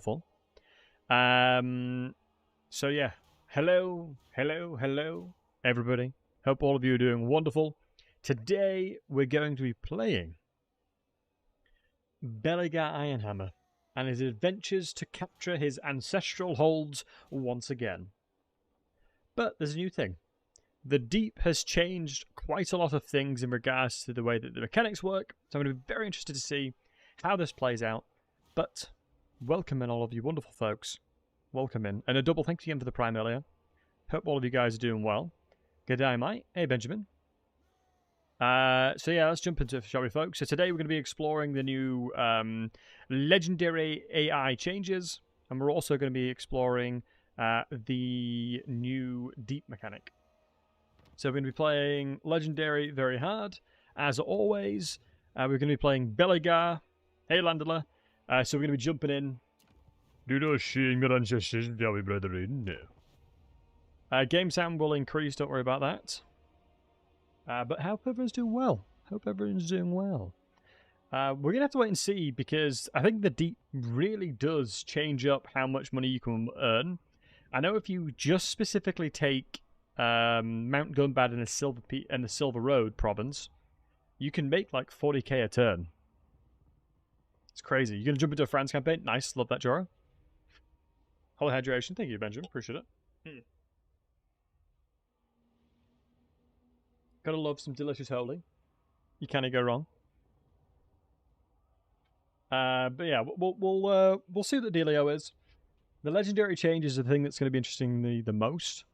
wonderful. So yeah, hello, everybody. Hope all of you are doing wonderful. Today we're going to be playing Belegar Ironhammer and his adventures to capture his ancestral holds once again. But there's a new thing. The Deep has changed quite a lot of things in regards to the way that the mechanics work, so I'm going to be very interested to see how this plays out. But welcome in, all of you wonderful folks. Welcome in. And a double thanks again for the Prime earlier. Hope all of you guys are doing well. G'day, mate. Hey, Benjamin. So yeah, let's jump into it, shall we, folks? So today we're going to be exploring the new legendary AI changes, and we're also going to be exploring the new Deep mechanic. So we're going to be playing Legendary very hard. As always, we're going to be playing Belegar. Hey, Landela. So we're going to be jumping in. Do not shame your ancestors, shall we, brethren? No. Game sound will increase, don't worry about that. But hope everyone's doing well. Hope everyone's doing well. We're going to have to wait and see, because I think the Deep really does change up how much money you can earn. I know if you just specifically take Mount Gunbad and the Silver Road province, you can make like 40k a turn. It's crazy. You're going to jump into a France campaign? Nice. Love that, Jorah. Holy hydration. Thank you, Benjamin. Appreciate it. Gotta love some delicious holy. You can't go wrong. But yeah, we'll see what the dealio is. The legendary change is the thing that's going to be interesting the most.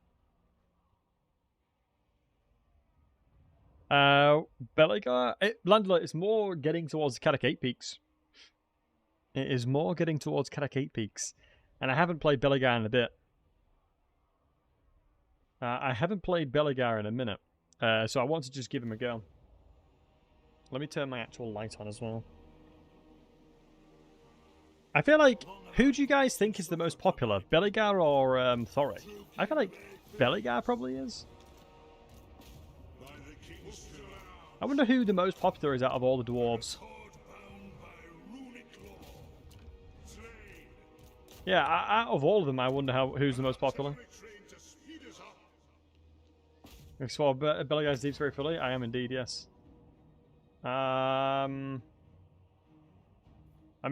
Belegar, Landela is more getting towards Kadak 8 Peaks. It is more getting towards Kadak 8 Peaks. And I haven't played Belegar in a bit. I haven't played Belegar in a minute. So I want to just give him a go. Let me turn my actual light on as well. I feel like, who do you guys think is the most popular? Belegar or Thoric? I feel like Belegar probably is. I wonder who the most popular is out of all the dwarves. Yeah, out of all of them, I wonder who's the most popular. Explore Belegar's Deeps very fully. I am indeed, yes. I mean,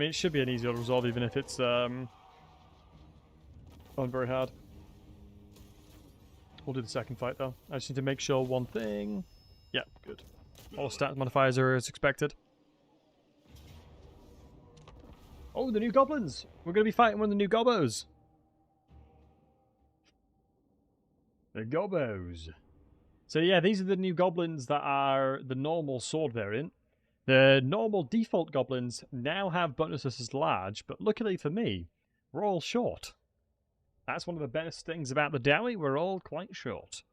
it should be an easier resolve, even if it's on very hard. We'll do the second fight though. I just need to make sure one thing. Yeah, good. All stat modifiers are as expected. Oh, the new goblins! We're going to be fighting one of the new gobbos. The gobbos. So yeah, these are the new goblins that are the normal sword variant. The normal default goblins now have bonuses as large, but luckily for me, we're all short. That's one of the best things about the Dowie, we're all quite short.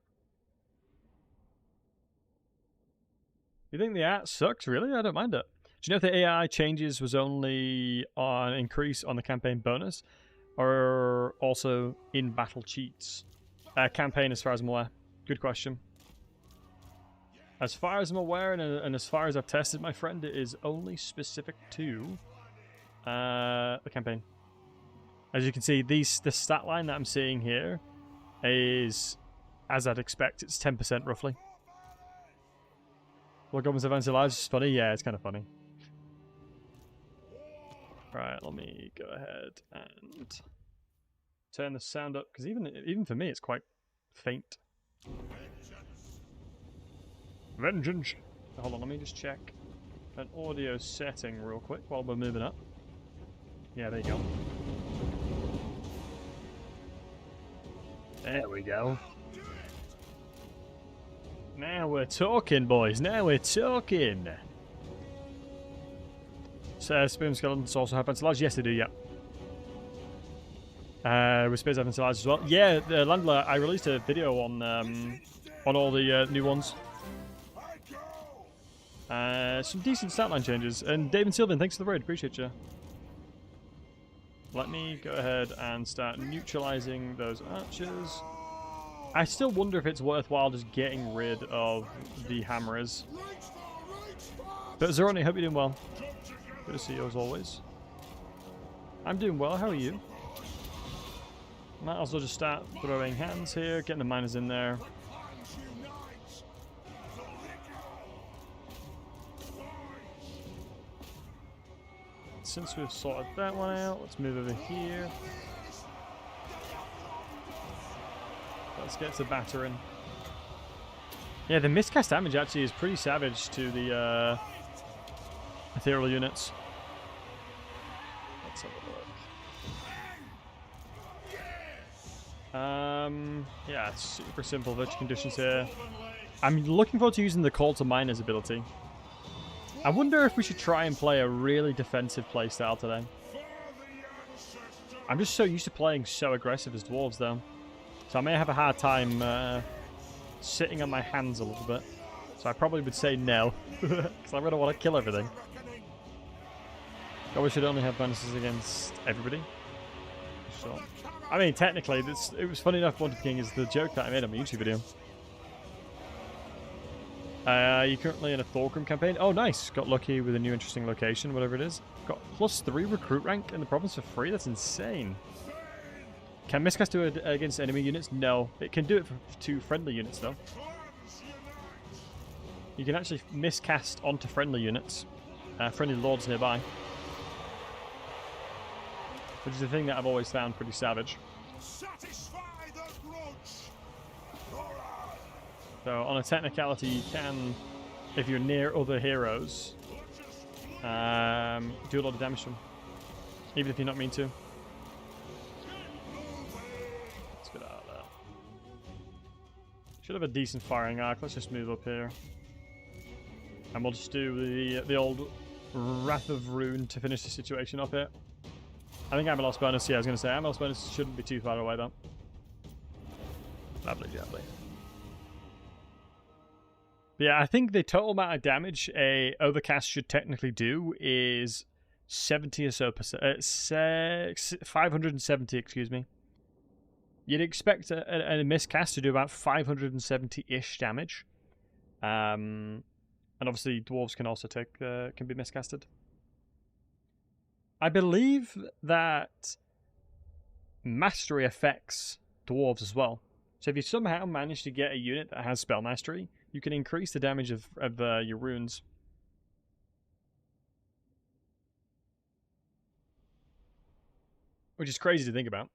You think the art sucks? Really? I don't mind it. Do you know if the AI changes was only on increase on the campaign bonus, or also in battle cheats? Campaign, as far as I'm aware. Good question. As far as I'm aware, and as far as I've tested, my friend, it is only specific to the campaign. As you can see, the stat line that I'm seeing here is, as I'd expect, it's 10% roughly. What goblins advance their lives is funny? Yeah, it's kind of funny. Right, let me go ahead and turn the sound up, because even for me, it's quite faint. Vengeance! Hold on, let me just check an audio setting real quick while we're moving up. Yeah, there you go. There we go. Now we're talking, boys. Now we're talking. So, Spoon Skeletons also have ventilage. Yes, they do, yeah. With Spears have ventilage as well. Yeah, Landler, I released a video on all the new ones. Some decent stat line changes. And David Sylvan, thanks for the raid. Appreciate you. Let me go ahead and start neutralizing those archers. I still wonder if it's worthwhile just getting rid of the hammerers. But Zeroni, hope you're doing well. Good to see you as always. I'm doing well, how are you? Might as well just start throwing hands here, getting the miners in there. Since we've sorted that one out, let's move over here. Let's get to battering. Yeah, the miscast damage actually is pretty savage to the ethereal units. Let's have a look. Yeah, super simple virtue conditions here. I'm looking forward to using the Call to Miners ability. I wonder if we should try and play a really defensive playstyle today. I'm just so used to playing so aggressive as dwarves, though. So I may have a hard time sitting on my hands a little bit. So I probably would say no. Because I'm going to want to kill everything. Oh, we should only have bonuses against everybody. So, I mean, technically, it was funny enough, Wonder King is the joke that I made on my YouTube video. You're currently in a Thorgrim campaign. Oh, nice. Got lucky with a new interesting location, whatever it is. Got +3 recruit rank in the province for free. That's insane. Can miscast do it against enemy units? No. It can do it to friendly units, though. You can actually miscast onto friendly units. Friendly lords nearby. Which is a thing that I've always found pretty savage. So on a technicality, you can, if you're near other heroes, do a lot of damage to them, even if you're not mean to. Let's get out of there. Should have a decent firing arc. Let's just move up here, and we'll just do the old Wrath of Rune to finish the situation up here. I think I'm a lost bonus. Yeah, I was going to say I'm a lost bonus shouldn't be too far away though. Lovely, lovely. Yeah, I think the total amount of damage a overcast should technically do is 70 or so percent. 570, excuse me. You'd expect a miscast to do about 570-ish damage. And obviously dwarves can also can be miscasted. I believe that mastery affects dwarves as well. So if you somehow manage to get a unit that has spell mastery, you can increase the damage of your runes. Which is crazy to think about.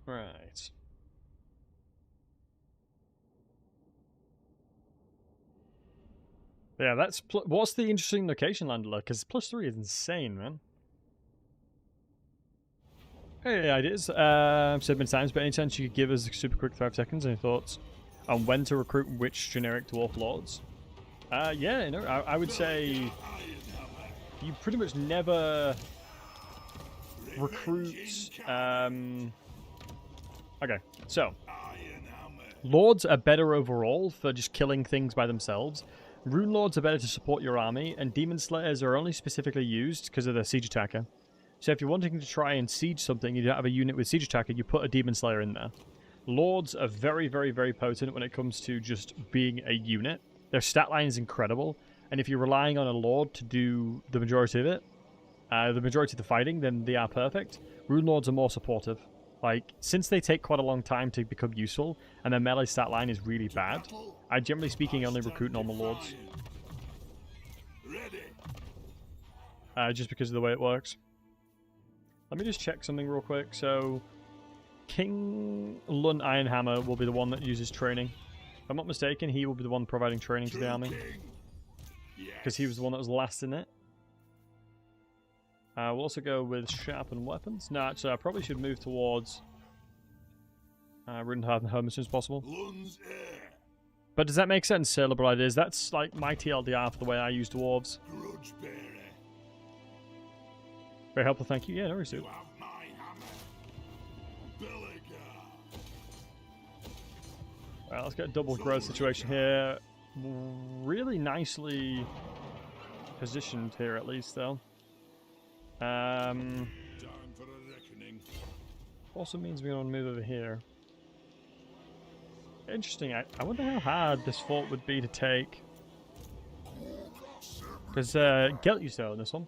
Right. Yeah, that's... What's the interesting location, Landler? Because +3 is insane, man. Hey, ideas. Said many times, but any chance you could give us a super quick 5 seconds? Any thoughts on when to recruit which generic dwarf lords? Yeah, no, I would say you pretty much never recruit. Okay, so lords are better overall for just killing things by themselves. Rune lords are better to support your army, and demon slayers are only specifically used because of their siege attacker. So if you're wanting to try and siege something, you don't have a unit with siege attacker, you put a demon slayer in there. Lords are very, very, very potent when it comes to just being a unit. Their stat line is incredible, and if you're relying on a lord to do the majority of it, the majority of the fighting, then they are perfect. Rune lords are more supportive. Like, since they take quite a long time to become useful, and their melee stat line is really bad, I generally speaking only recruit normal lords. Just because of the way it works. Let me just check something real quick. So, King Lun Ironhammer will be the one that uses training. If I'm not mistaken, he will be the one providing training to the army. Because he was the one that was last in it. We'll also go with sharpened weapons. No, actually, I probably should move towards Rundenhardt home as soon as possible. But does that make sense, Liberal Ideas? That's like my TLDR for the way I use dwarves. Very helpful, thank you. Yeah, no worries, dude. Right, let's get a double growth situation here. Really nicely positioned here, at least, though. Also means we want to move over here. Interesting. I wonder how hard this fort would be to take. Because Gelt used to own this one.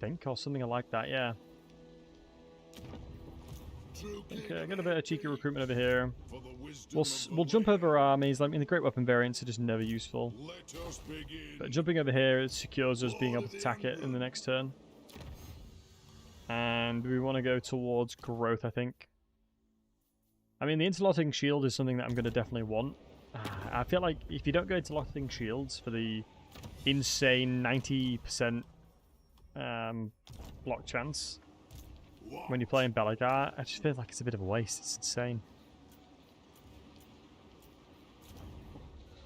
think, or something like that, yeah. Okay, I got a bit of cheeky recruitment over here. We'll jump over armies. I mean, the great weapon variants are just never useful. But jumping over here, it secures us being able to attack it in the next turn. And we want to go towards growth, I think. I mean, the interlocking shield is something that I'm going to definitely want. I feel like if you don't go interlocking shields for the insane 90% block chance when you're playing Belegar, I just feel like it's a bit of a waste. It's insane.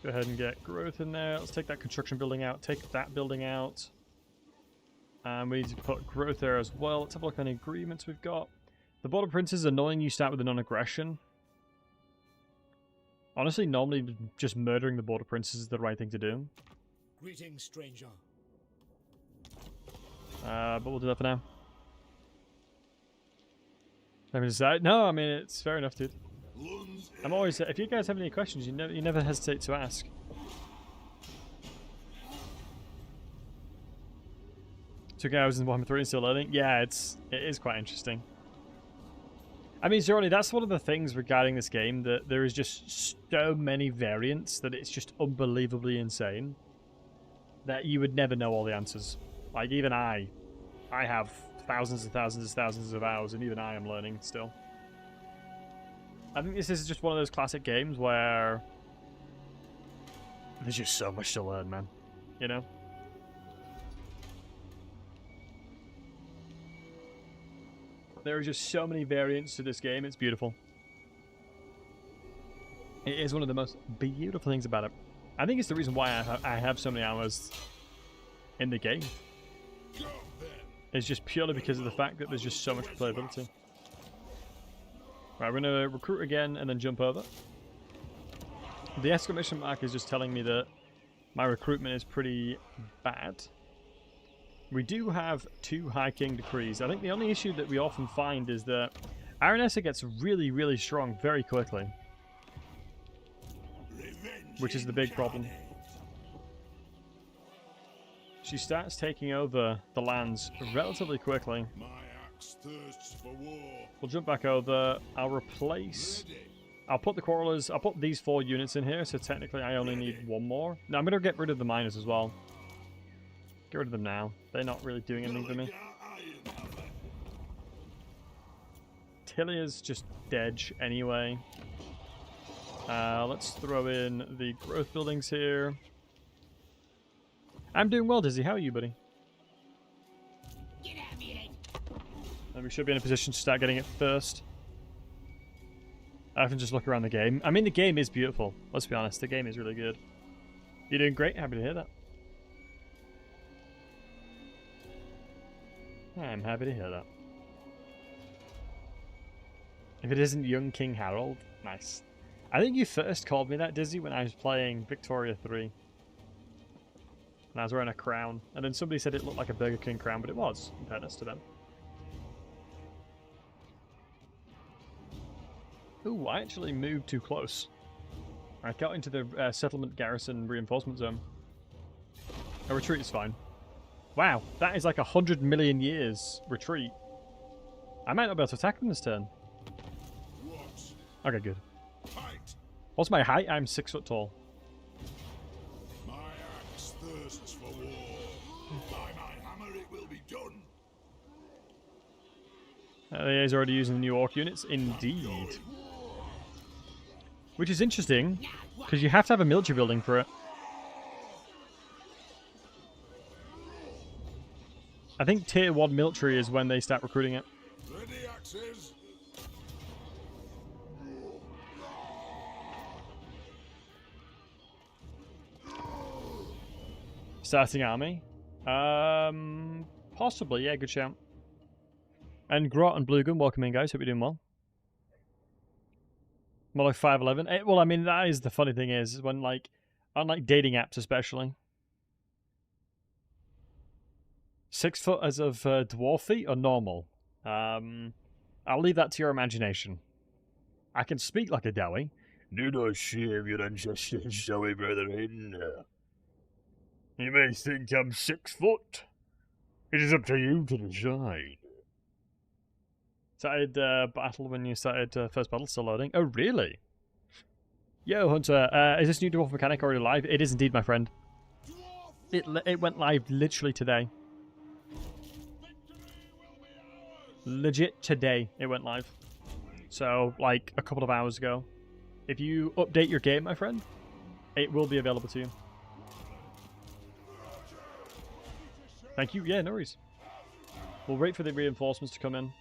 Go ahead and get growth in there. Let's take that construction building out. Take that building out. And we need to put growth there as well. Let's have a look at any agreements we've got. The Border Prince is annoying. You start with a non-aggression. Honestly, normally just murdering the Border Princes is the right thing to do. Greetings, stranger. But we'll do that for now. Let me decide. No, I mean, it's fair enough, dude. I'm always... If you guys have any questions, you never hesitate to ask. 2 hours in Warhammer 3 and still learning? Yeah, it is quite interesting. I mean, Zoroni, that's one of the things regarding this game, that there is just so many variants that it's just unbelievably insane that you would never know all the answers. Like, even I have thousands and thousands and thousands of hours, and even I am learning still. I think this is just one of those classic games where there's just so much to learn, man. You know? There are just so many variants to this game, it's beautiful. It is one of the most beautiful things about it. I think it's the reason why I have so many hours in the game. It's just purely because of the fact that there's just so much replayability. Right, we're going to recruit again and then jump over. The exclamation mark is just telling me that my recruitment is pretty bad. We do have 2 High King decrees. I think the only issue that we often find is that Aranessa gets really, really strong very quickly. Which is the big problem. She starts taking over the lands relatively quickly. We'll jump back over. I'll replace... I'll put the Quarrelers... I'll put these 4 units in here, so technically I only need 1 more. No, I'm going to get rid of the Miners as well. Get rid of them now. They're not really doing anything for me. Tilia's just dead anyway. Let's throw in the growth buildings here. I'm doing well, Dizzy. How are you, buddy? And we should be in a position to start getting it first. I can just look around the game. I mean, the game is beautiful. Let's be honest. The game is really good. You're doing great. Happy to hear that. I'm happy to hear that. If it isn't young King Harold, nice. I think you first called me that, Dizzy, when I was playing Victoria 3. And I was wearing a crown. And then somebody said it looked like a Burger King crown, but it was, in fairness to them. Ooh, I actually moved too close. I got into the settlement garrison reinforcement zone. A retreat is fine. Wow, that is like 100 million years retreat. I might not be able to attack them this turn. Okay, good. What's my height? I'm 6 foot tall. My axe thirsts for war. By my hammer it will be done. The AI's already using the new orc units. Indeed. Which is interesting, because you have to have a military building for it. I think tier 1 military is when they start recruiting it. Ready axes. Starting army? Possibly, yeah, good shout. And Grot and Bluegun, welcome in, guys. Hope you're doing well. More like 5'11". Well, I mean, that is the funny thing is, when, like, unlike dating apps especially, 6 foot as of dwarf feet or normal? I'll leave that to your imagination. I can speak like a Dowie. Do not shame your ancestors, shall we, brethren? You may think I'm 6 foot. It is up to you to decide. Started battle when you started first battle, still loading. Oh, really? Yo, Hunter, is this new dwarf mechanic already live? It is indeed, my friend. It went live literally today. Legit today, it went live. So, like, a couple of hours ago. If you update your game, my friend, it will be available to you. Thank you. Yeah, no worries. We'll wait for the reinforcements to come in.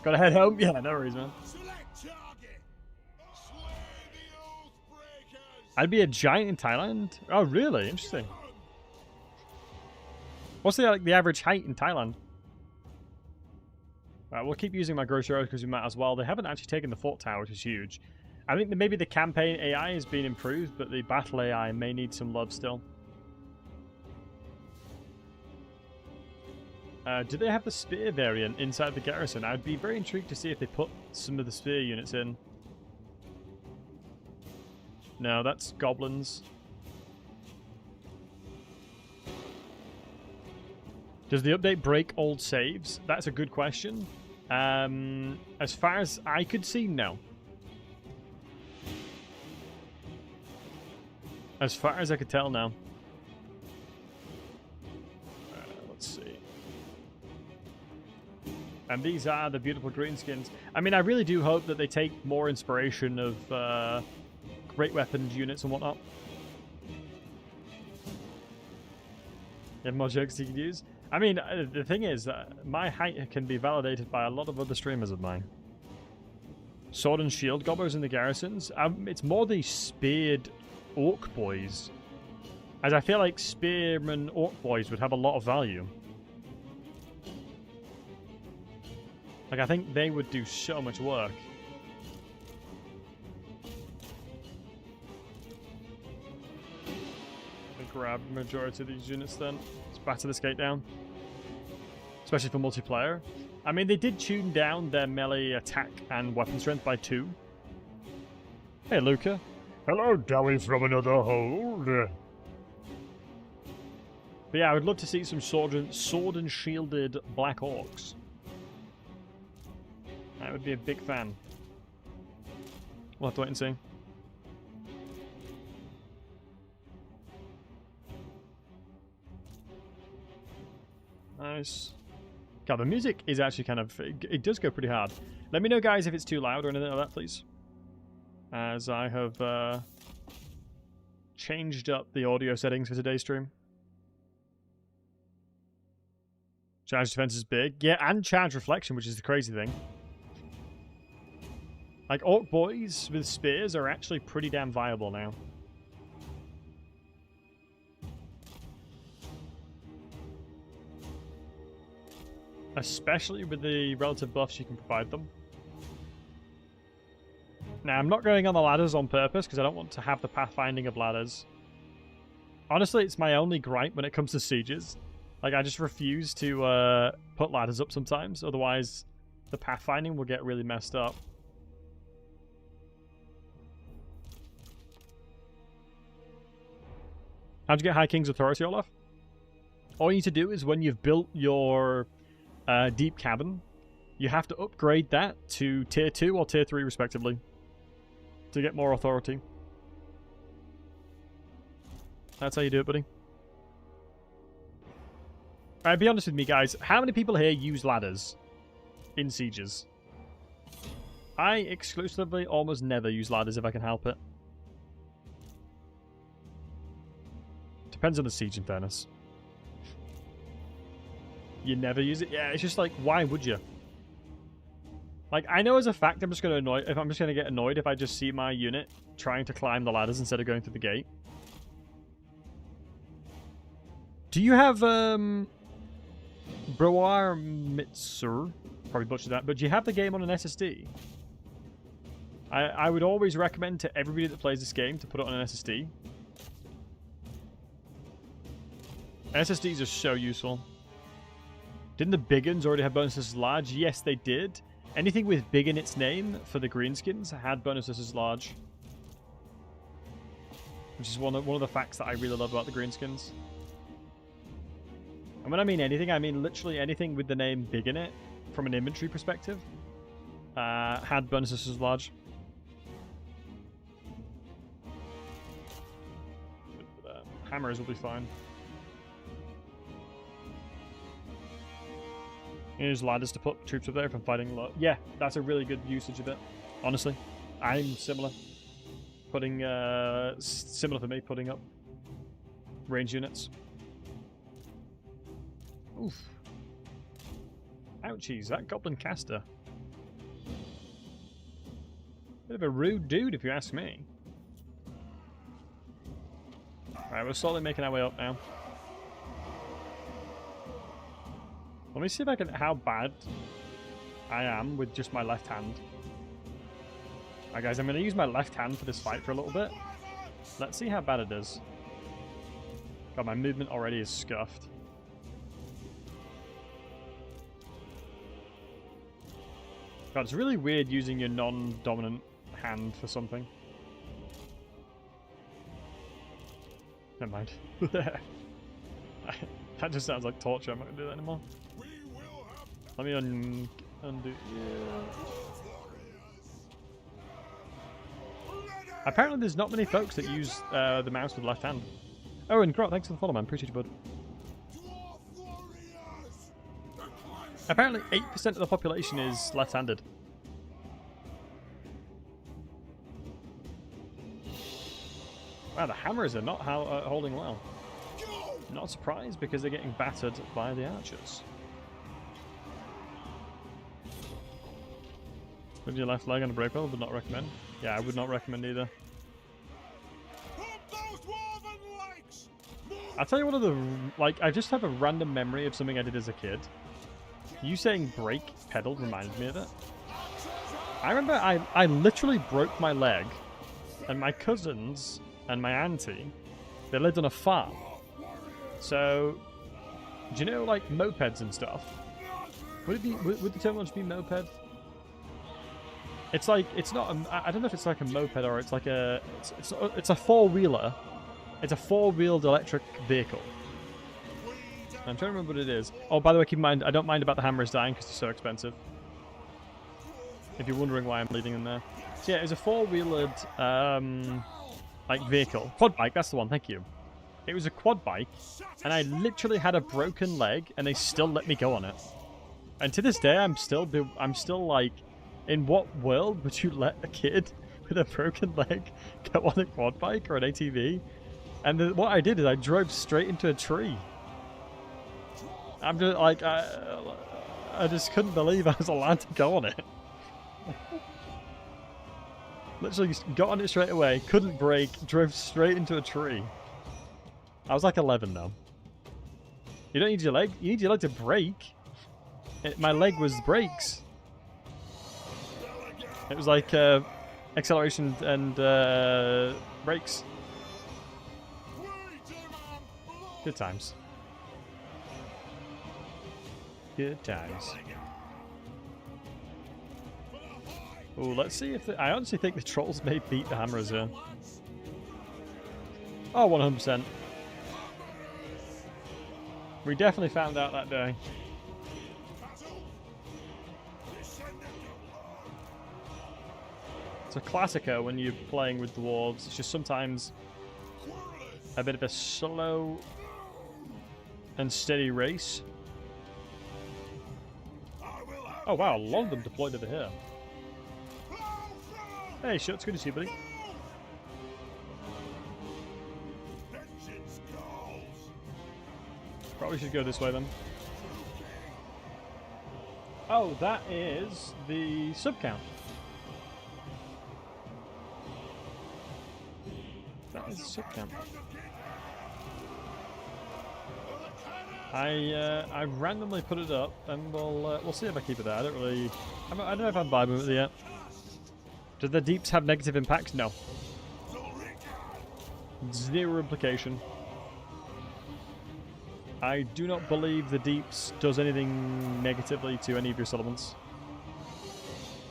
Gotta head home? Yeah, no worries, man. I'd be a giant in Thailand? Oh, really? Interesting. What's the average height in Thailand? Right, we'll keep using my grocery arrows because we might as well. They haven't actually taken the fort tower, which is huge. I think that maybe the campaign AI has been improved, but the battle AI may need some love still. Do they have the spear variant inside the garrison? I'd be very intrigued to see if they put some of the spear units in. No, that's goblins. Does the update break old saves? That's a good question. As far as I could see, no. As far as I could tell, no. Let's see. And these are the beautiful greenskins. I mean, I really do hope that they take more inspiration of great weapons units and whatnot. You have more jokes you can use? I mean, the thing is, my height can be validated by a lot of other streamers of mine. Sword and shield gobblers in the garrisons. It's more the speared orc boys. As I feel like spearmen orc boys would have a lot of value. Like, I think they would do so much work. I'll grab the majority of these units then. Let's batter this gate down. Especially for multiplayer. I mean, they did tune down their melee attack and weapon strength by 2. Hey, Luca. Hello, Dowie from another hold. But yeah, I would love to see some sword and shielded black orcs. I would be a big fan. We'll have to wait and see. Nice. God, the music is actually kind of... It does go pretty hard. Let me know, guys, if it's too loud or anything like that, please. As I have changed up the audio settings for today's stream. Charge defense is big. Yeah, and charge reflection, which is the crazy thing. Like, orc boys with spears are actually pretty damn viable now. Especially with the relative buffs you can provide them. Now, I'm not going on the ladders on purpose because I don't want to have the pathfinding of ladders. Honestly, it's my only gripe when it comes to sieges. Like, I just refuse to put ladders up sometimes, otherwise the pathfinding will get really messed up. How'd you get High King's Authority, Olaf? All you need to do is when you've built your deep cabin, you have to upgrade that to tier 2 or tier 3 respectively to get more authority. That's how you do it, buddy. Alright, be honest with me, guys. How many people here use ladders in sieges? I exclusively almost never use ladders if I can help it. Depends on the siege, in fairness. You never use it? Yeah, it's just like, why would you? Like, I know as a fact I'm just going to get annoyed if I just see my unit trying to climb the ladders instead of going through the gate. Do you have, Broar Mitsur? Probably butchered that, but do you have the game on an SSD? I would always recommend to everybody that plays this game to put it on an SSD. SSDs are so useful. Didn't the big uns already have bonuses large? Yes, they did. Anything with big in its name for the greenskins had bonuses as large. Which is one of the facts that I really love about the greenskins. And when I mean anything, I mean literally anything with the name big in it, from an inventory perspective, had bonuses as large. Hammers will be fine. Use ladders to put troops up there if I'm fighting low. Yeah, that's a really good usage of it. Honestly, I'm similar. Putting similar for me, putting up range units. Oof. Ouchies, that goblin caster. Bit of a rude dude, if you ask me. Alright, we're slowly making our way up now. Let me see if I can... how bad I am with just my left hand. Alright guys, I'm going to use my left hand for this fight for a little bit. Let's see how bad it is. God, my movement already is scuffed. God, it's really weird using your non-dominant hand for something. Never mind. That just sounds like torture. I'm not going to do that anymore. Let me undo... Yeah. Apparently there's not many folks that use the mouse with the left hand. Oh, and Grot, thanks for the follow, man. Appreciate you, bud. Apparently 8% of the population is left-handed. Wow, the hammers are not holding well. Not surprised because they're getting battered by the archers. With your left leg on a break roll, would not recommend. Yeah, I would not recommend either. I'll tell you one of the... like, I just have a random memory of something I did as a kid. You saying break pedal reminded me of it. I remember I literally broke my leg, and my cousins and my auntie, they lived on a farm. So, do you know, like, mopeds and stuff? Would it be... would the terminology be moped? It's like... it's not... I don't know if it's like a moped or it's like a... It's a four-wheeler. It's a four-wheeled electric vehicle. I'm trying to remember what it is. Oh, by the way, keep in mind, I don't mind about the hammers dying because they're so expensive. If you're wondering why I'm leaving them there. So yeah, it's a four-wheeled, like, vehicle. Quad bike, that's the one, thank you. It was a quad bike, and I literally had a broken leg, and they still let me go on it. And to this day, I'm still like, in what world would you let a kid with a broken leg go on a quad bike or an ATV? And what I did is I drove straight into a tree. I'm just like, I just couldn't believe I was allowed to go on it. Literally got on it straight away, couldn't brake, drove straight into a tree. I was like 11 though. You don't need your leg, you need your leg to brake. My leg was brakes. It was like acceleration and brakes. Good times. Good times. Oh, let's see if I honestly think the trolls may beat the hammers here. Oh, 100%. We definitely found out that day. It's a classico when you're playing with dwarves. It's just sometimes a bit of a slow and steady race. Oh wow, a lot of them deployed over here. Hey, sure, it's good to see you, buddy. Probably should go this way then. Oh, that is the sub count. That is the sub count. I randomly put it up, and we'll see if I keep it there. I don't know if I'm vibing with it yet. Do the deeps have negative impacts? No. Zero implication. I do not believe the deeps does anything negatively to any of your settlements.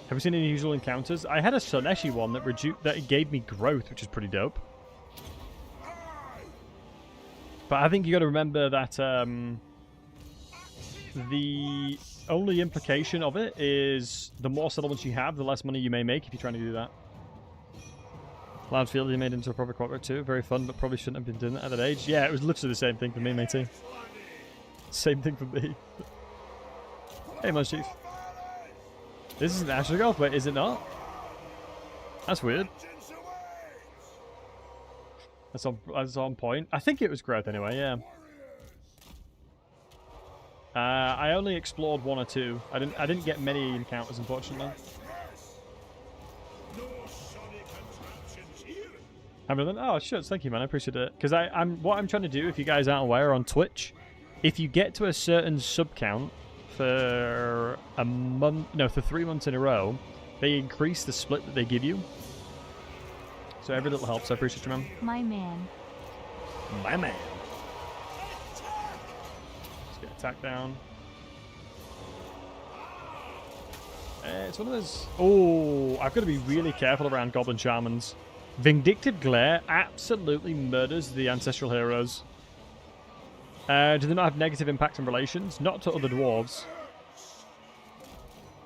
Have you seen any usual encounters? I had a Soneshi one that gave me growth, which is pretty dope. But I think you got to remember that The only implication of it is the more settlements you have, the less money you may make if you're trying to do that. Loud Field you made into a proper quarter too. Very fun, but probably shouldn't have been doing that at that age. Yeah, it was literally the same thing for me, matey. Same thing for me. Hey, Munch Chief. This isn't Astrogoth, wait, is it not? That's weird. That's on point. I think it was growth anyway, yeah. I only explored 1 or 2. I didn't get many encounters, unfortunately. Oh, shit, thank you, man. I appreciate it. Because what I'm trying to do, if you guys aren't aware, on Twitch, if you get to a certain sub count for a month, no, for 3 months in a row, they increase the split that they give you. So every little helps. I appreciate you, man. My man. My man. Let's get attack down. It's one of those... Oh, I've got to be really careful around Goblin Shamans. Vindictive Glare absolutely murders the Ancestral Heroes. Do they not have negative impact on relations? Not to other dwarves.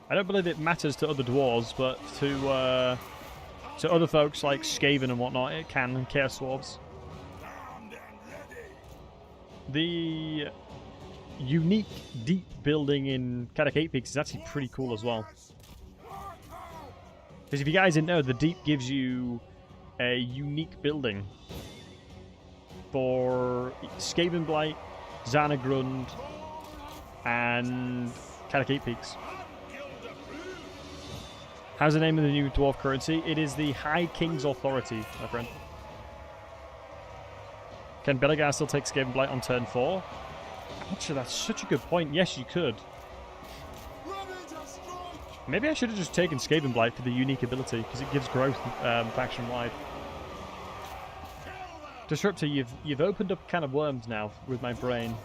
I don't believe it matters to other dwarves, but to other folks like Skaven and whatnot, it can, and Chaos Dwarves. The unique deep building in Kadak 8 Peaks is actually pretty cool as well. Because if you guys didn't know, the deep gives you a unique building for Skaven Blight, Xanagrund, and Kadak 8 Peaks. How's the name of the new dwarf currency? It is the High King's Authority, my friend. Can Belegar still take Skaven Blight on turn 4? Actually, that's such a good point. Yes, you could. Maybe I should have just taken Skaven Blight for the unique ability, because it gives growth faction-wide. Disruptor, you've opened up a can of worms now with my brain.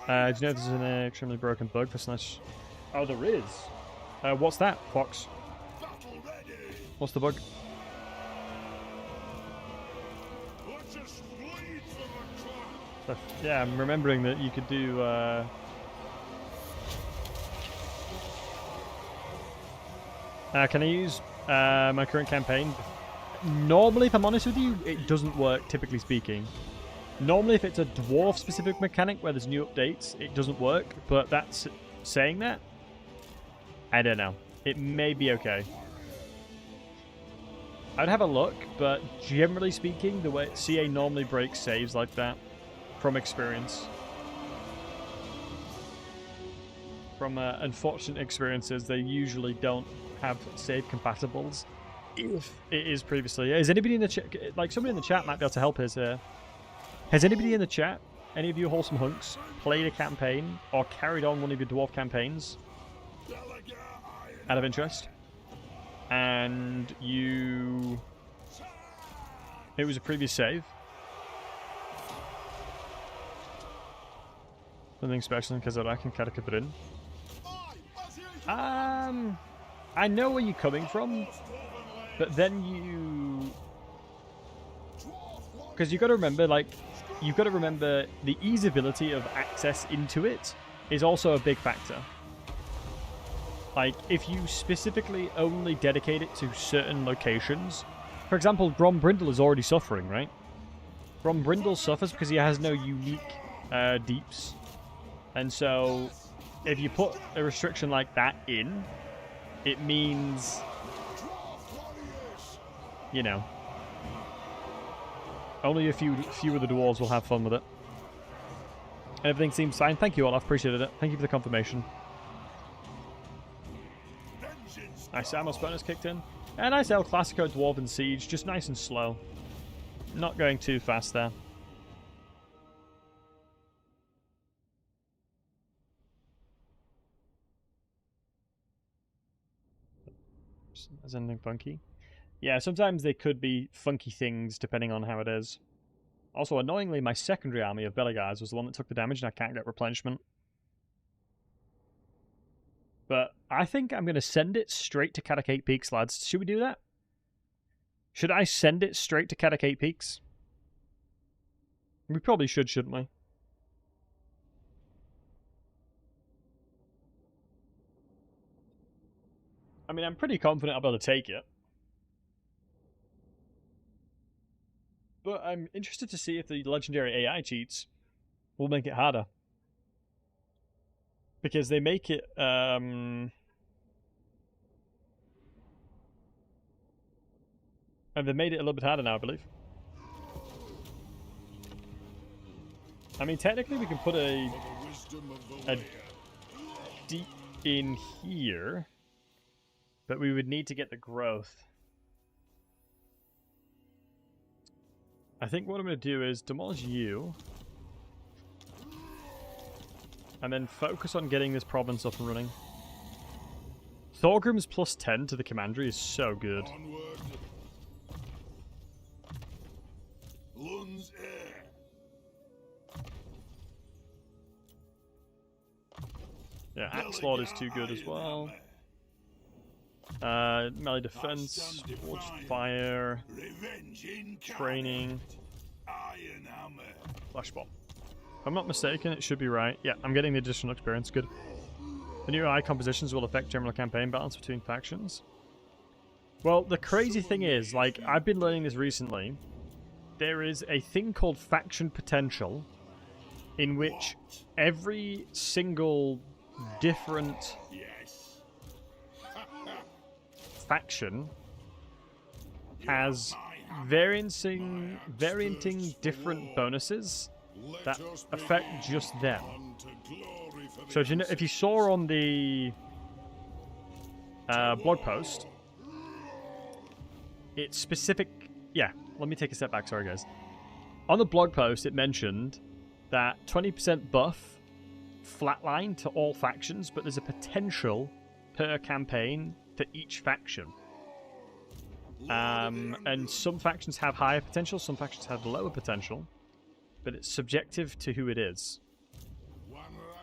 Do you know if there's an extremely broken bug for Slash? Oh, there is. What's that, Fox? What's the bug? Yeah, I'm remembering that you could do... can I use my current campaign? Normally, if I'm honest with you, it doesn't work, typically speaking. Normally, if it's a dwarf-specific mechanic where there's new updates, it doesn't work. But that's saying that, I don't know. It may be okay. I'd have a look, but generally speaking, the way CA normally breaks saves like that, from experience. From unfortunate experiences, they usually don't have save compatibles. If it is previously. Is anybody in the chat, like somebody in the chat might be able to help us here. Has anybody in the chat, any of you wholesome hunks, played a campaign or carried on one of your dwarf campaigns out of interest? And you... It was a previous save. Nothing special in Kazarak and Kadak put in. I know where you're coming from, but then you... Because you've got to remember, like, you've got to remember the easeability of access into it is also a big factor. Like, if you specifically only dedicate it to certain locations, for example, Grombrindle is already suffering, right? Grombrindle suffers because he has no unique deeps. And so, if you put a restriction like that in, it means, you know, only a few of the dwarves will have fun with it. Everything seems fine. Thank you, Olaf. Appreciated it. Thank you for the confirmation. Nice Amos bonus kicked in. And nice El Classico Dwarven Siege. Just nice and slow. Not going too fast there. Is anything funky? Yeah, sometimes they could be funky things depending on how it is. Also, annoyingly, my secondary army of Belegars was the one that took the damage and I can't get replenishment. But I think I'm going to send it straight to Kadak 8 Peaks, lads. Should we do that? Should I send it straight to Catacate Peaks? We probably should, shouldn't we? I mean, I'm pretty confident I'll be able to take it. But I'm interested to see if the legendary AI cheats will make it harder. Because they make it, and they've made it a little bit harder now, I believe. I mean, technically we can put a deep in here, but we would need to get the growth. I think what I'm going to do is demolish you, and then focus on getting this province up and running. Thorgrim's plus 10 to the commandery is so good. Onward. Lun's air. Yeah, Axe Lord is too good as well. Melee defense, forged fire, training, flash bomb. If I'm not mistaken, it should be right. Yeah, I'm getting the additional experience. Good. The new AI compositions will affect general campaign balance between factions. Well, the crazy thing is, like, I've been learning this recently. There is a thing called faction potential, in which every single different faction has varying different bonuses that affect just them. So if you saw on the blog post, it's specific. Yeah, let me take a step back. Sorry, guys. On the blog post, it mentioned that 20% buff flatline to all factions, but there's a potential per campaign to each faction. And some factions have higher potential, some factions have lower potential, but it's subjective to who it is.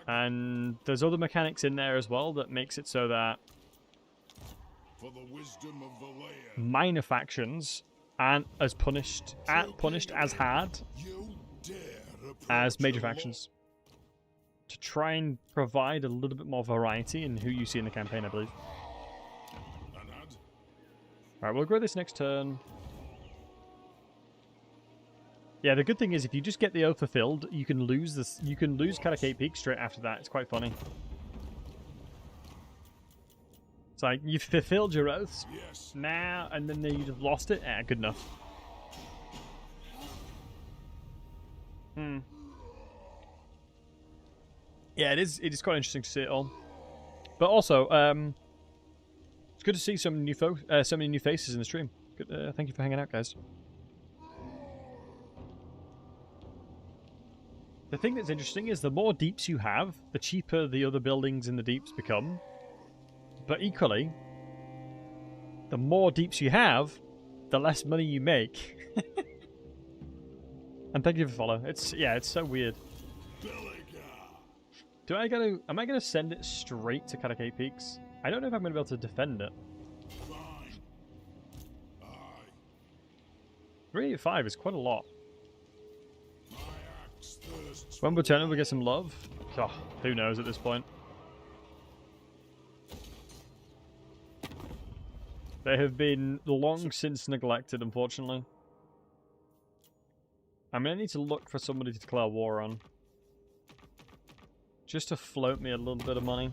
And there's other mechanics in there as well that makes it so that minor factions aren't as punished as hard as major factions, to try and provide a little bit more variety in who you see in the campaign, I believe. Alright, we'll grow this next turn. Yeah, the good thing is if you just get the oath fulfilled, you can lose this. You can lose Catacate Peak straight after that. It's quite funny. It's like you've fulfilled your oaths now, and then you've lost it. Good enough. Yeah, it is. It is quite interesting to see it all. But also, it's good to see so many new faces in the stream. Good, thank you for hanging out, guys. The thing that's interesting is the more deeps you have, the cheaper the other buildings in the deeps become. But equally, the more deeps you have, the less money you make. And thank you for follow. It's so weird. Am I gonna send it straight to Catacate Peaks? I don't know if I'm gonna be able to defend it. 385 is quite a lot. When we're turning, we get some love. Oh, who knows at this point? They have been long since neglected, unfortunately. I'm gonna need to look for somebody to declare war on. Just to float me a little bit of money.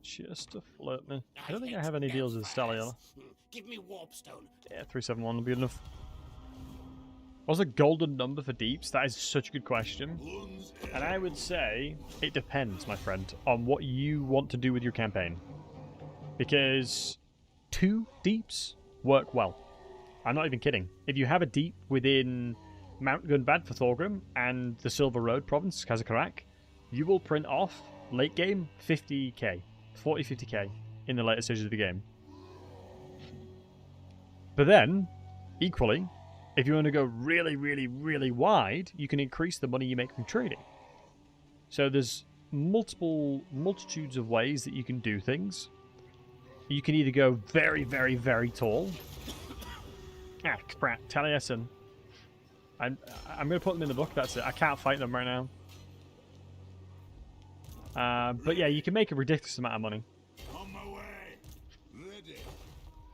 Just to float me. I don't think I have any deals with Stalion. Give me Warpstone. Yeah, 371 will be enough. What's a golden number for deeps? That is such a good question. And I would say it depends, my friend, on what you want to do with your campaign. Because 2 deeps work well. I'm not even kidding. If you have a deep within Mount Gunbad for Thorgrim and the Silver Road province, Kazakarak, you will print off late game 50k, 40-50k in the later stages of the game. But then, equally, if you want to go really, really, really wide, you can increase the money you make from trading. So there's multitudes of ways that you can do things. You can either go very, very, very tall. Ah, crap. Taliesin. I'm going to put them in the book. That's it. I can't fight them right now. But yeah, you can make a ridiculous amount of money. On my way. Ready.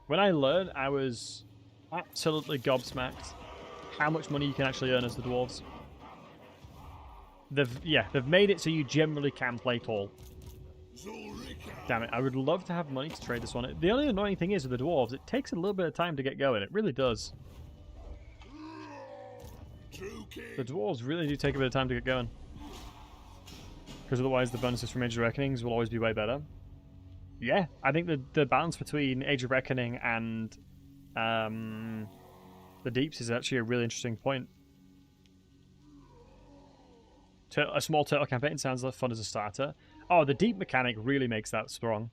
When I learned, I was absolutely gobsmacked how much money you can actually earn as the dwarves. They've made it so you generally can play tall. Damn it, I would love to have money to trade this one. The only annoying thing is with the dwarves, it takes a little bit of time to get going. It really does. The dwarves really do take a bit of time to get going. Because otherwise the bonuses from Age of Reckonings will always be way better. Yeah, I think the balance between Age of Reckoning and the Deeps is actually a really interesting point. A small turtle campaign sounds like fun as a starter. Oh, the deep mechanic really makes that strong.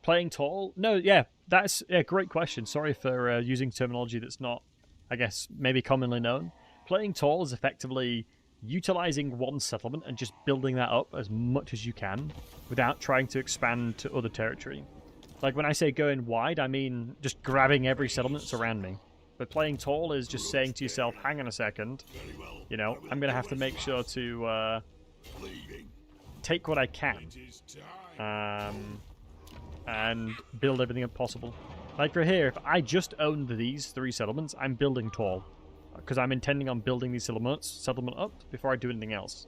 Playing tall? No, yeah, that's a great question. Sorry for using terminology that's not, I guess, maybe commonly known. Playing tall is effectively utilizing one settlement and just building that up as much as you can without trying to expand to other territory. Like when I say going wide, I mean just grabbing every settlement that's around me. But playing tall is just saying to yourself, hang on a second, you know, I'm going to have to make sure to take what I can and build everything up possible. Like for here, if I just owned these 3 settlements, I'm building tall. Because I'm intending on building these settlement up before I do anything else.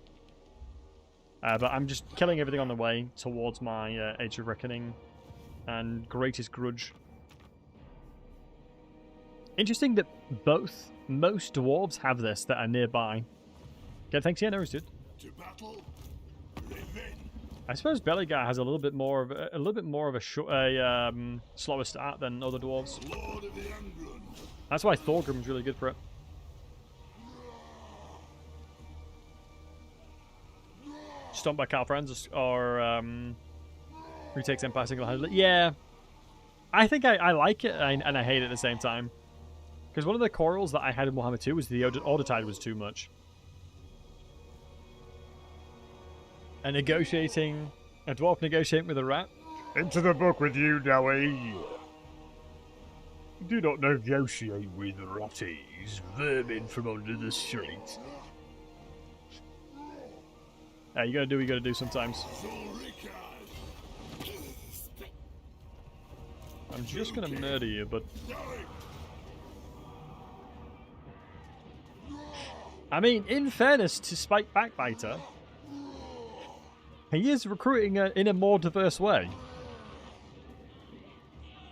But I'm just killing everything on the way towards my Age of Reckoning and Greatest Grudge. Interesting that most dwarves have this that are nearby. Yeah, thanks. Yeah, no worries, dude. To battle. I suppose Belegar has a little bit more of a slower start than other dwarves. Lord of the England. That's why Thorgrim's really good for it. Stomped by Carl Franz or retakes Empire single-handedly. Yeah, I think I like it and I hate it at the same time. Because one of the quarrels that I had in Warhammer 2 was the Order Tide was too much. A dwarf negotiating with a rat. Into the book with you, Dowie. Do not negotiate with ratties, vermin from under the street. You gotta do what you gotta do sometimes. I'm just gonna murder you, but... I mean, in fairness to Spike Backbiter, he is recruiting in a more diverse way.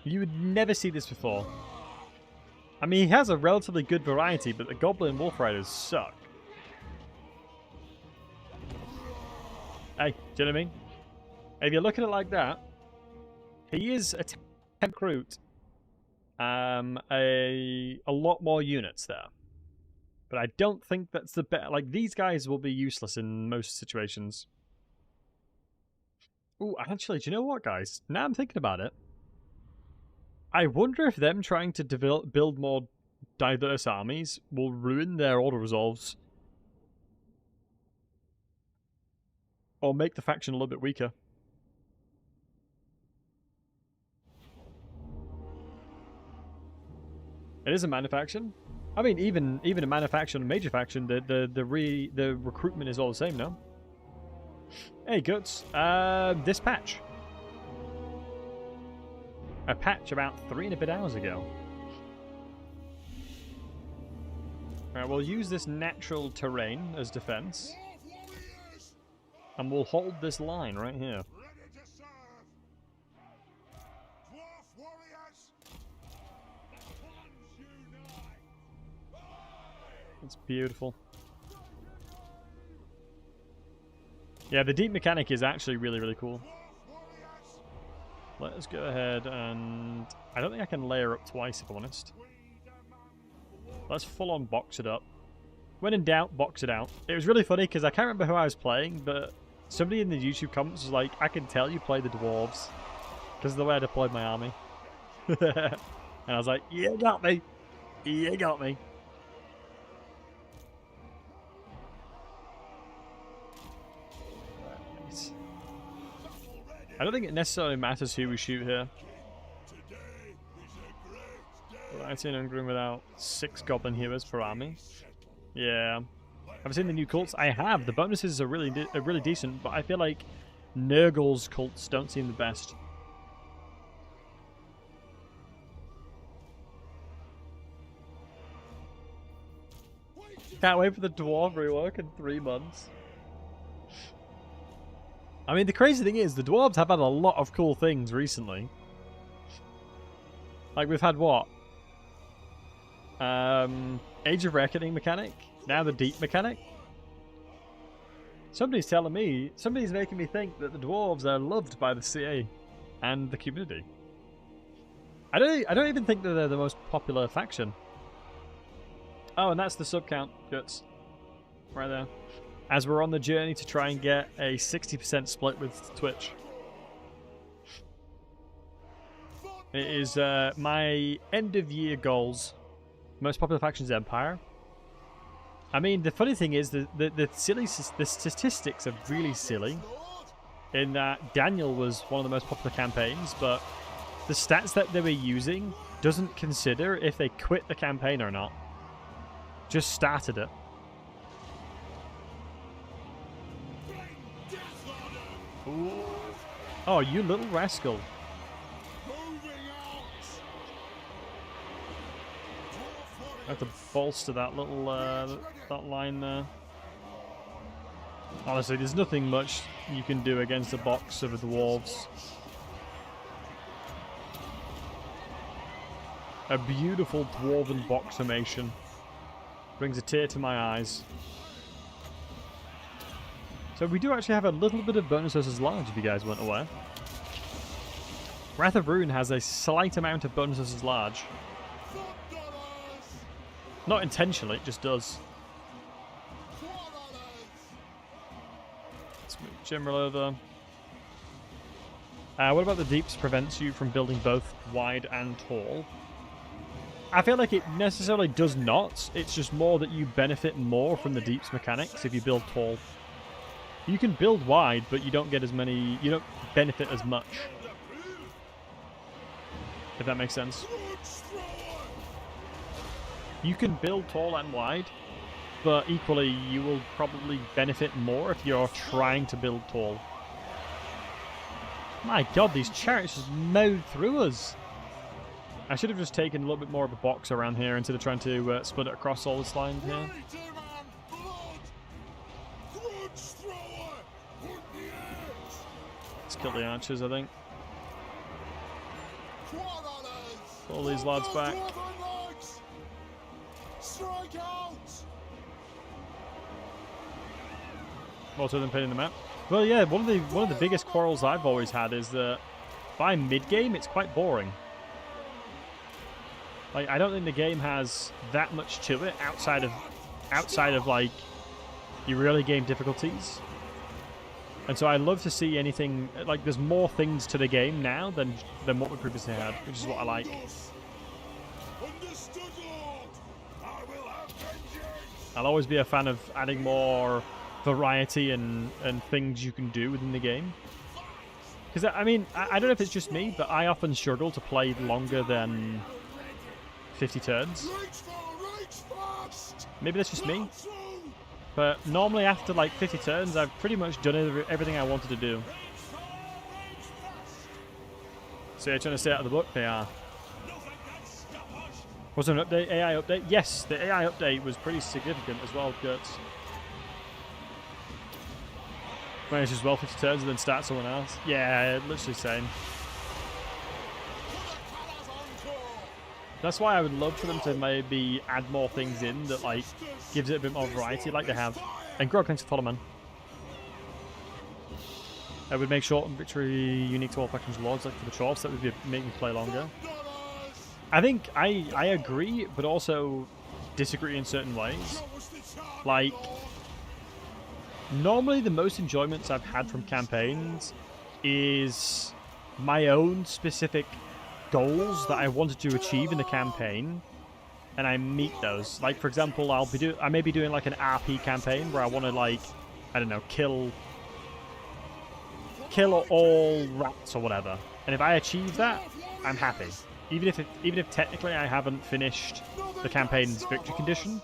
You would never see this before. I mean, he has a relatively good variety, but the Goblin Wolf Riders suck. Hey, do you know what I mean? If you look at it like that, he is a temp recruit. A lot more units there. But I don't think that's the best. Like, these guys will be useless in most situations. Ooh, actually, do you know what, guys? Now I'm thinking about it. I wonder if them trying to build more diverse armies will ruin their order resolves. Or make the faction a little bit weaker. It is a mana faction. I mean, even a mana faction, a major faction, the recruitment is all the same now. Hey, Guts. This patch. A patch about 3 and a bit hours ago. Alright, we'll use this natural terrain as defense. And we'll hold this line right here. It's beautiful. Yeah, the deep mechanic is actually really, really cool. Let's go ahead and... I don't think I can layer up twice, if I'm honest. Let's full-on box it up. When in doubt, box it out. It was really funny because I can't remember who I was playing, but somebody in the YouTube comments was like, I can tell you play the dwarves because of the way I deployed my army. And I was like, you got me. You got me. I don't think it necessarily matters who we shoot here. Today is a great day. I've seen Ungrim without 6 goblin heroes per army. Yeah. I've seen the new cults. I have. The bonuses are really decent, but I feel like Nurgle's cults don't seem the best. Can't wait for the dwarf rework in 3 months. I mean, the crazy thing is, the dwarves have had a lot of cool things recently. Like, we've had what? Age of Reckoning mechanic? Now the Deep mechanic? Somebody's making me think that the dwarves are loved by the CA and the community. I don't even think that they're the most popular faction. Oh, and that's the sub count, Guts. Right there. As we're on the journey to try and get a 60% split with Twitch. It is my end of year goals. Most popular faction is Empire. I mean, the funny thing is the statistics are really silly. In that Daniel was one of the most popular campaigns, but the stats that they were using doesn't consider if they quit the campaign or not. Just started it. Ooh. Oh, you little rascal. I have to bolster that little that line there. Honestly, there's nothing much you can do against a box of the dwarves. A beautiful dwarven box formation. Brings a tear to my eyes. So we do actually have a little bit of bonus versus large, if you guys weren't aware. Wrath of Ruin has a slight amount of bonus versus large. Not intentionally, it just does. Let's move General over. What about the Deeps prevents you from building both wide and tall? I feel like it necessarily does not. It's just more that you benefit more from the Deeps mechanics if you build tall. You can build wide, but you don't get as many... You don't benefit as much. If that makes sense. You can build tall and wide, but equally you will probably benefit more if you're trying to build tall. My god, these chariots just mowed through us. I should have just taken a little bit more of a box around here instead of trying to split it across all this line here. Let's kill the archers, I think. Pull these lads back. Also than pinning them out. Well, yeah, one of the biggest quarrels I've always had is that by mid-game it's quite boring. Like, I don't think the game has that much to it outside of like your early game difficulties. And so I love to see anything like there's more things to the game now than what we previously had, which is what I like. I'll always be a fan of adding more variety and things you can do within the game. Because, I mean, I don't know if it's just me, but I often struggle to play longer than 50 turns. Maybe that's just me. But normally after like 50 turns, I've pretty much done everything I wanted to do. So you're trying to stay out of the book? They are. Was there an update? AI update? Yes, the AI update was pretty significant as well, Kurtz. Managed as well 50 turns and then start someone else. Yeah, literally same. That's why I would love for them to maybe add more things in that like gives it a bit more variety like they have. And Grog, thanks for follow, man. I would make short and victory unique to all factions lords like for the trolls. That would make me play longer. I think I agree, but also disagree in certain ways. Like, normally the most enjoyments I've had from campaigns is my own specific goals that I wanted to achieve in the campaign, and I meet those. Like, for example, I may be doing like an RP campaign where I want to, like, I don't know, kill kill all rats or whatever. And if I achieve that, I'm happy. Even if technically I haven't finished the campaign's victory condition,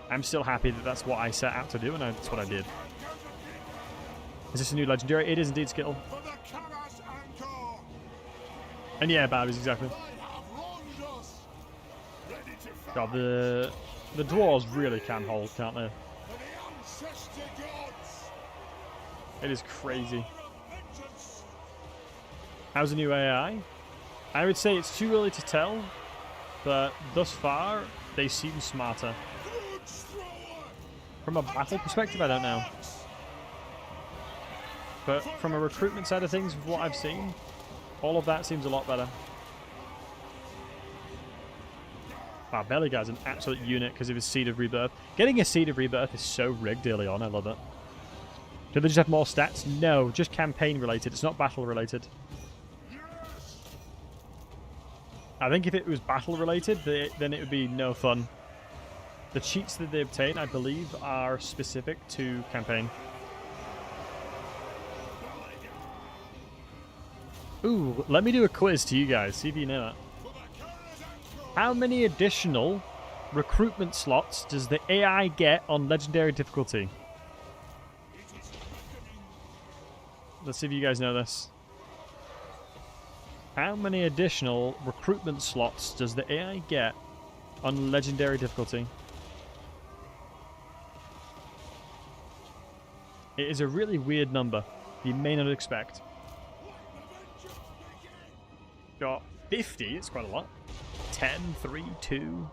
I'm still happy that that's what I set out to do, and that's what I did. Is this a new legendary? It is indeed skill. And yeah, Barbies, exactly. God, the dwarves really can hold, can't they? It is crazy. How's the new AI? I would say it's too early to tell, but thus far, they seem smarter. From a battle perspective, I don't know. But from a recruitment side of things, with what I've seen, all of that seems a lot better. Wow, Belegar's an absolute unit because of his Seed of Rebirth. Getting a Seed of Rebirth is so rigged early on, I love it. Do they just have more stats? No, just campaign related. It's not battle related. I think if it was battle related, then it would be no fun. The cheats that they obtain, I believe, are specific to campaign. Ooh, let me do a quiz to you guys, see if you know it. How many additional recruitment slots does the AI get on legendary difficulty? Let's see if you guys know this. How many additional recruitment slots does the AI get on legendary difficulty? It is a really weird number. You may not expect. Got 50, it's quite a lot. 10, 3, 2.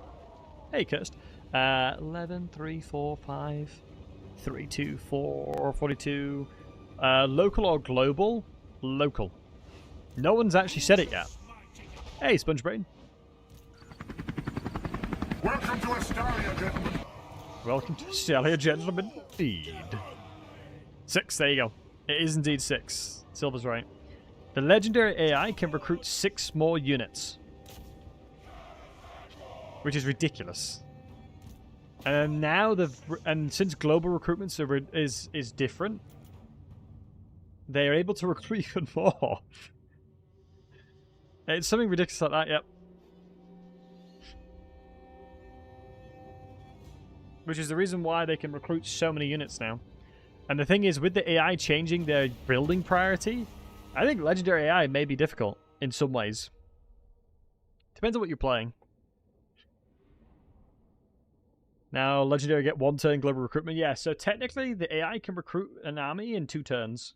Hey, cursed. 11, 3, 4, 5, 3, 2, 4, 42. Local or global? Local. No one's actually said it yet. Hey, Spongebrain. Welcome to Astalia, gentlemen. Welcome to Astalia, gentlemen. Indeed. 6, there you go. It is indeed 6. Silver's right. The legendary AI can recruit 6 more units. Which is ridiculous. And now since global recruitment is different, they are able to recruit even more. It's something ridiculous like that, yep. Which is the reason why they can recruit so many units now. And the thing is, with the AI changing their building priority, I think legendary AI may be difficult in some ways. Depends on what you're playing. Now, legendary get 1 turn global recruitment. Yeah, so technically the AI can recruit an army in 2 turns.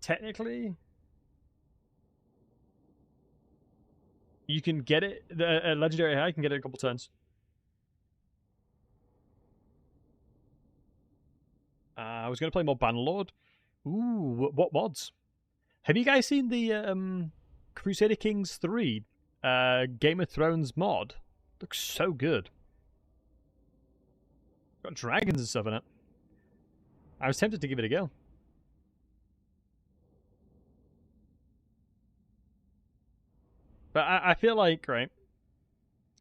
Technically, you can get it. The legendary AI can get it in a couple turns. I was going to play more Bannerlord. Ooh, what mods? Have you guys seen the Crusader Kings 3 Game of Thrones mod? Looks so good. Got dragons and stuff in it. I was tempted to give it a go. But I feel like, right,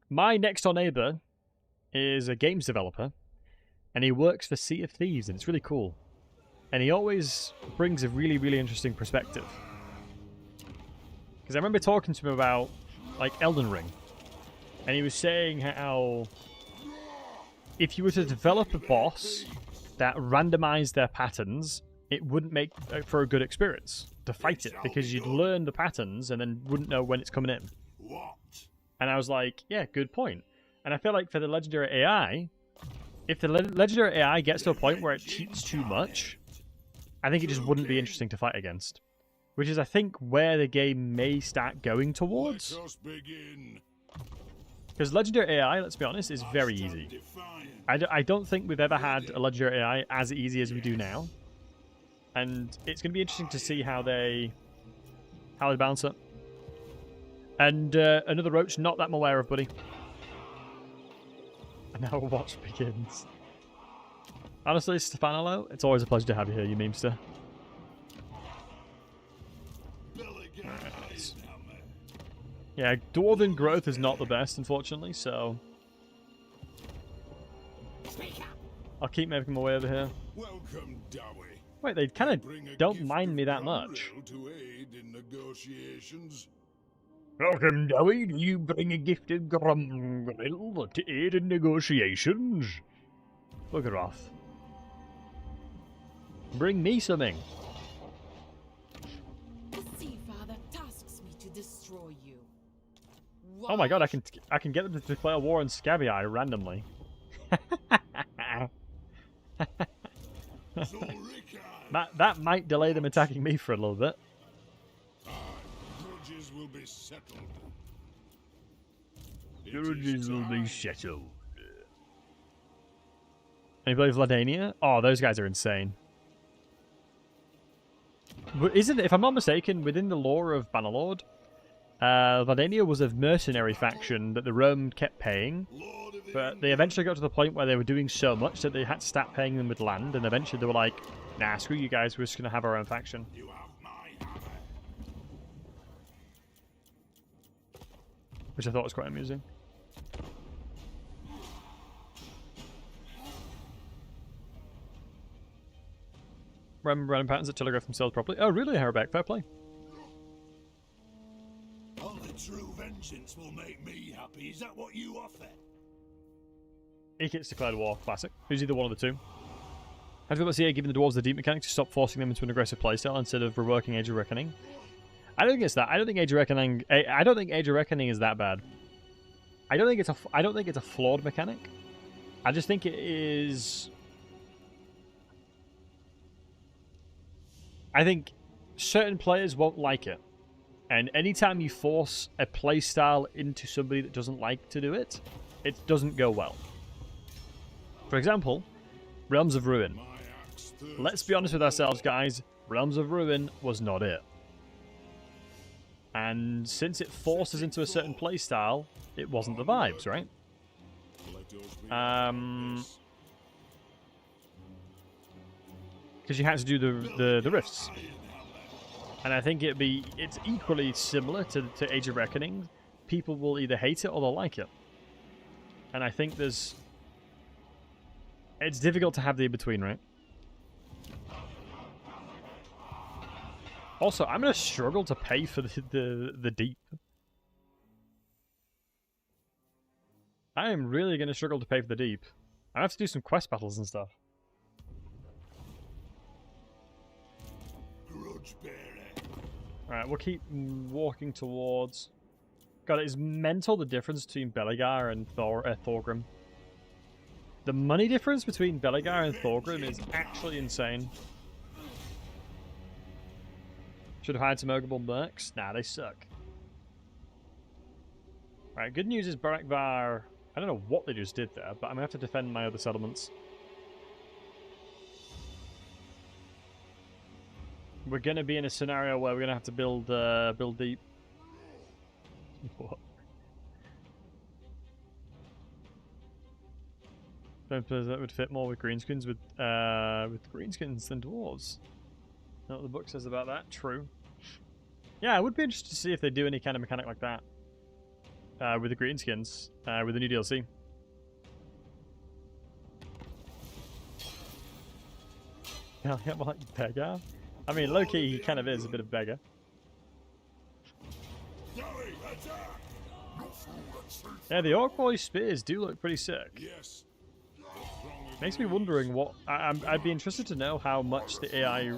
my next door neighbor is a games developer, and he works for Sea of Thieves, and it's really cool. And he always brings a really, really interesting perspective. Because I remember talking to him about, like, Elden Ring, and he was saying how if you were to develop a boss that randomized their patterns, it wouldn't make for a good experience to fight it, because you'd learn the patterns and then wouldn't know when it's coming in. What? And I was like, yeah, good point. And I feel like for the legendary AI, if the legendary AI gets to a point where it cheats too much, I think it just wouldn't be interesting to fight against. Which is, I think, where the game may start going towards. Let us begin. Because legendary AI, let's be honest, is very easy. I don't think we've ever had a legendary AI as easy as we do now. And it's going to be interesting to see how they balance it. And another roach, not that I'm aware of, buddy. And now watch begins. Honestly, Stefano, it's always a pleasure to have you here, you memester. Right. Yeah, Dwarven growth is not the best, unfortunately, so I'll keep making my way over here. Welcome, Dowie. Wait, they kind Bring a of don't gift mind of me that much. Grumrill to aid in negotiations. Welcome, Dowie. Do you bring a gift of Grumrill to aid in negotiations? Bugger off. Bring me something. The Sea Father tasks me to destroy you. Oh my god, I can get them to declare war on Scabby Eye randomly. So, Rickard, That might delay them attacking me for a little bit. grudges will be settled. It Grudges is will be time. settled. Anybody Vladania? Oh, those guys are insane. But isn't it, if I'm not mistaken, within the lore of Bannerlord, Vladania was a mercenary faction that the Rome kept paying, Lord of the but they eventually got to the point where they were doing so much that they had to start paying them with land, and eventually they were like, nah, screw you guys, we're just going to have our own faction. You have my hammer. Which I thought was quite amusing. Remember random patterns that telegraph themselves properly. Oh, really, Harrowback? Fair play. Only true vengeance will make me happy. Is that what you offer? Ekit's declared war. Classic. Who's either one of the two? How do you feel about CA giving the dwarves the deep mechanic to stop forcing them into an aggressive playstyle instead of reworking Age of Reckoning? I don't think it's that. I don't think Age of Reckoning. I don't think Age of Reckoning is that bad. I don't think it's a flawed mechanic. I just think it is. I think certain players won't like it, and anytime you force a playstyle into somebody that doesn't like to do it, it doesn't go well. For example, Realms of Ruin. My axe thirsts Let's be honest with ourselves, guys. Realms of Ruin was not it. And since it forces into a certain playstyle, it wasn't the vibes, right? Let us be this. Because you had to do the rifts. And I think it's equally similar to Age of Reckoning. People will either hate it or they'll like it. And I think it's difficult to have the in-between, right? Also, I'm going to struggle to pay for the deep. I am really going to struggle to pay for the deep. I have to do some quest battles and stuff. Grudge bearer. Alright, we'll keep walking towards... God, it is mental the difference between Belegar and Thorgrim. The money difference between Belegar and Thorgrim is actually insane. Should have hired some Ogreborn mercs. Nah, they suck. Right, good news is Barakvar... I don't know what they just did there, but I'm going to have to defend my other settlements. We're going to be in a scenario where we're going to have to build deep. What? That would fit more with greenskins with greenskins than dwarves. Know what the book says about that? True. Yeah, I would be interested to see if they do any kind of mechanic like that with the greenskins with the new DLC. Yeah, like Belegar. I mean, low-key, he kind of is a bit of beggar. Yeah, the Orc Boy spears do look pretty sick. Yes. Makes me wondering what... I'd be interested to know how much the AI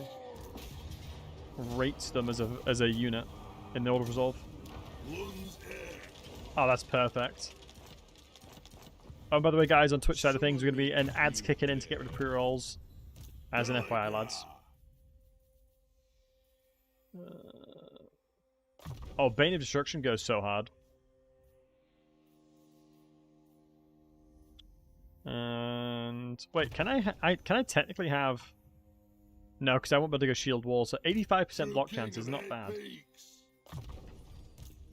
rates them as a unit in the Order of Resolve. Oh, that's perfect. Oh, by the way, guys, on Twitch side of things, we're going to be an ads kicking in to get rid of pre-rolls as an FYI, lads. Oh, Bane of Destruction goes so hard. And wait, can I technically have? No, because I won't be able to go shield wall. So 85% block chance is not bad.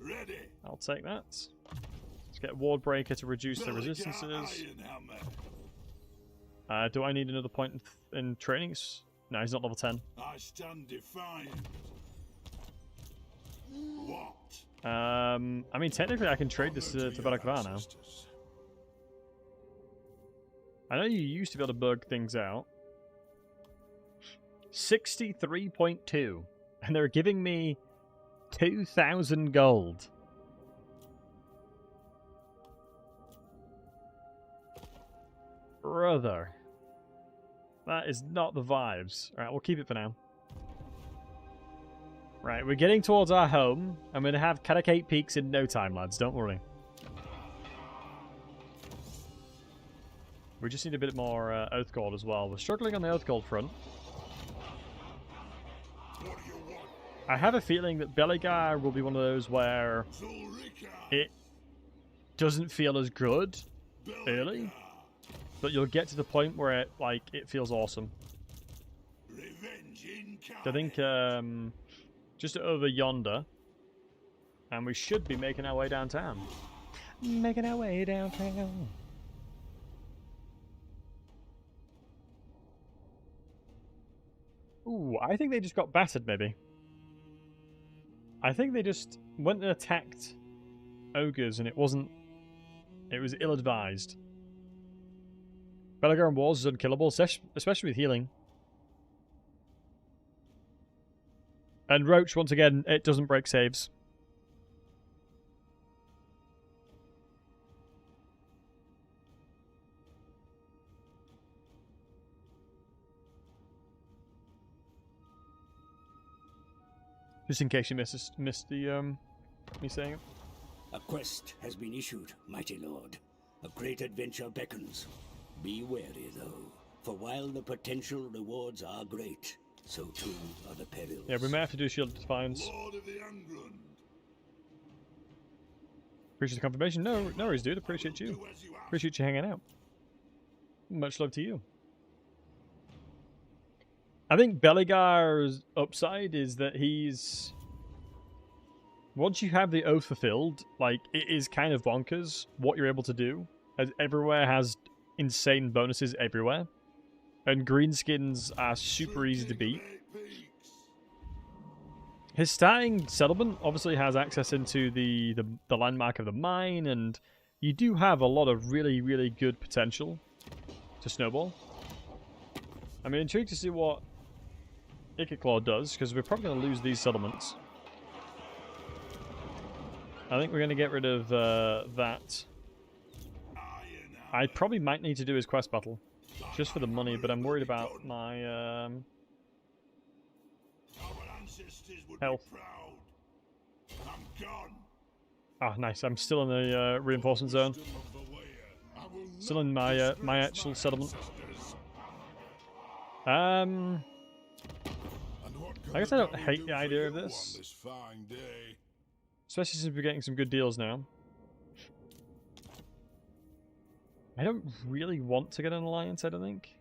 Ready. I'll take that. Let's get Ward Breaker to reduce the resistances. Do I need another point in trainings? No, he's not level 10. I stand defiant. What? I mean, technically I can trade this to Belegar now. I know you used to be able to bug things out. 63.2. And they're giving me 2,000 gold. Brother. That is not the vibes. Alright, we'll keep it for now. Right, we're getting towards our home. I'm going to have Karakate Peaks in no time, lads. Don't worry. We just need a bit more Oath Gold as well. We're struggling on the Oath Gold front. I have a feeling that Belegar will be one of those where it doesn't feel as good early, but you'll get to the point where it feels awesome. I think just over yonder, and we should be making our way downtown. Making our way downtown. Ooh, I think they just got battered, maybe. I think they just went and attacked ogres, and it was ill-advised. Belegar on walls is unkillable, especially with healing. And Roach, once again, it doesn't break saves. Just in case you missed the me saying it. A quest has been issued, mighty lord. A great adventure beckons. Be wary, though, for while the potential rewards are great, so too are the perils. Yeah, we may have to do Shield of Defiance. Lord of the England. Appreciate the confirmation. No worries, dude. Appreciate you. Appreciate you hanging out. Much love to you. I think Belegar's upside is that he's... Once you have the oath fulfilled, like, it is kind of bonkers what you're able to do. As everywhere has insane bonuses everywhere. And greenskins are super easy to beat. His starting settlement obviously has access into the landmark of the mine, and you do have a lot of really, really good potential to snowball. I'm intrigued to see what Icaclaw does, because we're probably going to lose these settlements. I think we're going to get rid of that. I probably might need to do his quest battle, just for the money, but I'm worried about my health. Ah, nice. I'm still in the reinforcement zone. Still in my my actual settlement. I guess I don't hate the idea of this. Especially since we're getting some good deals now. I don't really want to get an alliance, I don't think.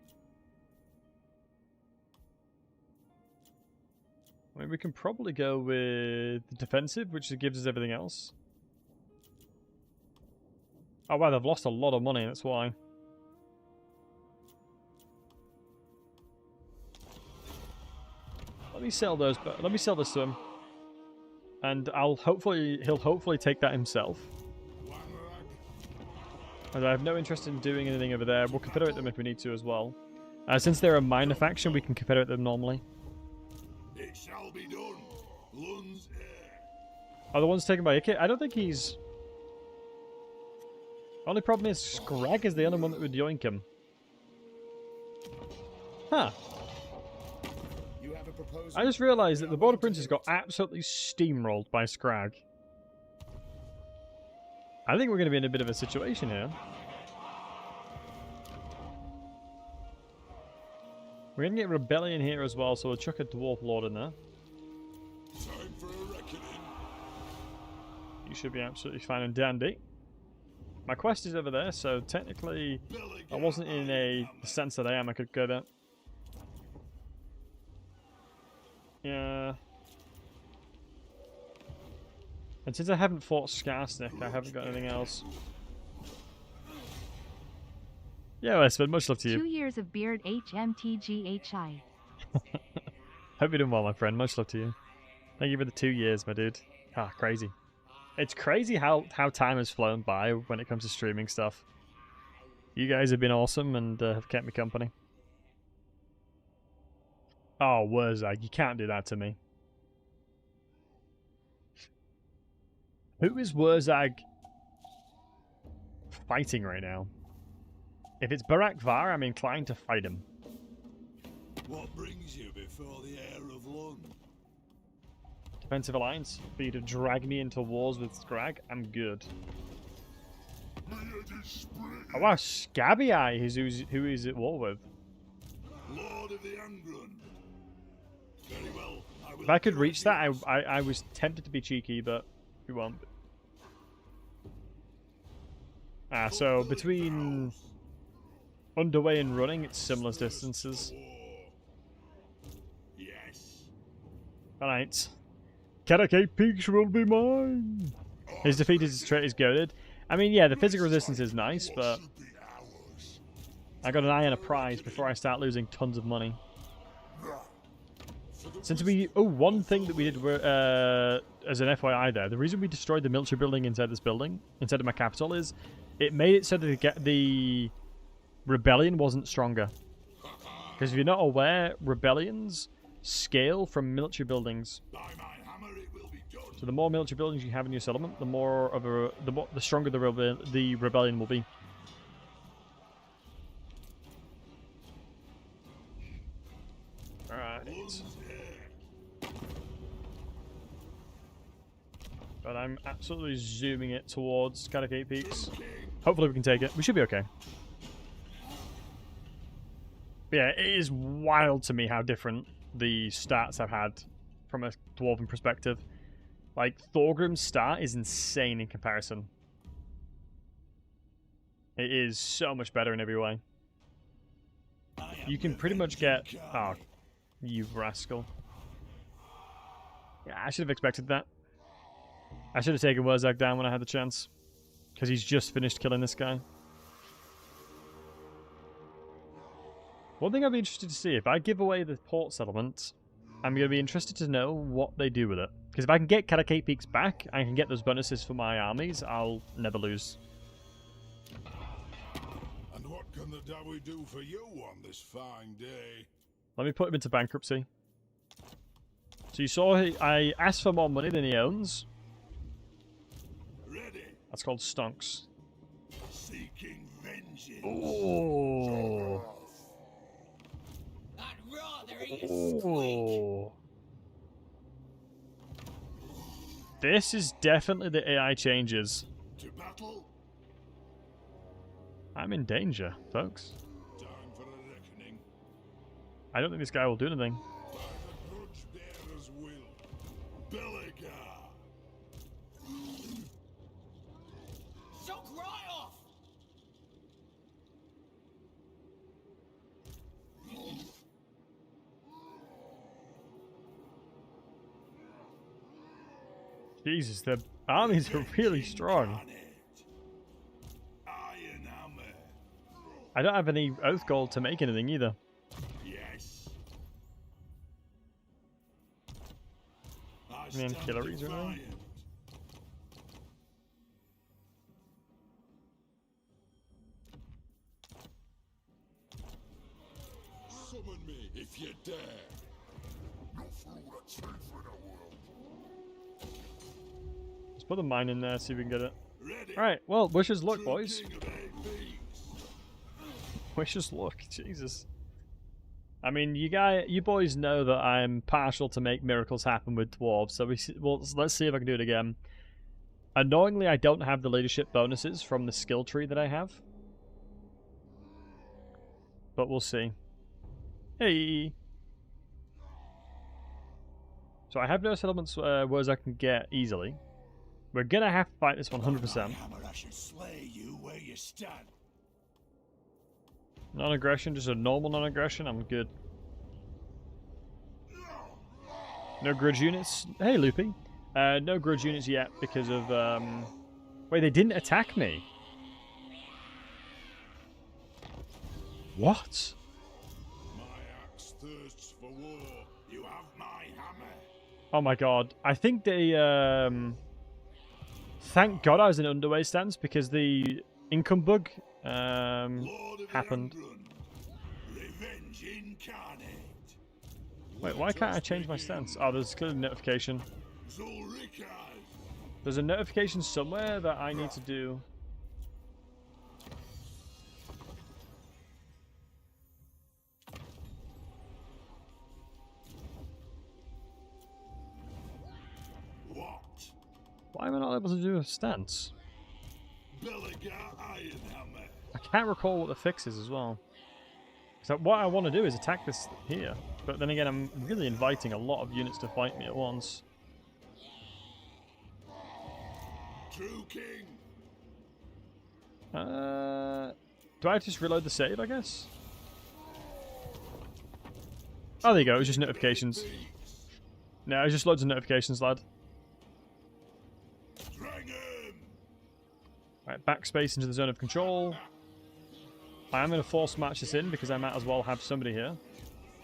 I mean, we can probably go with the defensive, which gives us everything else. Oh wow, they've lost a lot of money, that's why. Let me sell those, but let me sell this to him. And he'll hopefully take that himself. And I have no interest in doing anything over there. We'll confederate them if we need to as well. Since they're a minor faction, we can confederate them normally. It shall be done. Lun's heir. Oh, the one's taken by Ike? I don't think he's... Only problem is Scrag is the only one that would yoink him. Huh. I just realised that the Border Princess got absolutely steamrolled by Scrag. I think we're going to be in a bit of a situation here. We're going to get Rebellion here as well, so we'll chuck a Dwarf Lord in there. Time for a reckoning. You should be absolutely fine and dandy. My quest is over there, so technically I wasn't in the sense that I am. I could go there. Yeah. And since I haven't fought Skarsnik, I haven't got anything else. Yeah, Westford, much love to you. 2 years of beard HMTGHI. Hope you're doing well, my friend. Much love to you. Thank you for the 2 years, my dude. Ah, crazy. It's crazy how time has flown by when it comes to streaming stuff. You guys have been awesome and have kept me company. Oh, Wurzag, you can't do that to me. Who is Wurzag fighting right now? If it's Barak Var, I'm inclined to fight him. What brings you before the heir of Lund? Defensive alliance? For you to drag me into wars with Scrag? I'm good. Oh wow, Scabby Eye is who is at war with. Lord of the Angron. Very well. If I could reach that, I was tempted to be cheeky, but we won't. So between underway and running, it's similar distances. Yes. Alright. Karakate Peaks will be mine! His defeat is goaded. I mean, yeah, the physical resistance is nice, but I got an eye on a prize before I start losing tons of money. Since we... Oh, one thing that we did as an FYI there, the reason we destroyed the military building inside this building, inside of my capital, is it made it so that the rebellion wasn't stronger. Because if you're not aware, rebellions scale from military buildings. So the more military buildings you have in your settlement, the stronger the rebellion will be. Alright. But I'm absolutely zooming it towards Karakate Peaks. Hopefully we can take it. We should be okay. But yeah, it is wild to me how different the stats I've had from a Dwarven perspective. Like, Thorgrim's start is insane in comparison. It is so much better in every way. You can pretty much get... Oh, you rascal. Yeah, I should have expected that. I should have taken Wurzag down when I had the chance. Because he's just finished killing this guy. One thing I'd be interested to see, if I give away the port settlement, I'm going to be interested to know what they do with it. Because if I can get Karakate Peaks back, I can get those bonuses for my armies, I'll never lose. And what can the Dawi do for you on this fine day? Let me put him into bankruptcy. So you saw I asked for more money than he owns. Ready. That's called stonks. Seeking vengeance. Oh. I'd rather eat a squeak. Oh. This is definitely the AI changes. To battle. I'm in danger, folks. Time for a reckoning. I don't think this guy will do anything. By the grudge bearer's will. Belegar. So cry off. Jesus, the armies are really strong. Iron hammer. I don't have any oath gold to make anything either. Yes. I mean, killeries or anything? Summon me if you dare. No fool that's safe in the world. Let's put the mine in there, see if we can get it. Ready. Alright, well, wish us luck, boys. King of APs. Wish us luck, Jesus. I mean, you boys know that I'm partial to make miracles happen with dwarves, so let's see if I can do it again. Annoyingly, I don't have the leadership bonuses from the skill tree that I have. But we'll see. Hey! So I have no settlements whereas I can get easily. We're gonna have to fight this 100%. Hammer, I should slay you where you stand. Non-aggression, just a normal non-aggression, I'm good. No grudge units. Hey, Loopy. No grudge units yet because of... Wait, they didn't attack me. What? My axe thirsts for war. You have my hammer. Oh my god. I think they... Thank god I was in underway stance because the income bug Lord of happened. Embrun, revenge incarnate. Wait, why can't I change my stance? Oh, there's clearly a notification. Zulrika, There's a notification somewhere that I need to do. what? Why am I not able to do a stance? Belegar Ironhammer. I can't recall what the fix is as well. So what I want to do is attack this here. But then again, I'm really inviting a lot of units to fight me at once. True king. Do I just reload the save, I guess? Oh, there you go. It was just notifications. No, it was just loads of notifications, lad. Dragon. Right, backspace into the zone of control. I am going to force match this in because I might as well have somebody here.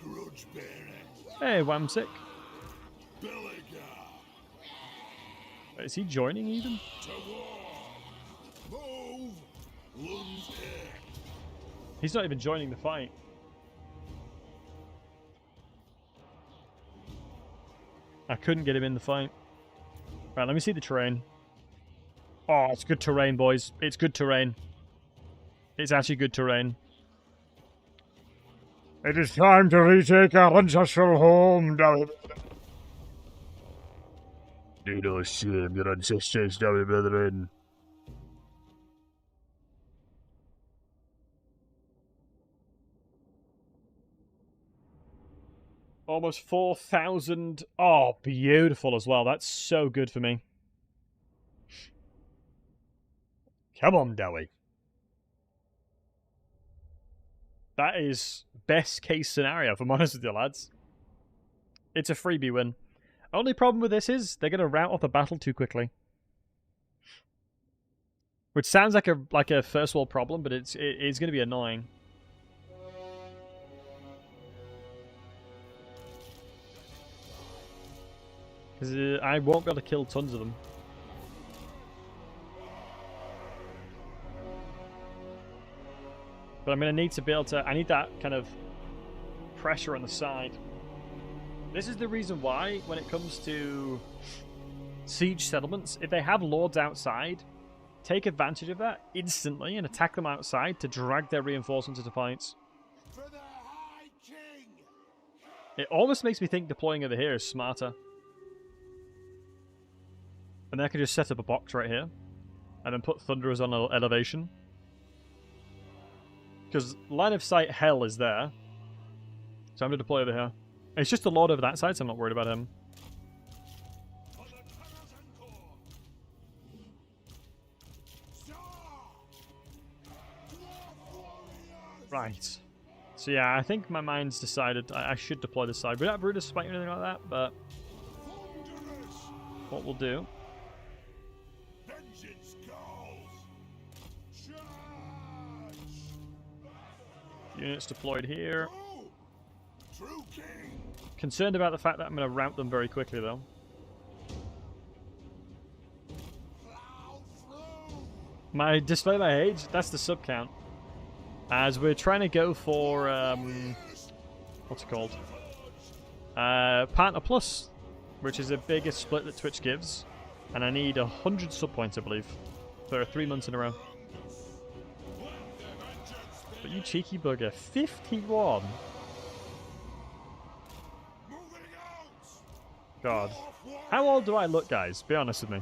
Grudge bearer. Hey, Whamsick. Belegar. Is he joining even? To war. Move. Lunge air. He's not even joining the fight. I couldn't get him in the fight. Right, let me see the terrain. Oh, it's good terrain, boys. It's good terrain. It's actually good terrain. It is time to retake our ancestral home, David. Do not shame your ancestors, David, brethren. Almost 4,000. Oh, beautiful as well. That's so good for me. Come on, Dowie. That is best case scenario, if I'm honest with you, lads. It's a freebie win. Only problem with this is they're going to rout off the battle too quickly. Which sounds like a first world problem, but it's going to be annoying. Because I won't be able to kill tons of them. But I'm going to need to be able to... I need that kind of pressure on the side. This is the reason why, when it comes to siege settlements, if they have lords outside, take advantage of that instantly and attack them outside to drag their reinforcements into fights. For the High King. It almost makes me think deploying over here is smarter. And then I can just set up a box right here. And then put Thunderers on elevation. Because line of sight hell is there. So I'm going to deploy over here. It's just the Lord over that side, so I'm not worried about him. For the Tarasan Corps. Right. So yeah, I think my mind's decided I should deploy this side. Without Brutus fighting or anything like that, but... what we'll do... Vengeance calls. Charge. units deployed here. Oh, true king. Concerned about the fact that I'm going to rout them very quickly, though. Plow through. My display my age, that's the sub count. As we're trying to go for, what's it called? Partner Plus, which is the biggest split that Twitch gives. And I need 100 sub points, I believe, for 3 months in a row. But you cheeky bugger, 51! God. How old do I look, guys? Be honest with me.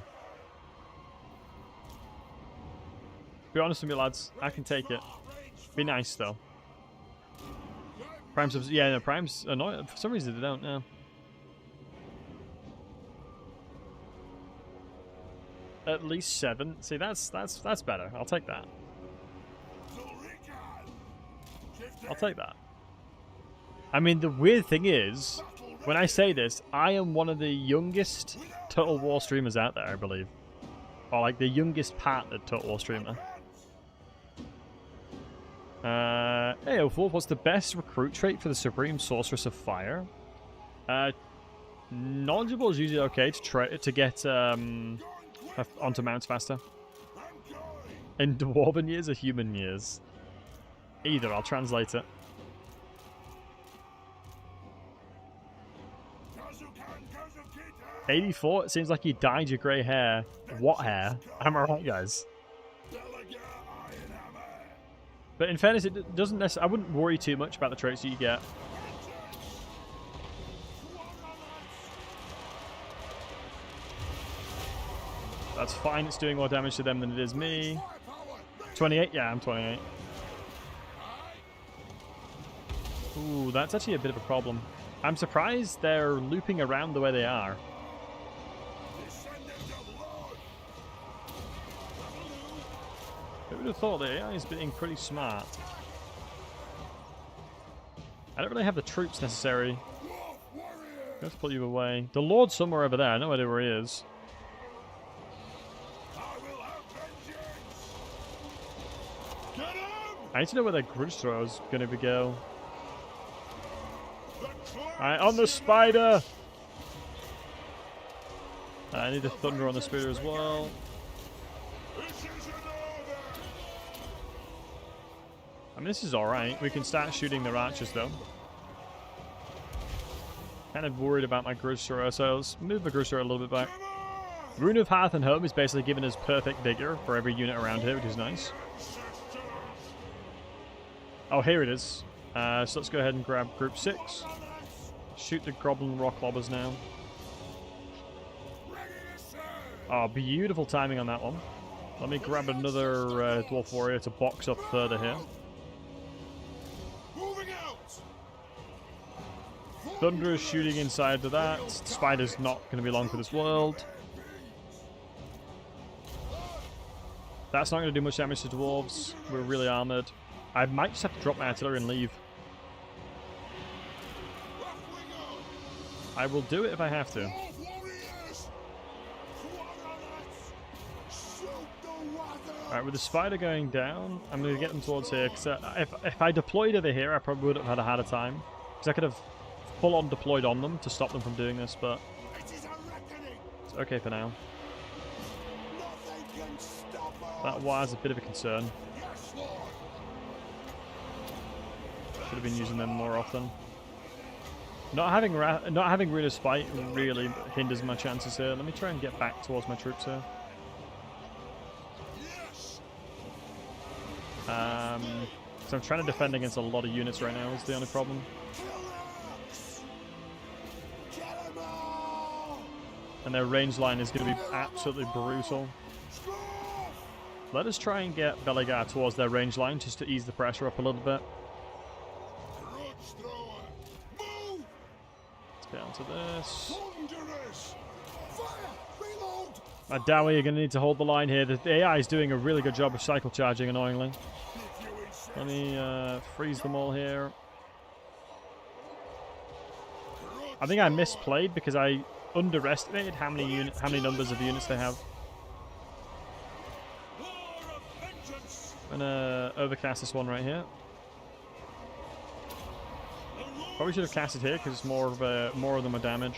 Be honest with me, lads. I can take it. Be nice, though. Prime subs... yeah, no, Prime's annoying. For some reason, they don't know. At least 7. See, that's better. I'll take that. I'll take that. I mean, the weird thing is, when I say this, I am one of the youngest Total War streamers out there, I believe. Or, like, the youngest partnered Total War streamer. Hey, Wolf, what's the best recruit trait for the Supreme Sorceress of Fire? Knowledgeable is usually okay to get onto mounts faster. In dwarven years or human years? Either, I'll translate it. '84, it seems like you dyed your grey hair. What hair? Am I right, guys? But in fairness, it doesn't necessarily... I wouldn't worry too much about the traits that you get. That's fine, it's doing more damage to them than it is me. 28? Yeah, I'm 28. Ooh, that's actually a bit of a problem. I'm surprised they're looping around the way they are. I would have thought the AI is being pretty smart. I don't really have the troops necessary. Let's pull you away. The Lord's somewhere over there. I no idea where he is. I need to know where that grudge throw is going to go. Alright, on the spider! I need the thunder on the spider as well. I mean, this is alright. We can start shooting their archers, though. Kind of worried about my grudge thrower, so let's move the grudge thrower a little bit back. Rune of Hearth and Home is basically giving us perfect vigor for every unit around here, which is nice. Oh, here it is. So let's go ahead and grab group 6. Shoot the goblin rock lobbers now. Oh, beautiful timing on that one. Let me grab another dwarf warrior to box up further here. Thunder is shooting inside to that. Spider's not going to be long for this world. That's not going to do much damage to dwarves. We're really armored. I might just have to drop my artillery and leave. I will do it if I have to. Alright, with the spider going down, I'm going to get them towards here. Cause if I deployed over here, I probably would have had a harder time. Because I could have full-on deployed on them to stop them from doing this, but it's okay for now. That was a bit of a concern. Should have been using them more often. Not having Rune of Spite really hinders my chances here. Let me try and get back towards my troops here. So I'm trying to defend against a lot of units right now is the only problem. And their range line is going to be absolutely brutal. Let us try and get Belegar towards their range line just to ease the pressure up a little bit. Let's get onto this. Dowie, you're going to need to hold the line here. The AI is doing a really good job of cycle charging, annoyingly. Let me freeze them all here. I think I misplayed because I underestimated how many numbers of units they have. I'm gonna overcast this one right here. Probably should have cast it here because more of them are damaged.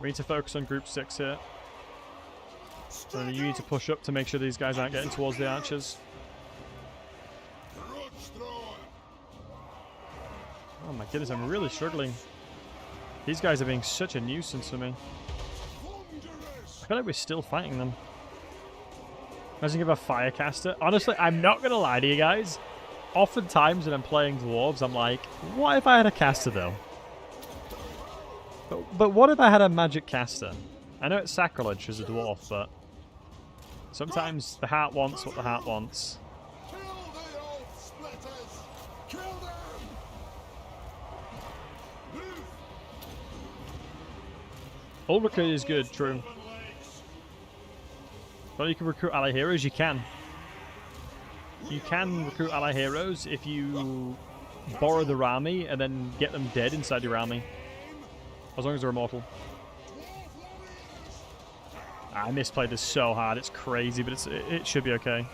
We need to focus on group 6 here. So you need to push up to make sure these guys aren't getting towards the archers. Oh my goodness, I'm really struggling. These guys are being such a nuisance for me. I feel like we're still fighting them. Imagine if a firecaster. Honestly, I'm not going to lie to you guys. Oftentimes when I'm playing dwarves, I'm like, what if I had a caster though? But what if I had a magic caster? I know it's sacrilege as a dwarf, but sometimes the heart wants what the heart wants. Ulrika is good, true. Well, you can recruit ally heroes, you can. You can recruit ally heroes if you borrow their army and then get them dead inside your army. As long as they're immortal. I misplayed this so hard, it's crazy, but it should be okay.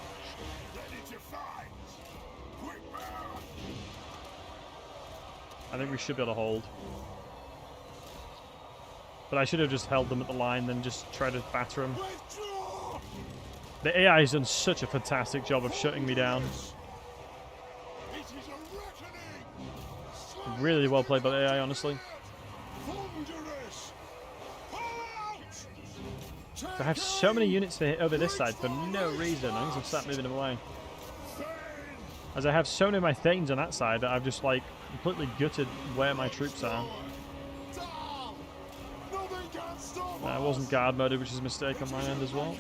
I think we should be able to hold. But I should have just held them at the line than just tried to batter them. Withdraw! The AI has done such a fantastic job of shutting me down. It is a reckoning! Really well played by the AI, honestly. Thunderous! Pull out! I have so many units to hit over this side for no reason. I need to start moving them away. As I have so many of my Thanes on that side that I've just like completely gutted where my troops are. Down! Nothing can stop I us! wasn't guard moded, which is a mistake on my end as well.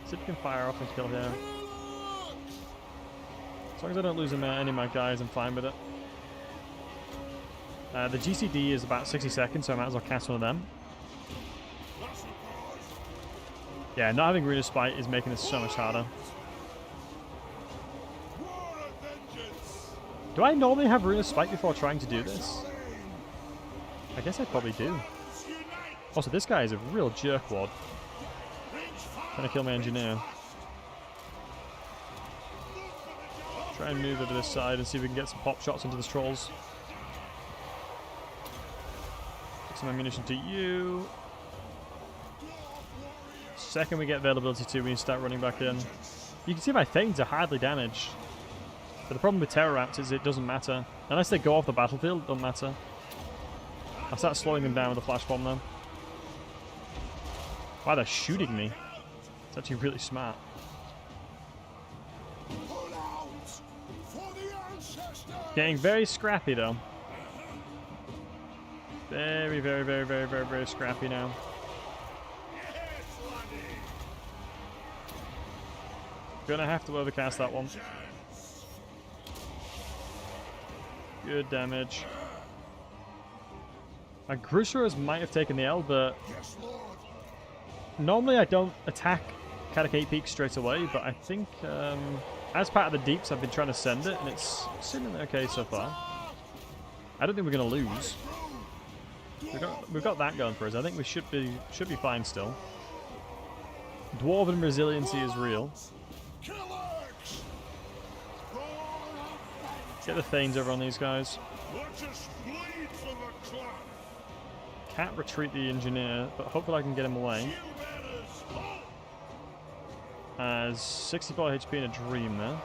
See if we can fire off and kill here. As long as I don't lose any of my guys, I'm fine with it. The GCD is about 60 seconds, so I might as well cast one of them. Yeah, not having Rune of Spite is making this so much harder. Do I normally have Rune of Spite before trying to do this? I guess I probably do. Also, this guy is a real jerkwad. Trying to kill my engineer. Try and move over this side and see if we can get some pop shots into the trolls. Take some ammunition to you. Second we get availability to, we need to start running back in. You can see my Thanes are hardly damaged. But the problem with Terror Raptors is it doesn't matter. Unless they go off the battlefield, it doesn't matter. I'll start slowing them down with a flash bomb though. Wow, they're shooting me. It's actually really smart. Pull out! For the ancestors! Getting very scrappy though. Very, very, very, very, very, very scrappy now. Yes, laddie! Gonna have to overcast that one. Good damage. My Grushers might have taken the L, but Yes, Lord! normally I don't attack Catacate Peak straight away, but I think as part of the deeps I've been trying to send it, and it's seeming okay so far. I don't think we're going to lose. We've got that going for us. I think we should be fine still. Dwarven resiliency is real. Killers! Get the Thanes over on these guys. Let us bleed for the clan! Can't retreat the engineer, but hopefully I can get him away. You bearers, halt! As 64 HP in a dream there.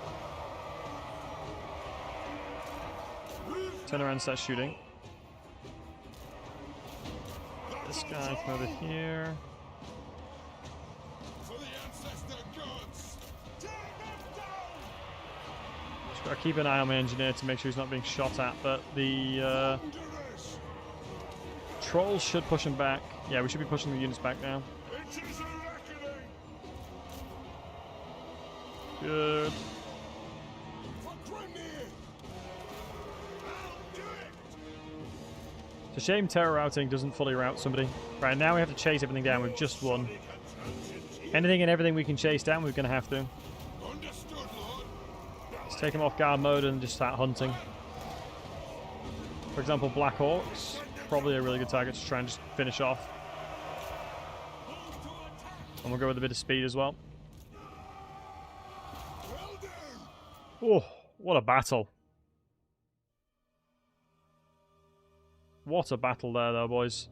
Turn around and start shooting. This guy come over here. For the ancestor gods! Take them down! Just gotta keep an eye on my engineer to make sure he's not being shot at, but the Thunderous! trolls should push him back. Yeah, we should be pushing the units back now. It is a reckoning! Good. For Grimnir! I'll do it! It's a shame terror routing doesn't fully route somebody. Right, now we have to chase everything down. We've just won. Anything and everything we can chase down, we're going to have to. Understood, Lord! Let's take them off guard mode and just start hunting. For example, Black Orcs. Probably a really good target to try and just finish off. And we'll go with a bit of speed as well. Will do! Oh, what a battle. What a battle there, though, boys.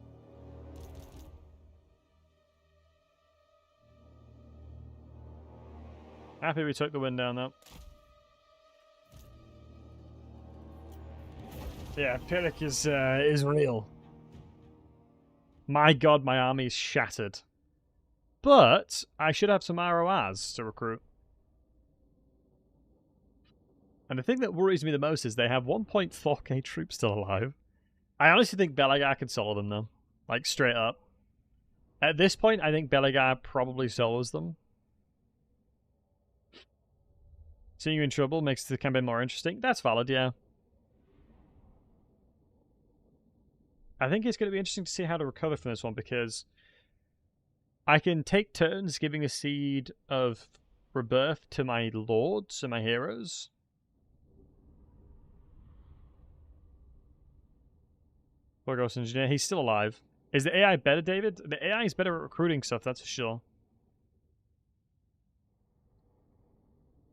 Happy we took the win down, though. Yeah, Pyrrhic is real. My god, my army is shattered. But I should have some RORs to recruit. And the thing that worries me the most is they have 1.4k troops still alive. I honestly think Belegar can solo them, though. Like, straight up. At this point, I think Belegar probably solos them. Seeing you in trouble makes the campaign more interesting. That's valid, yeah. I think it's going to be interesting to see how to recover from this one, because I can take turns giving a seed of rebirth to my lords and my heroes. Poor Ghost Engineer, he's still alive. Is the AI better, David? The AI is better at recruiting stuff, that's for sure.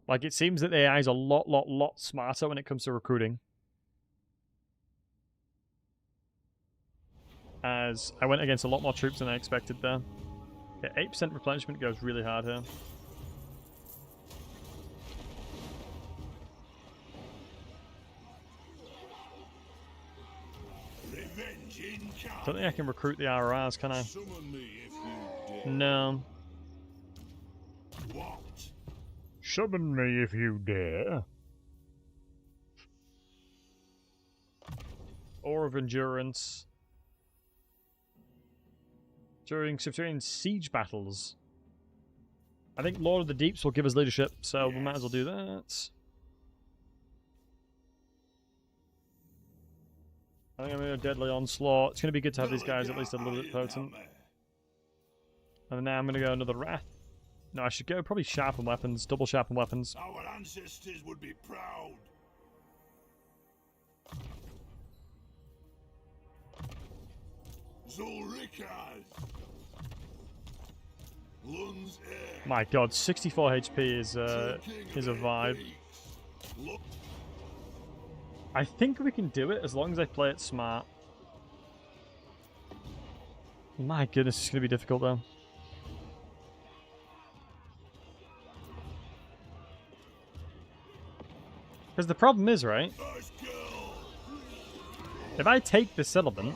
Like, it seems that the AI is a lot smarter when it comes to recruiting. As as I went against a lot more troops than I expected there. Yeah, 8% replenishment goes really hard here. Revenge incoming. Don't think I can recruit the RRRs, can I? Summon me if you dare. No. What? Summon me if you dare. Aura of Endurance. During subterranean siege battles. I think Lord of the Deeps will give us leadership, so we might as well do that. I think I'm going to Deadly Onslaught. It's going to be good to have these guys at least a little bit potent. And now I'm going to go another Wrath. No, I should go probably Sharpen Weapons, double Sharpen Weapons. Our ancestors would be proud. Zulrikas. Lun's air. My god, 64 HP is a vibe. Look. I think we can do it as long as I play it smart. My goodness, it's going to be difficult though. Because the problem is, right? If I take the settlement,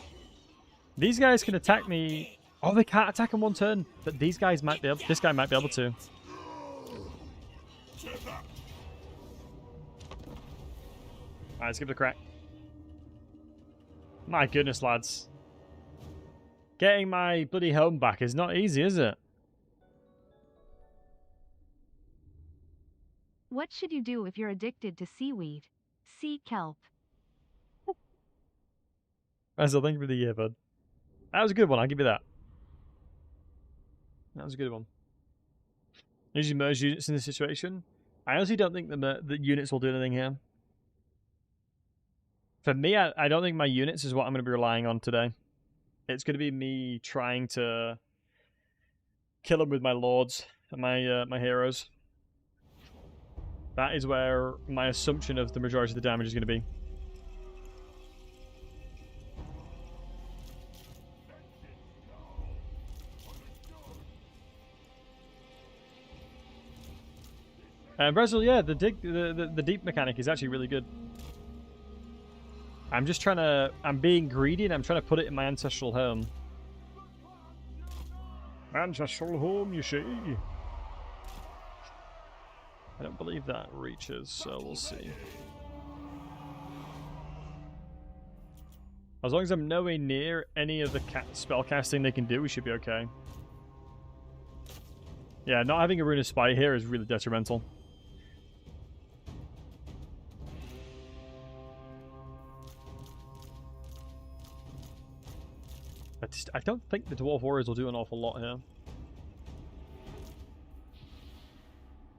these guys can attack me. Oh, they can't attack in one turn, but these guys might be able. This guy might be able to. Alright, let's give it a crack. My goodness, lads. Getting my bloody home back is not easy, is it? What should you do if you're addicted to seaweed? Sea kelp. That's thank you for the year, bud. That was a good one, I'll give you that. That was a good one. Usually merge units in this situation. I honestly don't think the units will do anything here. For me, I don't think my units is what I'm going to be relying on today. It's going to be me trying to kill them with my lords and my heroes. That is where my assumption of the majority of the damage is going to be. Brazil, yeah, the deep mechanic is actually really good. I'm just trying to... I'm being greedy and I'm trying to put it in my ancestral home. Ancestral home, you see. I don't believe that reaches, so we'll see. As long as I'm nowhere near any of the spell casting they can do, we should be okay. Yeah, not having a Rune of Spy here is really detrimental. I don't think the Dwarf Warriors will do an awful lot here.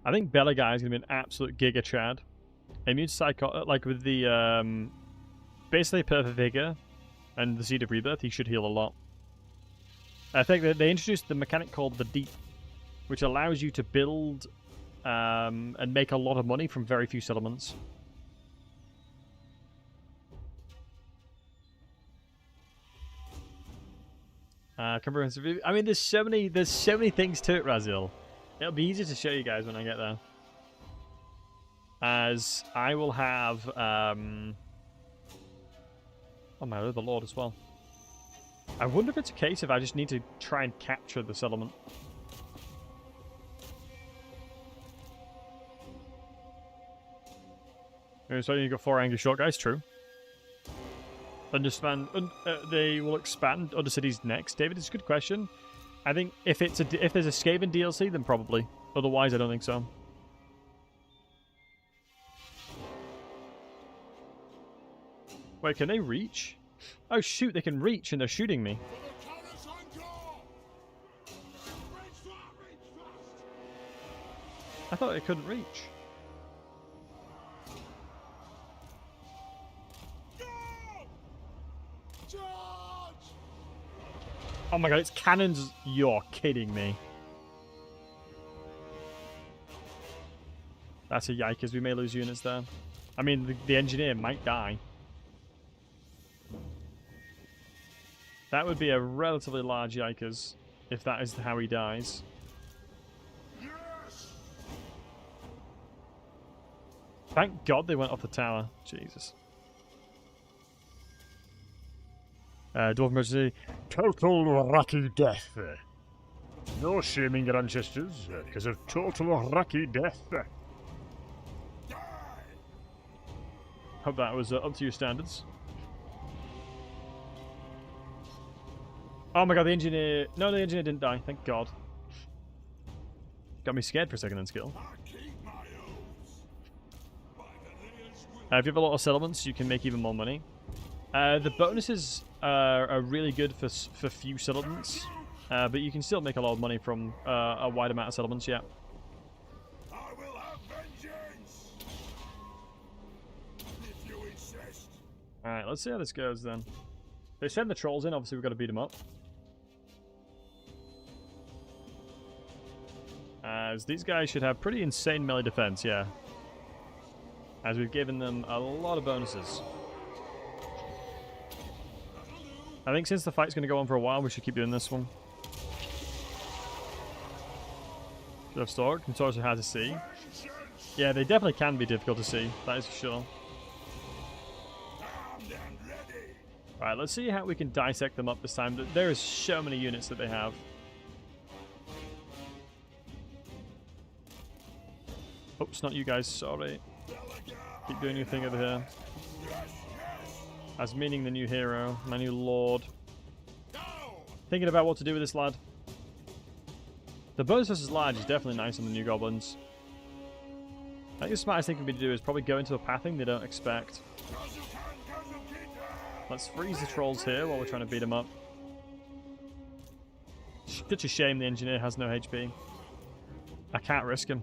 I think Belegar is going to be an absolute Giga Chad. Immune Psycho, like with the basically Perfect Vigor and the Seed of Rebirth, he should heal a lot. I think that they introduced the mechanic called the Deep, which allows you to build and make a lot of money from very few settlements. Comprehensive. I mean, there's so many things to it, Razil. It'll be easier to show you guys when I get there. As I will have, oh my other lord as well. I wonder if it's a case of I just need to try and capture the settlement. So you got 4 angry short guys, true. Understand? They will expand Undercities next. David, it's a good question. I think if there's a Skaven DLC, then probably. Otherwise, I don't think so. Wait, can they reach? Oh shoot, they can reach and they're shooting me. I thought they couldn't reach. Oh my god, it's cannons. You're kidding me. That's a yikes. We may lose units there. I mean, the engineer might die. That would be a relatively large yikers if that is how he dies. Yes! Thank God they went off the tower. Jesus. Dwarf emergency. Total rocky death. No shaming your ancestors because of total rocky death. Hope that was up to your standards. Oh my god, the engineer... No, the engineer didn't die, thank God. Got me scared for a second then, Skill. I keep my oaths. By the layers with If you have a lot of settlements, you can make even more money. The bonuses are really good for few settlements, but you can still make a lot of money from a wide amount of settlements, yeah. I will have vengeance. If you insist. Alright, let's see how this goes then. They send the trolls in, obviously we've got to beat them up. As these guys should have pretty insane melee defense, yeah. As we've given them a lot of bonuses. I think since the fight's going to go on for a while, we should keep doing this one. Should have Stork. Notoriously hard to see. Yeah, they definitely can be difficult to see, that is for sure. Armed and ready. Alright, let's see how we can dissect them up this time. There is so many units that they have. Oops, not you guys, sorry. Keep doing your thing over here. As meaning the new hero, my new lord. Thinking about what to do with this lad. The bonus versus large is definitely nice on the new goblins. I think the smartest thing for me to do is probably go into a pathing they don't expect. Let's freeze the trolls here while we're trying to beat them up. Such a shame the engineer has no HP. I can't risk him.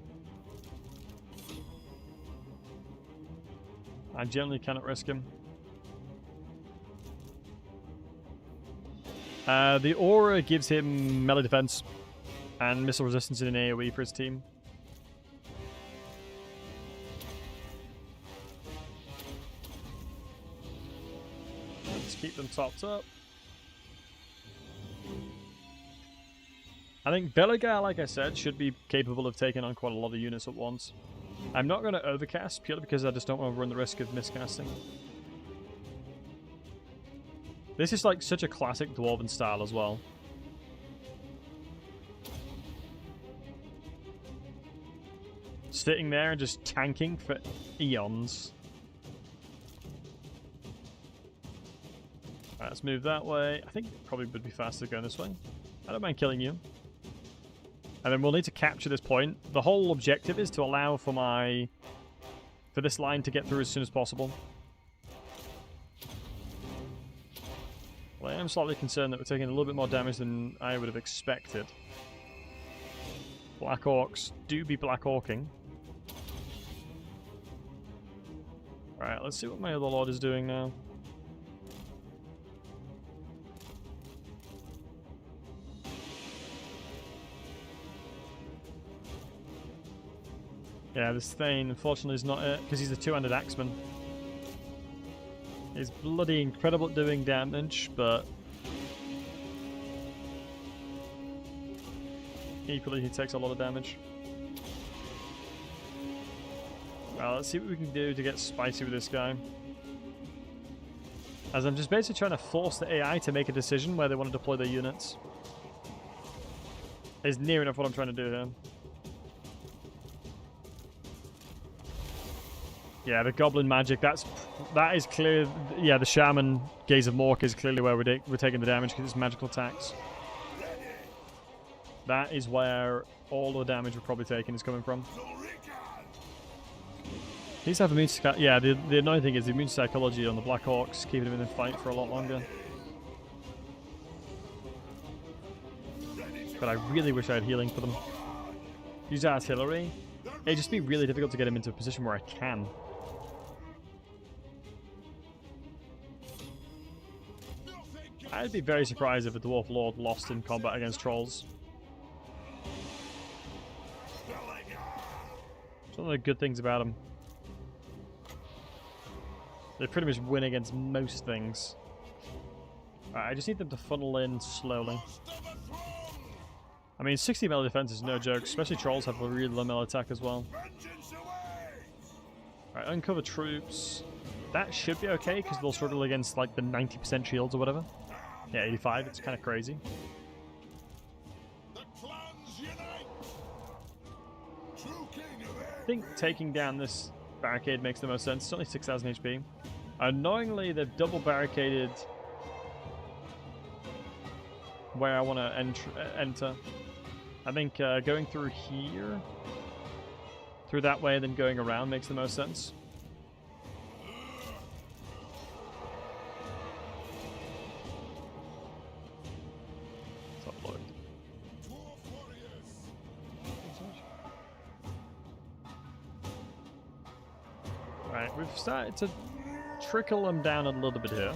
I generally cannot risk him. The aura gives him melee defense and missile resistance in an AoE for his team. Let's keep them topped up. I think Belegar, like I said, should be capable of taking on quite a lot of units at once. I'm not going to overcast purely because I just don't want to run the risk of miscasting. This is like such a classic Dwarven style as well. Sitting there and just tanking for eons. Alright, let's move that way. I think it probably would be faster going this way. I don't mind killing you. And then we'll need to capture this point. The whole objective is to allow for this line to get through as soon as possible. Well, I am slightly concerned that we're taking a little bit more damage than I would have expected. Black Orcs do be Black Orking. Alright, let's see what my other lord is doing now. Yeah, this Thane, unfortunately, is not it, because he's a two-handed axeman. He's bloody incredible at doing damage, but equally he takes a lot of damage. Well, let's see what we can do to get spicy with this guy. As I'm just basically trying to force the AI to make a decision where they want to deploy their units. Is near enough what I'm trying to do here. Yeah, the goblin magic, that is clear. Yeah, the shaman gaze of Mork is clearly where we're taking the damage because it's magical attacks. That is where all the damage we're probably taking is coming from. These have immune psychology. Yeah, the annoying thing is the immune psychology on the Black Orcs, keeping them in the fight for a lot longer. But I really wish I had healing for them. Use artillery. It'd just be really difficult to get him into a position where I can. I'd be very surprised if a Dwarf Lord lost in combat against trolls. It's one of the good things about them. They pretty much win against most things. Right, I just need them to funnel in slowly. I mean, 60 melee defense is no joke, especially trolls have a really low melee attack as well. Right, uncover troops. That should be okay, because they'll struggle against, like, the 90% shields or whatever. Yeah, 85, it's kind of crazy. I think taking down this barricade makes the most sense. It's only 6,000 HP. Annoyingly, they've double barricaded where I want to enter. I think going through here, through that way, and then going around makes the most sense. Right, we've started to trickle them down a little bit here.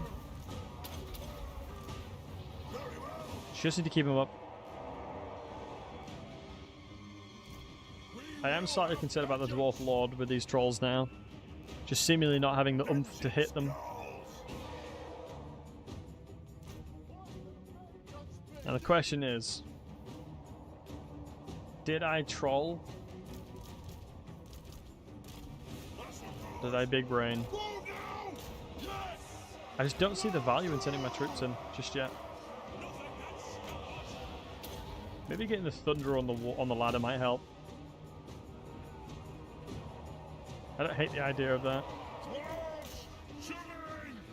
Just need to keep them up. I am slightly concerned about the Dwarf Lord with these trolls now. Just seemingly not having the oomph to hit them. Now the question is, did I troll? Did I big brain? I just don't see the value in sending my troops in just yet. Maybe getting the thunder on the ladder might help. I don't hate the idea of that.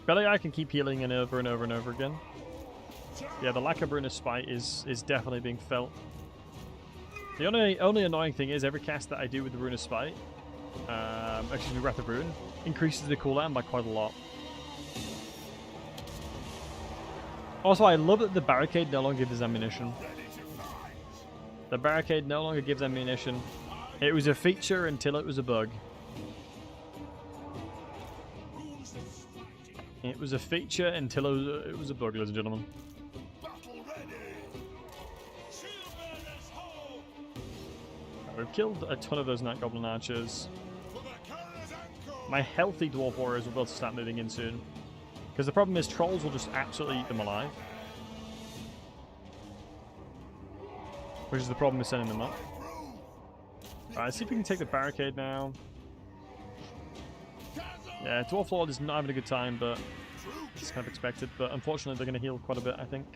Belegar can keep healing and over and over and over again. Yeah, the lack of Ruinous Spite is definitely being felt. The only annoying thing is every cast that I do with the Ruinous Spite, excuse me, Wrath of Ruin, increases the cooldown by quite a lot. Also, I love that the barricade no longer gives ammunition. The barricade no longer gives ammunition. It was a feature until it was a bug. It was a feature until it was a bug, ladies and gentlemen. We've killed a ton of those Night Goblin archers. My healthy Dwarf Warriors will be able to start moving in soon. Because the problem is trolls will just absolutely eat them alive. Which is the problem with sending them up. Alright, let's see if we can take the barricade now. Yeah, Dwarf Lord is not having a good time, but it's kind of expected. But unfortunately, they're going to heal quite a bit, I think.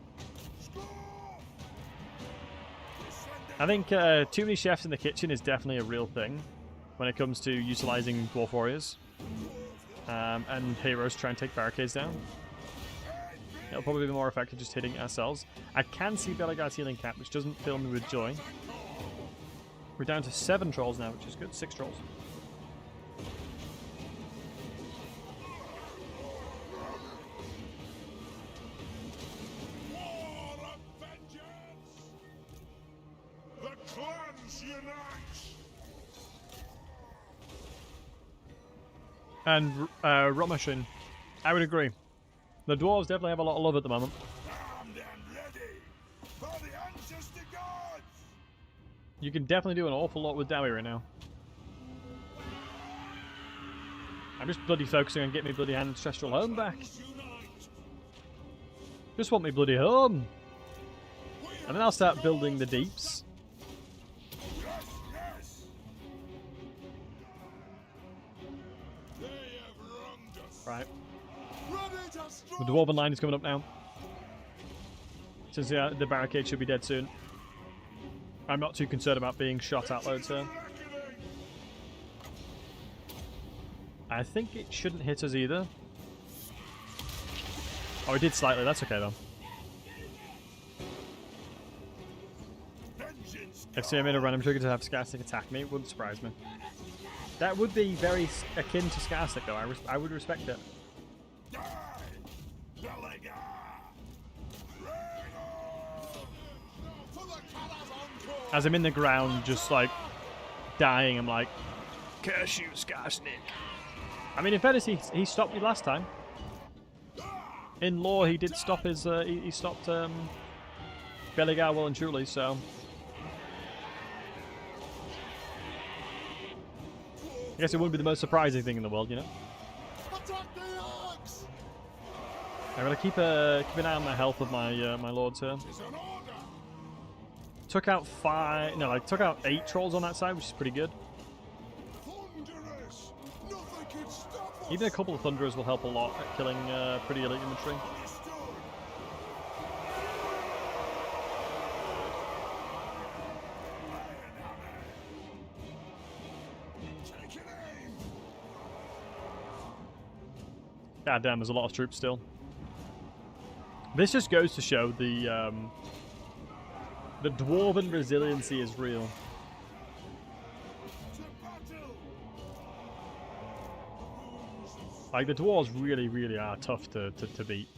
I think too many chefs in the kitchen is definitely a real thing when it comes to utilizing Dwarf Warriors. And heroes try and take barricades down. It'll probably be more effective just hitting ourselves. I can see Belegar's healing cap, which doesn't fill me with joy. We're down to 7 trolls now, which is good. 6 trolls. And Romashin, I would agree. The dwarves definitely have a lot of love at the moment. You can definitely do an awful lot with Dowie right now. I'm just bloody focusing on getting me bloody ancestral home back. Just want me bloody home. And then I'll start building the deeps. Right. The Dwarven line is coming up now. Since the barricade should be dead soon. I'm not too concerned about being shot at loads here. I think it shouldn't hit us either. Oh, it did slightly. That's okay though. If I made a random trigger to have Skarsnik attack me, it wouldn't surprise me. That would be very akin to Skarsnik though. I would respect it. As I'm in the ground, just like dying, I'm like, curse you, Skarsnik. I mean, in fairness, he stopped me last time. In lore, he did stop his. He stopped Belegar well and truly. So I guess it wouldn't be the most surprising thing in the world, you know. I'm gonna keep an eye on the health of my my lords here. Is an order. Took out took out 8 trolls on that side, which is pretty good. Thunderous. Nothing can stop us. Even a couple of thunderers will help a lot at killing pretty elite infantry. Understood. Take an aim. God damn, there's a lot of troops still. This just goes to show the dwarven resiliency is real. To battle. Like, the dwarves really, really are tough to beat.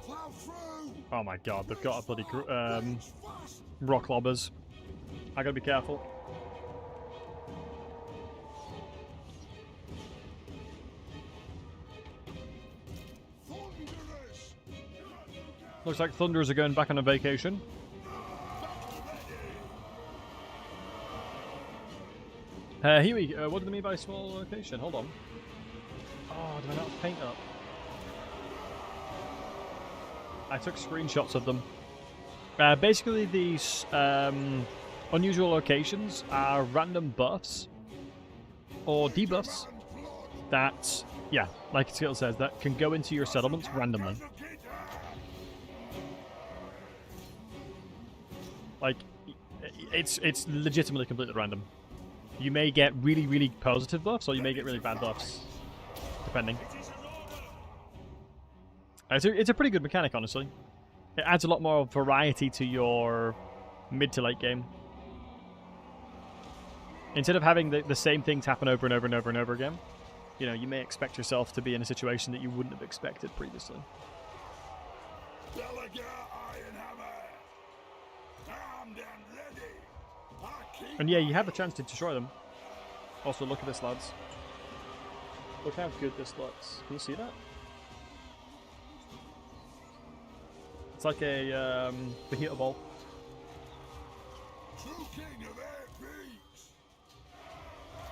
Plow through. Oh my god, they've got a bloody Fast. rock lobbers. I gotta be careful. Thunderous. Looks like Thunderers are going back on a vacation. Huey, what do they mean by small location? Hold on. Oh, do I not have paint up? I took screenshots of them. Basically, these unusual locations are random buffs or debuffs that, yeah, like Skill says, that can go into your settlements randomly. Like, it's legitimately completely random. You may get really, really positive buffs, or you may get really bad buffs, depending. It's a pretty good mechanic, honestly. It adds a lot more variety to your mid to late game. Instead of having the same things happen over and over and over and over again, you know, you may expect yourself to be in a situation that you wouldn't have expected previously. Belegar, iron hammer. Armed and ready. I keep And yeah, you have the chance to destroy them. Also, look at this, lads. Look how good this looks. Can you see that? It's like a fajita ball. true king of air peaks.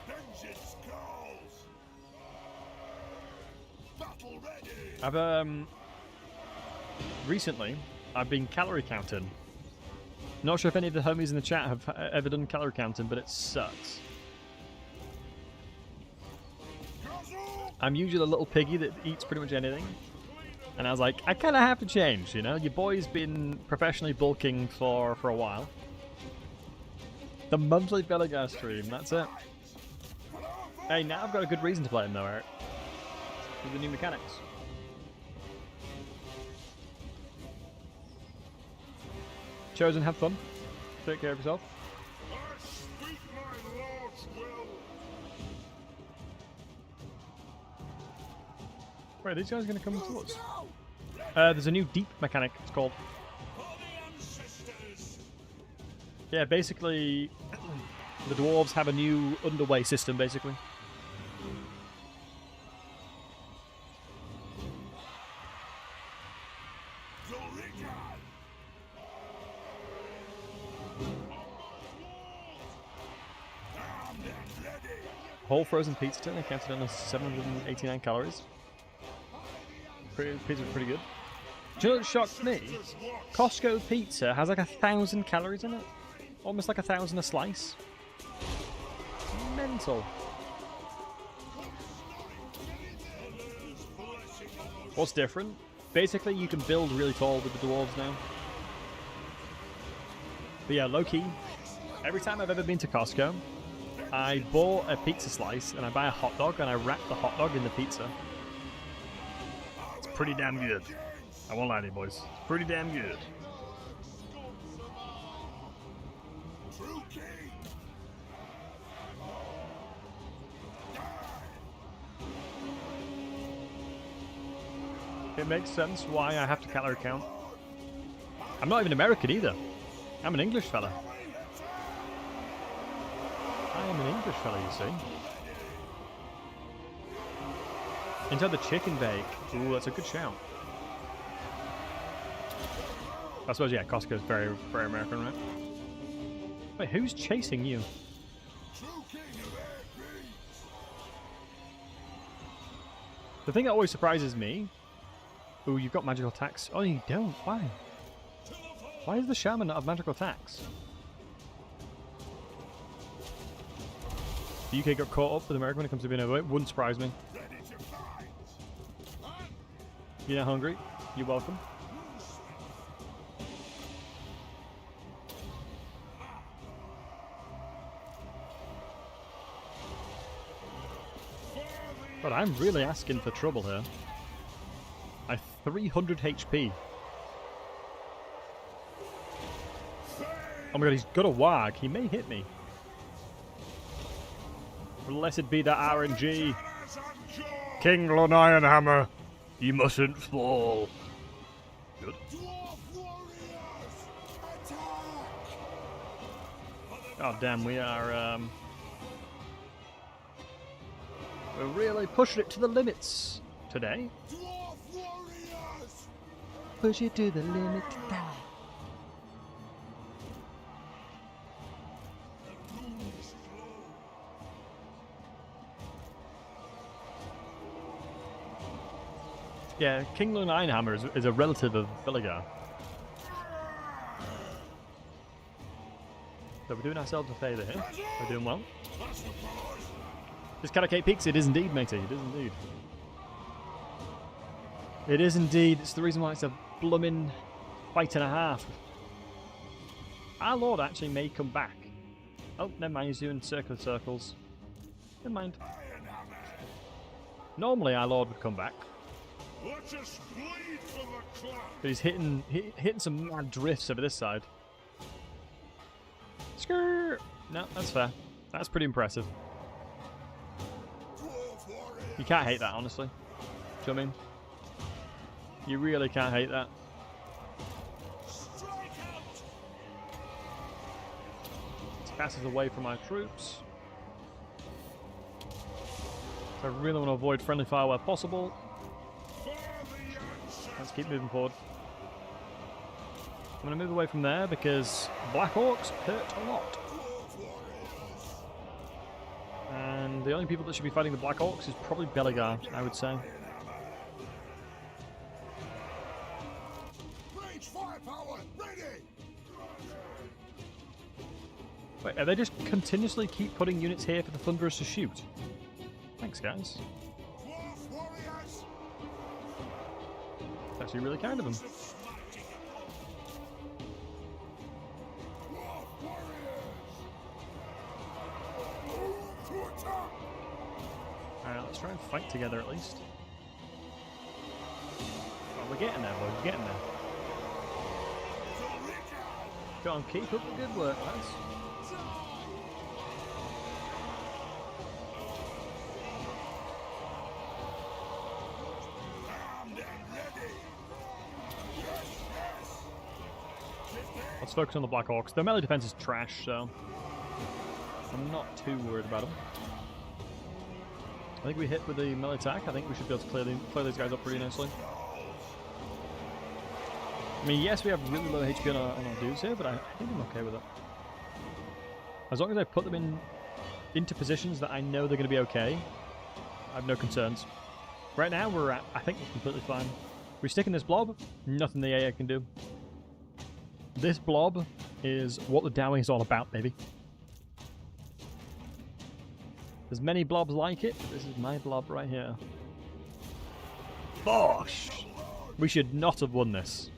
Vengeance calls. Battle ready. I've recently I've been calorie counting. Not sure if any of the homies in the chat have ever done calorie counting, but it sucks. I'm usually a little piggy that eats pretty much anything. And I was like, I kind of have to change, you know? Your boy's been professionally bulking for a while. The monthly Belegar stream, that's it. Hey, now I've got a good reason to play him though, Eric. With the new mechanics. Chosen, have fun. Take care of yourself. I speak my lord's will. Wait, are these guys going to come to us? There's a new deep mechanic, it's called. For the ancestors. Yeah, basically, the dwarves have a new underway system, basically. Belegar. Armed and ready. Whole frozen pizza tin, I counted on 789 calories. Pizza was pretty good. Do you know what shocked me? Costco pizza has like 1,000 calories in it. Almost like 1,000 a slice. Mental. What's different? Basically, you can build really tall with the dwarves now. But yeah, low-key, every time I've ever been to Costco, I bought a pizza slice and I buy a hot dog and I wrap the hot dog in the pizza. It's pretty damn good. I won't lie to you, boys. It's pretty damn good. True king. It makes sense why I have to calorie count. I'm not even American either. I'm an English fella. I am an English fella, you see. Inside the chicken bake. Ooh, that's a good shout. I suppose, yeah, Costco's very, very American, right? Wait, who's chasing you? True king of air peaks. The thing that always surprises me Ooh, you've got magical attacks. Oh, you don't. Why? Why does the shaman not have magical attacks? The UK got caught up with America when it comes to being overweight. Wouldn't surprise me. You're not hungry? You're welcome. But I'm really asking for trouble here. I have 300 HP. Oh my god, he's got a wag. He may hit me. Blessed be that RNG. King Lon Ironhammer, you mustn't fall. Good. Oh damn, we are we're really pushing it to the limits today. Push it to the limit. Yeah, King Lun Ironhammer is a relative of Belegar. So we're doing ourselves a favour here. We're doing well. Just kind of Cape Peaks, it is indeed, matey. It is indeed. It is indeed. It's the reason why it's a blooming fight and a half. Our Lord actually may come back. Oh, never mind, he's doing circular circles. Never mind. Normally our Lord would come back. But he's hitting some mad drifts over this side. Skrrr! No, that's fair. That's pretty impressive. You can't hate that, honestly. Do you know what I mean? You really can't hate that. Passes away from my troops. So I really want to avoid friendly fire where possible. Let's keep moving forward. I'm going to move away from there because Black Orcs hurt a lot. And the only people that should be fighting the Black Orcs is probably Belegar, I would say. Wait, are they just continuously keep putting units here for the Thunderers to shoot? Thanks, guys. It's actually really kind of them. Alright, let's try and fight together at least. Oh, we're getting there, boys. We're getting there. Go on, keep up the good work, lads. Let's focus on the Black Orcs. Their melee defense is trash, so I'm not too worried about them. I think we hit with the melee attack. I think we should be able to clear these guys up pretty nicely. I mean, yes, we have really low HP on our dudes here, but I think I'm okay with it. As long as I put them into positions that I know they're going to be okay, I have no concerns. Right now, I think we're completely fine. We stick in this blob, nothing the AA can do. This blob is what the Dowie is all about, baby. There's many blobs like it, but this is my blob right here. Bosh! We should not have won this.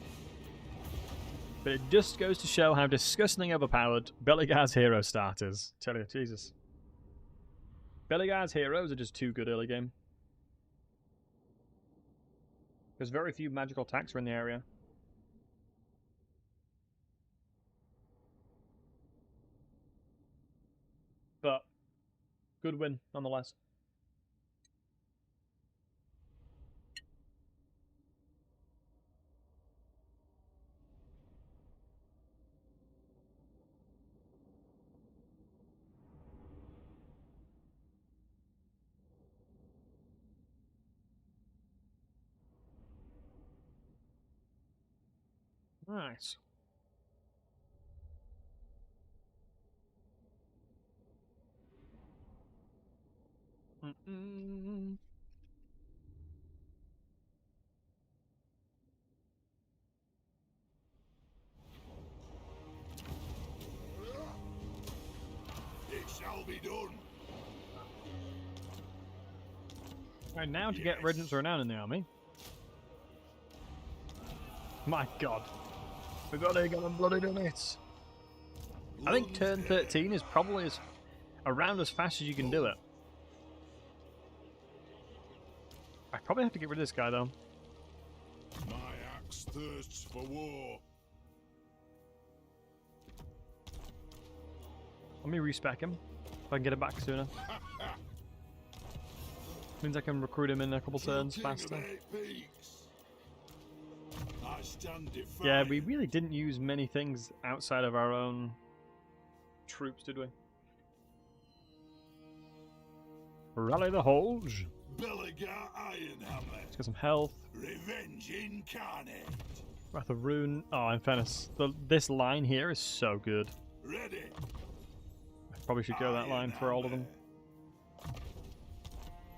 But it just goes to show how disgustingly overpowered Belegar's hero start is. Tell you, Jesus. Belegar's heroes are just too good early game. There's very few magical attacks in the area. But good win, nonetheless. Nice. shall be done. Right, now to get Regents renown in the army. My god. We gotta get them bloody done it. I think turn 13 is probably around as fast as you can do it. I probably have to get rid of this guy though. My axe thirsts for war. Let me respec him if I can get it back sooner. Means I can recruit him in a couple turns faster. I stand defiant. Yeah, we really didn't use many things outside of our own troops, did we? Rally the holds. Belegar Ironhammer. Let's get some health. Revenge incarnate. Wrath of Rune. Oh, in fairness, this line here is so good. Ready. I probably should go that line for all of them.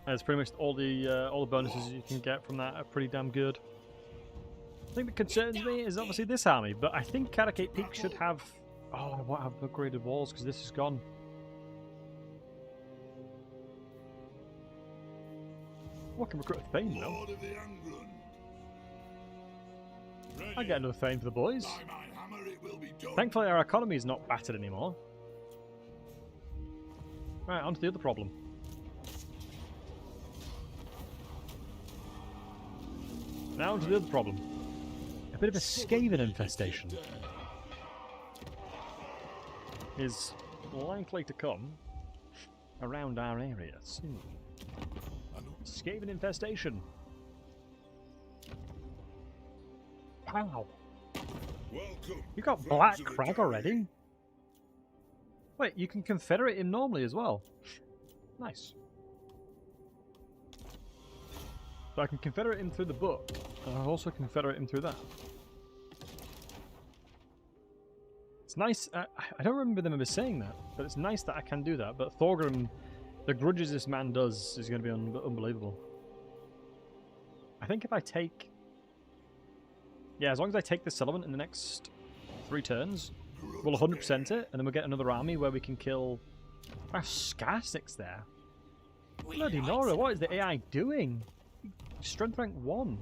As pretty much all the bonuses you can get from that are pretty damn good. The thing that concerns me is obviously this army, but I think Caracate Peak should have... Oh, I won't have upgraded walls because this is gone. Oh, I can recruit a Thane now. Lord of the England. I get another Thane for the boys. By my hammer it will be done. Thankfully our economy is not battered anymore. Right, on to the other problem. Now on to the other problem. A bit of a Skaven infestation is likely to come around our area soon. Skaven infestation. Wow. Welcome. You got friends Black of the Crag Derry. already? Wait, you can confederate him normally as well. Nice. So I can confederate him through the book, and I'll also confederate him through that. It's nice. I don't remember them ever saying that, but it's nice that I can do that. But Thorgrim, the grudges this man does is going to be unbelievable. I think if I take... Yeah, as long as I take this settlement in the next 3 turns, we'll 100% it, and then we'll get another army where we can kill... Wow, Skarsnik's there. Bloody Nora, what is the AI doing? Strength rank 1.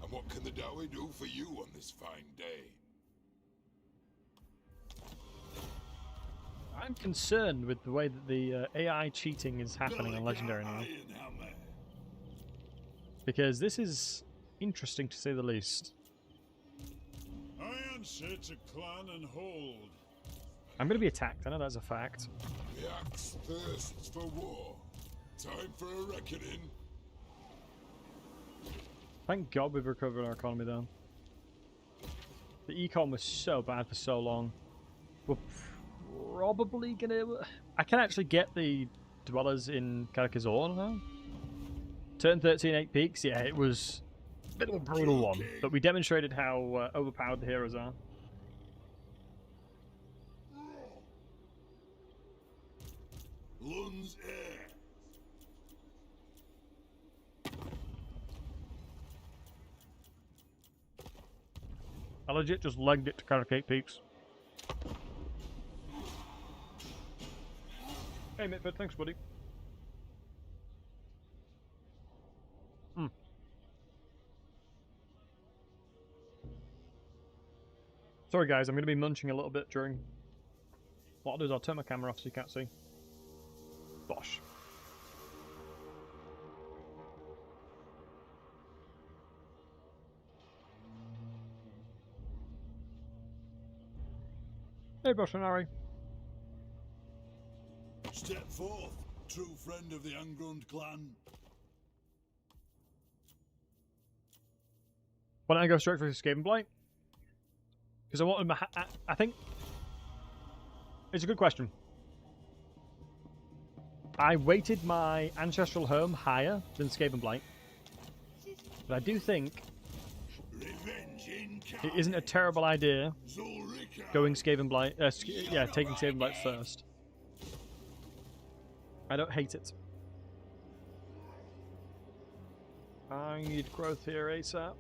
And what can the Dowie do for you on this fine day? I'm concerned with the way that the AI cheating is happening on Legendary now. Ironhammer. Because this is interesting to say the least. I answer to clan and hold. I'm going to be attacked, I know that's a fact. The axe thirsts for war. Time for a reckoning. Thank God we've recovered our economy though. The econ was so bad for so long. We're probably going to... I can actually get the dwellers in Carcassonne now. Turn 13, 8 peaks, yeah, it was a bit of a brutal one. But we demonstrated how overpowered the heroes are. Lun's air. I legit just legged it to Caracate Peaks. Hey Mitford, thanks buddy. Sorry guys, I'm going to be munching a little bit during... What I'll do is I'll turn my camera off so you can't see. Bosh. Hey Bosh and Harry. Step forth, true friend of the Angrund clan. Why don't I go straight for Skaven Blight? Because I wanted my... I think... It's a good question. I weighted my ancestral home higher than Skaven Blight. But I do think it isn't a terrible idea going Skaven Blight... yeah, taking Skaven Blight first. I don't hate it. I need growth here ASAP.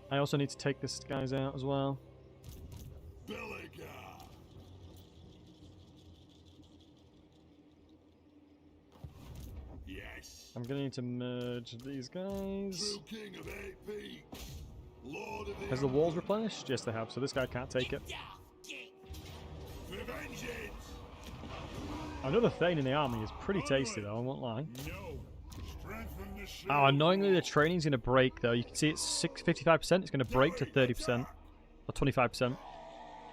I also need to take this guys out as well. Belegar. Yes. I'm gonna need to merge these guys. True king of 8 peaks. Lord of the Has the walls replenished? Yes, they have. So this guy can't take it. For vengeance. Another Thane in the army is pretty tasty, though. I won't lie. No. Strengthen the shield. Oh, annoyingly, the training's gonna break though. You can see it's 55%. It's gonna break to 30% or 25%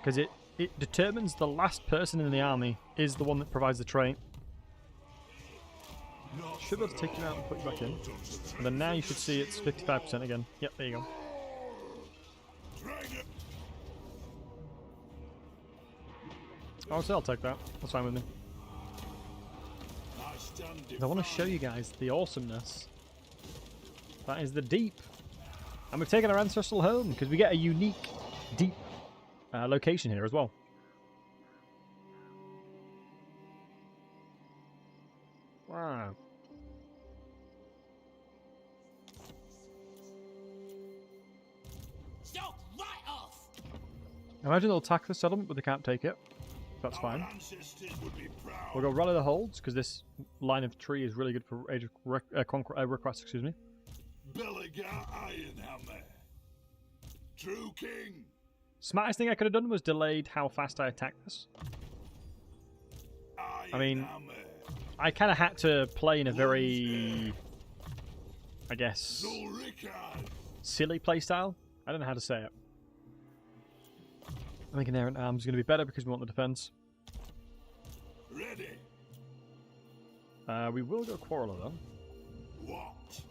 because it determines the last person in the army is the one that provides the train. Should be able to take you out and put you back in. And then now you should see it's 55% again. Yep, there you go. Oh, so I'll take that. That's fine with me. I want to show you guys the awesomeness. That is the deep. And we've taken our ancestral home because we get a unique deep location here as well. Wow. Stop right off! Imagine they'll attack the settlement, but they can't take it. That's fine. We'll go rally the holds because this line of tree is really good for Age of Request. Excuse me. Belegar Ironhammer. True king. Smartest thing I could have done was delayed how fast I attacked this. I mean, I kind of had to play in a very, I guess, silly playstyle. I don't know how to say it. I think an errant arm is going to be better because we want the defense. Ready. We will go Quarreler though. What?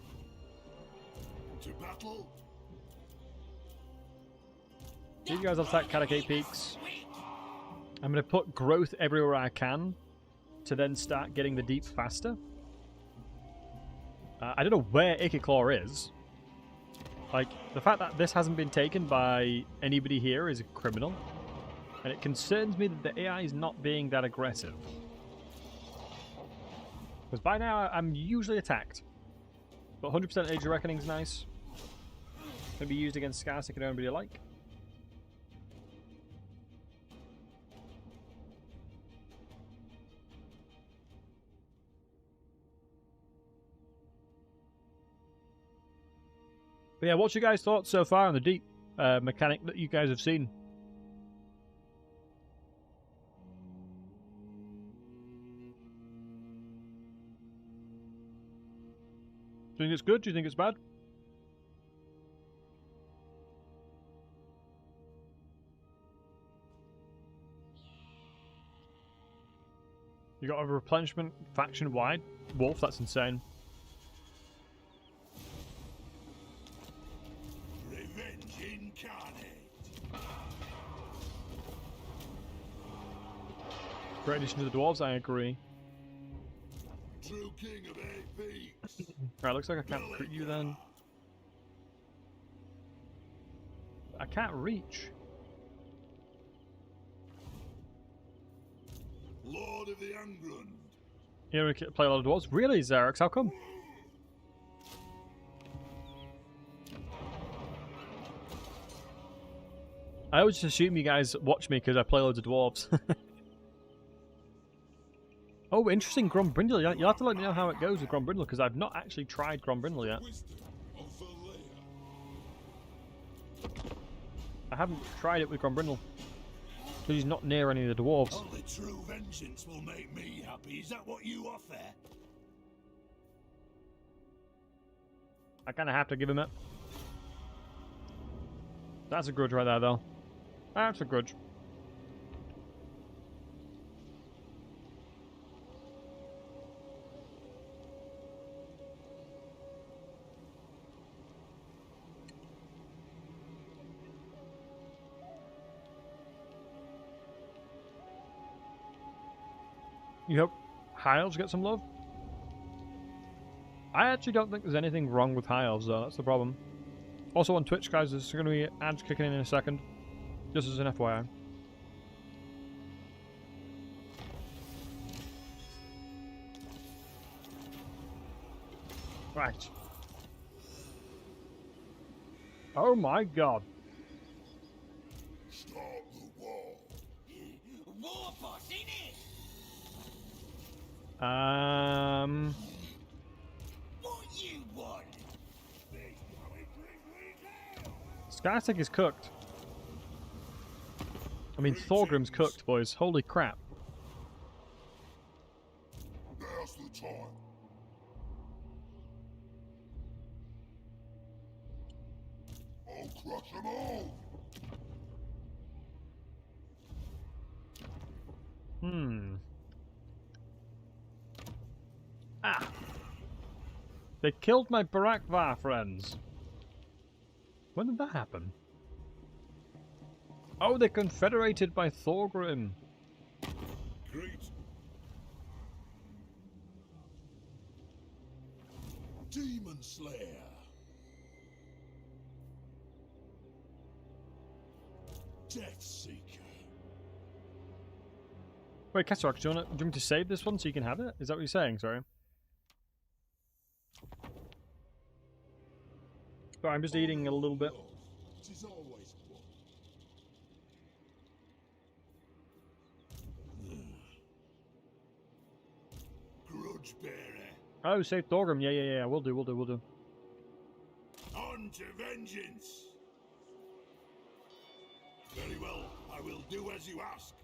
To battle? You guys will attack Katakate Peaks. I'm going to put growth everywhere I can to then start getting the deep faster. I don't know where Ikiclaw is. Like, the fact that this hasn't been taken by anybody here is criminal. And it concerns me that the AI is not being that aggressive. Because by now, I'm usually attacked. But 100% Age of Reckoning is nice. Can be used against Scarsick and anybody alike. But yeah, what's your guys' thoughts so far on the deep mechanic that you guys have seen? Do you think it's good? Do you think it's bad? You got a replenishment faction-wide wolf? That's insane. Revenge incarnate. Great addition to the dwarves, I agree. True king of 8 peaks. Right, looks like I can't recruit you then. I can't reach. Lord of the Angrund. You know, we can play a lot of dwarves. Really, Xerax? How come? I always just assume you guys watch me because I play loads of dwarves. Oh, interesting, Grombrindle. You'll have to let me know how it goes with Grombrindle because I've not actually tried Grombrindle yet. I haven't tried it with Grombrindle because he's not near any of the dwarves. Only true vengeance will make me happy. Is that what you offer? I kind of have to give him it. That's a grudge right there, though. That's a grudge. You hope High Elves get some love? I actually don't think there's anything wrong with High Elves, though. That's the problem. Also on Twitch, guys, there's going to be ads kicking in a second. Just as an FYI. Right. Oh my god. Start the war. War boss, ain't it? Static is cooked. I mean, Thorgrim's cooked, boys. Holy crap. Now's the time. I'll crush them all. Ah! They killed my Barakvar friends. When did that happen? Oh, they're confederated by Thorgrim. Great. Demon Slayer. Death Seeker. Wait, Kassarak, do you want me to save this one so you can have it? Is that what you're saying? Sorry. But I'm just eating a little bit. It is always one. Grudge bearer. Oh, save Thorgrim. Yeah. We'll do. On to vengeance. Very well, I will do as you ask.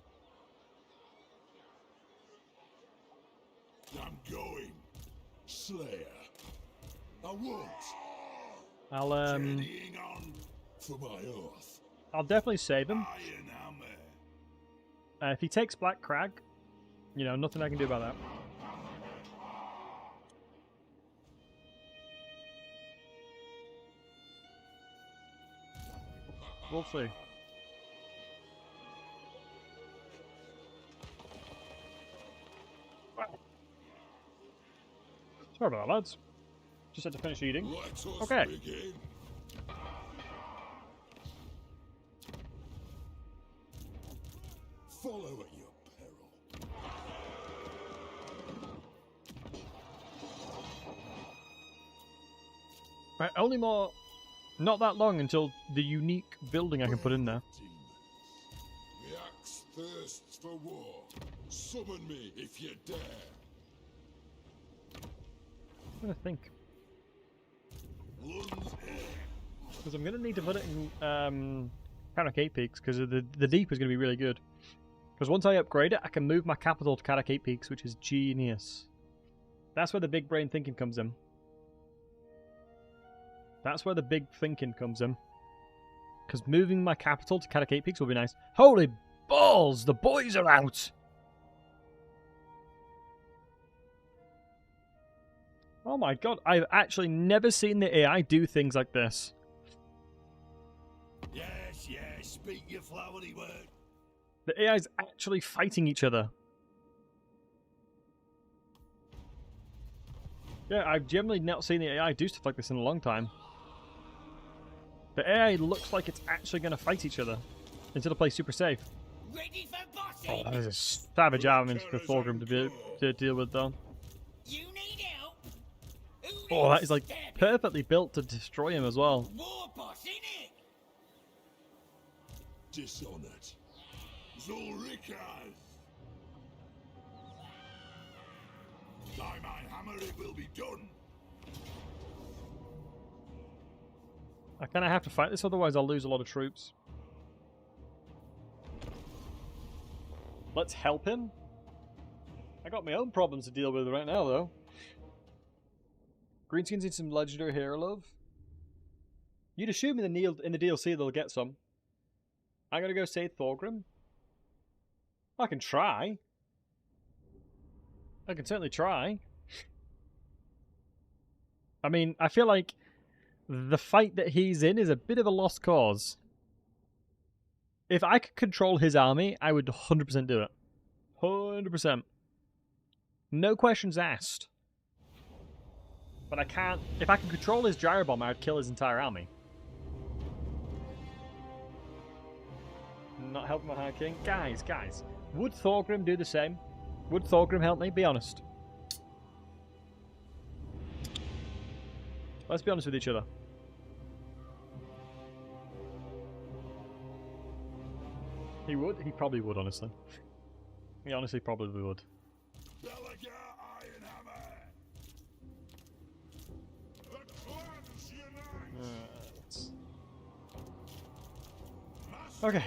I'm going. Slayer. I won't. I'll Journeying on for my oath. I'll definitely save him. Iron hammer. If he takes Black Crag, you know, nothing I can do about that. We'll see. Sorry about that, lads. Just had to finish eating. Let us Okay. begin. Follow at your peril. Right, only more... Not that long until the unique building I can put in there. The axe thirsts for war. Summon me if you dare. I'm gonna think. Lun's here. Because I'm gonna need to put it in Karak 8 Peaks, because the deep is gonna be really good. Because once I upgrade it, I can move my capital to Karak 8 Peaks, which is genius. That's where the big brain thinking comes in. That's where the big thinking comes in. Because moving my capital to Karak 8 Peaks will be nice. Holy balls! The boys are out! Oh my god, I've actually never seen the AI do things like this. Yes, speak your flowery word. The AI's actually fighting each other. Yeah, I've generally not seen the AI do stuff like this in a long time. The AI looks like it's actually going to fight each other instead of play super safe. Ready for bossing? Oh, that is a savage army for Thorgrim to deal with, though. You need help? Who Oh, that needs is like stabbing? perfectly built to destroy him as well. War boss, innit? Dishonored. Zulrikas. By my hammer it will be done. I kind of have to fight this, otherwise I'll lose a lot of troops. Let's help him. I got my own problems to deal with right now, though. Greenskins need some legendary hero love. You'd assume in the DLC they'll get some. I'm gonna go save Thorgrim. I can try. I can certainly try. I mean, I feel like the fight that he's in is a bit of a lost cause. If I could control his army, I would 100% do it. 100%. No questions asked. But I can't... If I could control his gyro bomb, I'd kill his entire army. Not helping my High King. Guys. Would Thorgrim do the same? Would Thorgrim help me? Be honest. Let's be honest with each other. He would? He probably would, honestly. He honestly probably would. Belegar Iron Hammer. The clans unite. Okay.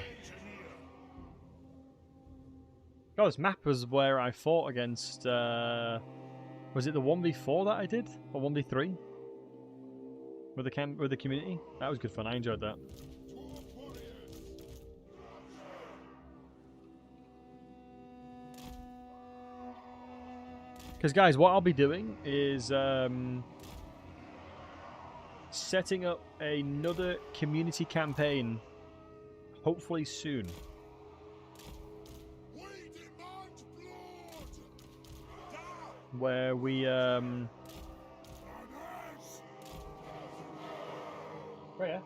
Oh, this map was where I fought against, was it the 1v4 that I did? Or 1v3? With the community? That was good fun, I enjoyed that. Because guys, what I'll be doing is setting up another community campaign, hopefully soon. Where we oh yeah.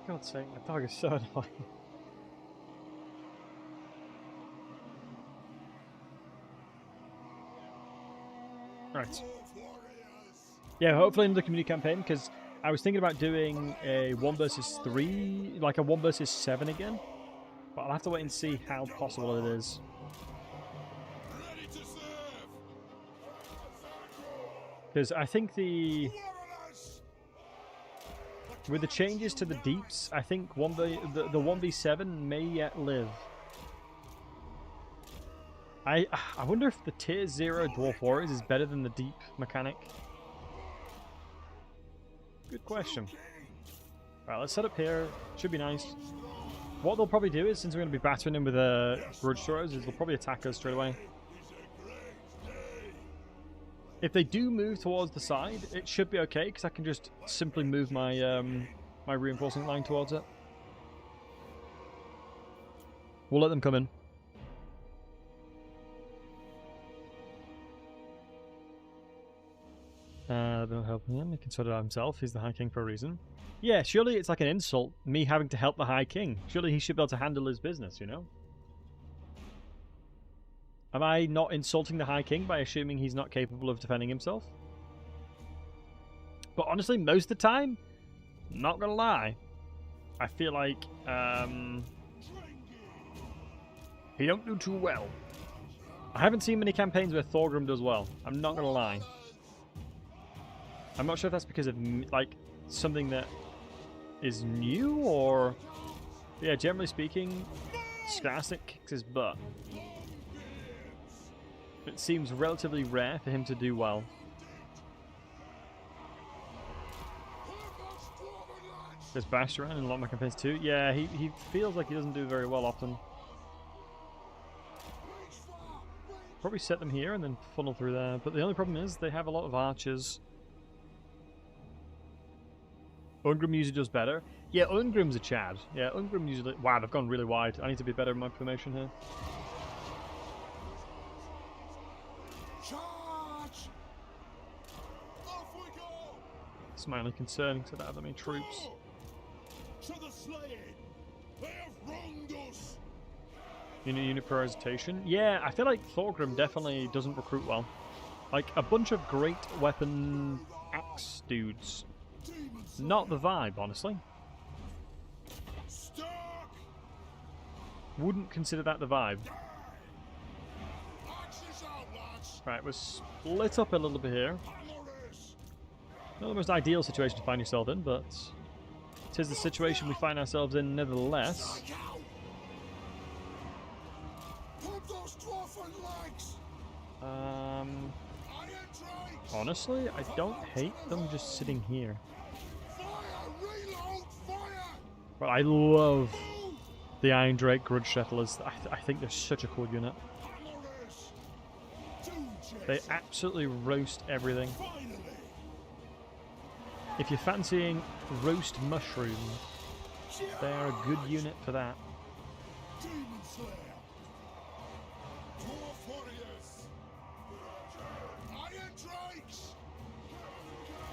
God's sake, my dog is so annoying. Right. Yeah, hopefully another community campaign, because I was thinking about doing a 1 versus 3, like a 1 versus 7 again. But I'll have to wait and see how possible it is. Because I think with the changes to the deeps, I think the 1v7 may yet live. I wonder if the tier 0 Dwarf Warriors is better than the deep mechanic. Good question. Right, let's set up here. Should be nice. What they'll probably do is, since we're going to be battering them with grudge throws, is they'll probably attack us straight away. If they do move towards the side, it should be okay, because I can just simply move my my reinforcing line towards it. We'll let them come in. They're helping him. He can sort it out himself. He's the High King for a reason. Yeah, surely it's like an insult, me having to help the High King. Surely he should be able to handle his business, you know? Am I not insulting the High King by assuming he's not capable of defending himself? But honestly, most of the time, not gonna lie, I feel like he don't do too well. I haven't seen many campaigns where Thorgrim does well. I'm not gonna lie. I'm not sure if that's because of like something that is new, or yeah, generally speaking, Skarsnik kicks his butt. It seems relatively rare for him to do well. There's Bashed around in a lot of my campaigns too. Yeah, he feels like he doesn't do very well often. Probably set them here and then funnel through there. But the only problem is they have a lot of archers. Ungrim usually does better. Yeah, Ungrim's a Chad. Yeah, Ungrim usually... Wow, they've gone really wide. I need to be better in my formation here. Charge! Off we go! It's my only concern because I don't have that many troops. To the slaying! They have wronged us! Unit prioritization. Yeah, I feel like Thorgrim definitely doesn't recruit well. Like, a bunch of great weapon axe dudes. Not the vibe, honestly. Stuck! Wouldn't consider that the vibe. Axes out, lads! Right, we're split up a little bit here. Hammers! Not the most ideal situation to find yourself in, but it is the situation we find ourselves in nevertheless. Strike out! Pump those dwarfen legs! Iron drakes! Honestly, I don't hate them just sitting here. Fire! Reload! Fire! But I love the Iron Drake Grudge Settlers. I think they're such a cool unit. Hammers! They absolutely roast everything. Finally! If you're fancying roast mushroom, they are a good unit for that. Demon Slayer! Dwarf warriors! Iron drakes!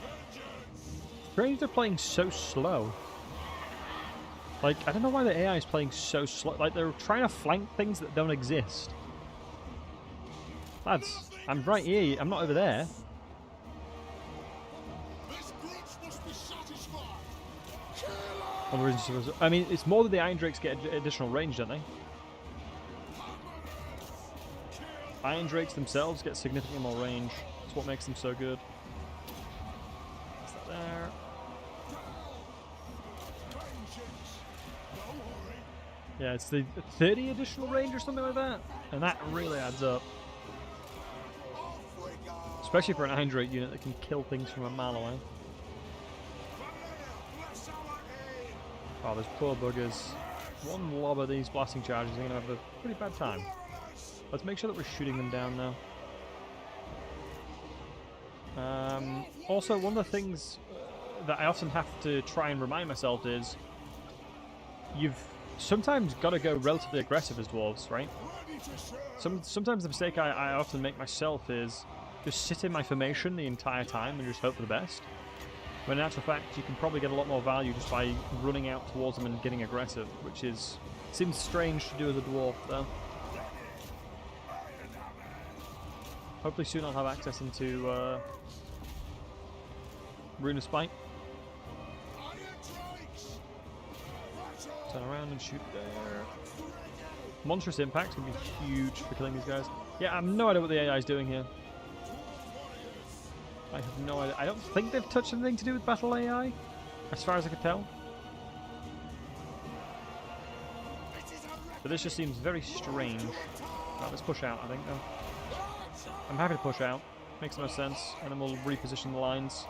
Vengeance! Strange they're playing so slow. Like, I don't know why the AI is playing so slow. Like, they're trying to flank things that don't exist. Lads, I'm right here. I'm not over there. This grudge must be satisfied! Kill One of the reasons, I mean, it's more that the Iron Drakes get additional range, don't they? Iron Drakes themselves get significantly more range. That's what makes them so good. Yeah, it's the 30 additional range or something like that, and that really adds up. Especially for an Hydrate unit that can kill things from a mile away. Oh, those poor buggers. One lob of these blasting charges are going to have a pretty bad time. Let's make sure that we're shooting them down now. Also, one of the things that I often have to try and remind myself is you've sometimes got to go relatively aggressive as dwarves, right? Sometimes the mistake I often make myself is just sit in my formation the entire time and just hope for the best. When in actual fact, you can probably get a lot more value just by running out towards them and getting aggressive, which seems strange to do as a dwarf, though. Hopefully soon I'll have access into Rune of Spite. Turn around and shoot there. Monstrous Impact can be huge for killing these guys. Yeah, I have no idea what the AI is doing here. I have no idea. I don't think they've touched anything to do with battle AI, as far as I can tell. But this just seems very strange. Right, let's push out, I think, though. I'm happy to push out. Makes no sense. And then we'll reposition the lines.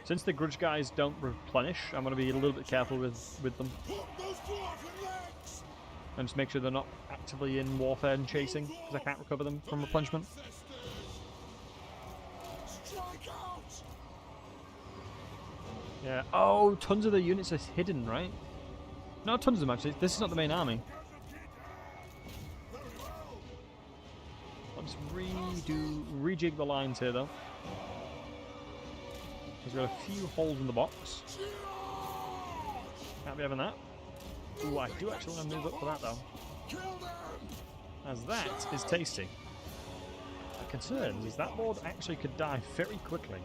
Since the grudge guys don't replenish, I'm going to be a little bit careful with them. And just make sure they're not actively in warfare and chasing, because I can't recover them from replenishment. Yeah. Oh, tons of the units are hidden, right? Not tons of them, actually. This is not the main army. Let's rejig the lines here, though. There's got a few holes in the box. Can't be having that. Ooh, I do actually want to move up for that, though. As that is tasty. The concern is that lord actually could die very quickly.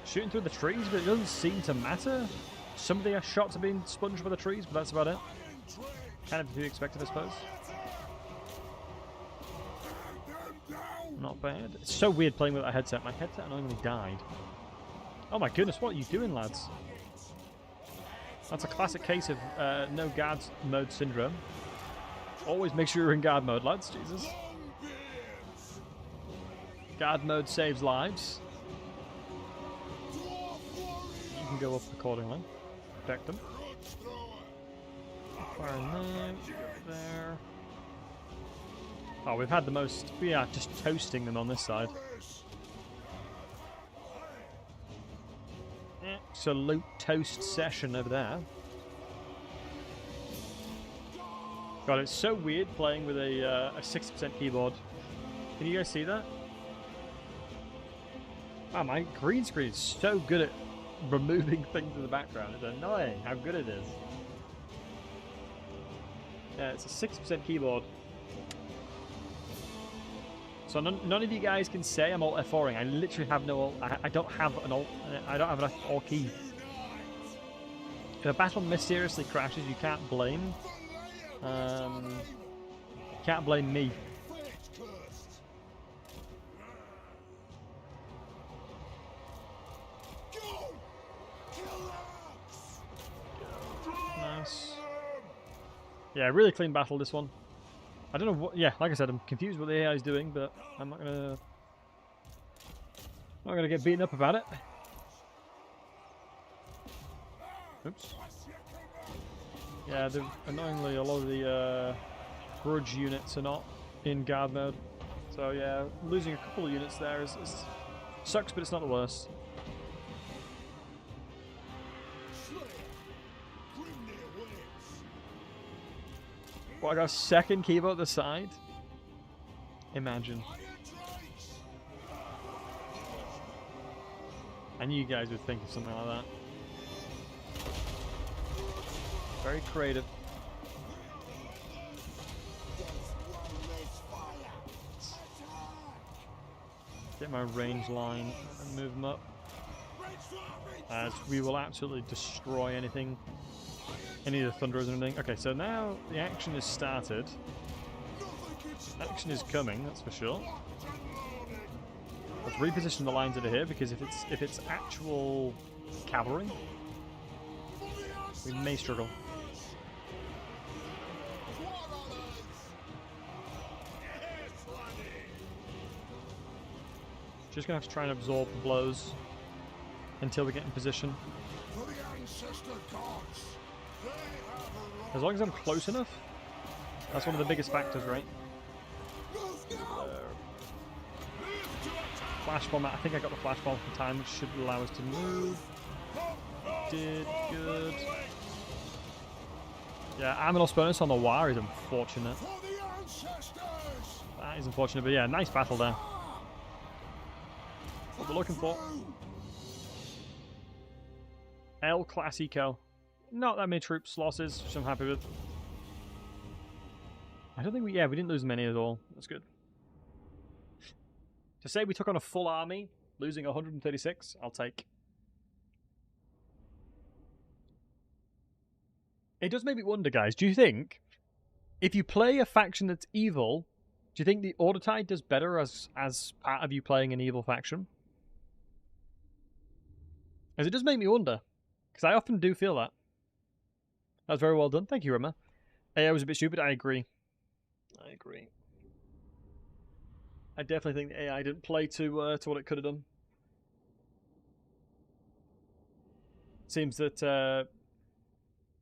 Shooting through the trees, but it doesn't seem to matter. Some of the shots are being sponged by the trees, but that's about it. Kind of to be expected, I suppose. Not bad. It's so weird playing with that headset. My headset annoyingly died. Oh my goodness, what are you doing, lads? That's a classic case of no guard mode syndrome. Always make sure you're in guard mode, lads. Jesus. Guard mode saves lives. You can go up accordingly. Protect them. Fire there. Oh, we've had the most... We are just toasting them on this side. Absolute toast session over there. God, it's so weird playing with a 60% keyboard. Can you guys see that? Wow, my green screen is so good at removing things in the background. It's annoying how good it is. Yeah, it's a 60% keyboard. So none of you guys can say I'm alt F4ing. I literally have no alt. I don't have an alt. I don't have an alt key. If a battle mysteriously crashes, you can't blame. Can't blame me. Nice. Yeah, really clean battle this one. I don't know what. Yeah, like I said, I'm confused what the AI is doing, but I'm not gonna get beaten up about it. Oops. Yeah, annoyingly, a lot of the grudge units are not in guard mode. So yeah, losing a couple of units there is sucks, but it's not the worst. Well, I got a second keyboard at the side. Imagine. I knew you guys would think of something like that. Very creative. Get my range line and move them up. As we will absolutely destroy anything. Any of the thunderers or anything. Okay, so now the action has started. Action is coming, that's for sure. Let's reposition the lines over here because if it's actual cavalry, We may struggle. Just gonna have to try and absorb the blows until we get in position. As long as I'm close enough, that's one of the biggest factors, right? Flash bomb. I think I got the flash bomb in time, which should allow us to move. Did good. Yeah, Aminos bonus on the war is unfortunate. That is unfortunate, but yeah, nice battle there. What we're looking for. El Clasico. Not that many troops losses, which I'm happy with. I don't think we didn't lose many at all. That's good. To say we took on a full army, losing 136, I'll take. It does make me wonder, guys, do you think if you play a faction that's evil, do you think the Order Tide does better as part of you playing an evil faction? As it does make me wonder, because I often do feel that. That was very well done. Thank you, Rima. AI was a bit stupid. I agree. I agree. I definitely think the AI didn't play to what it could have done. Seems that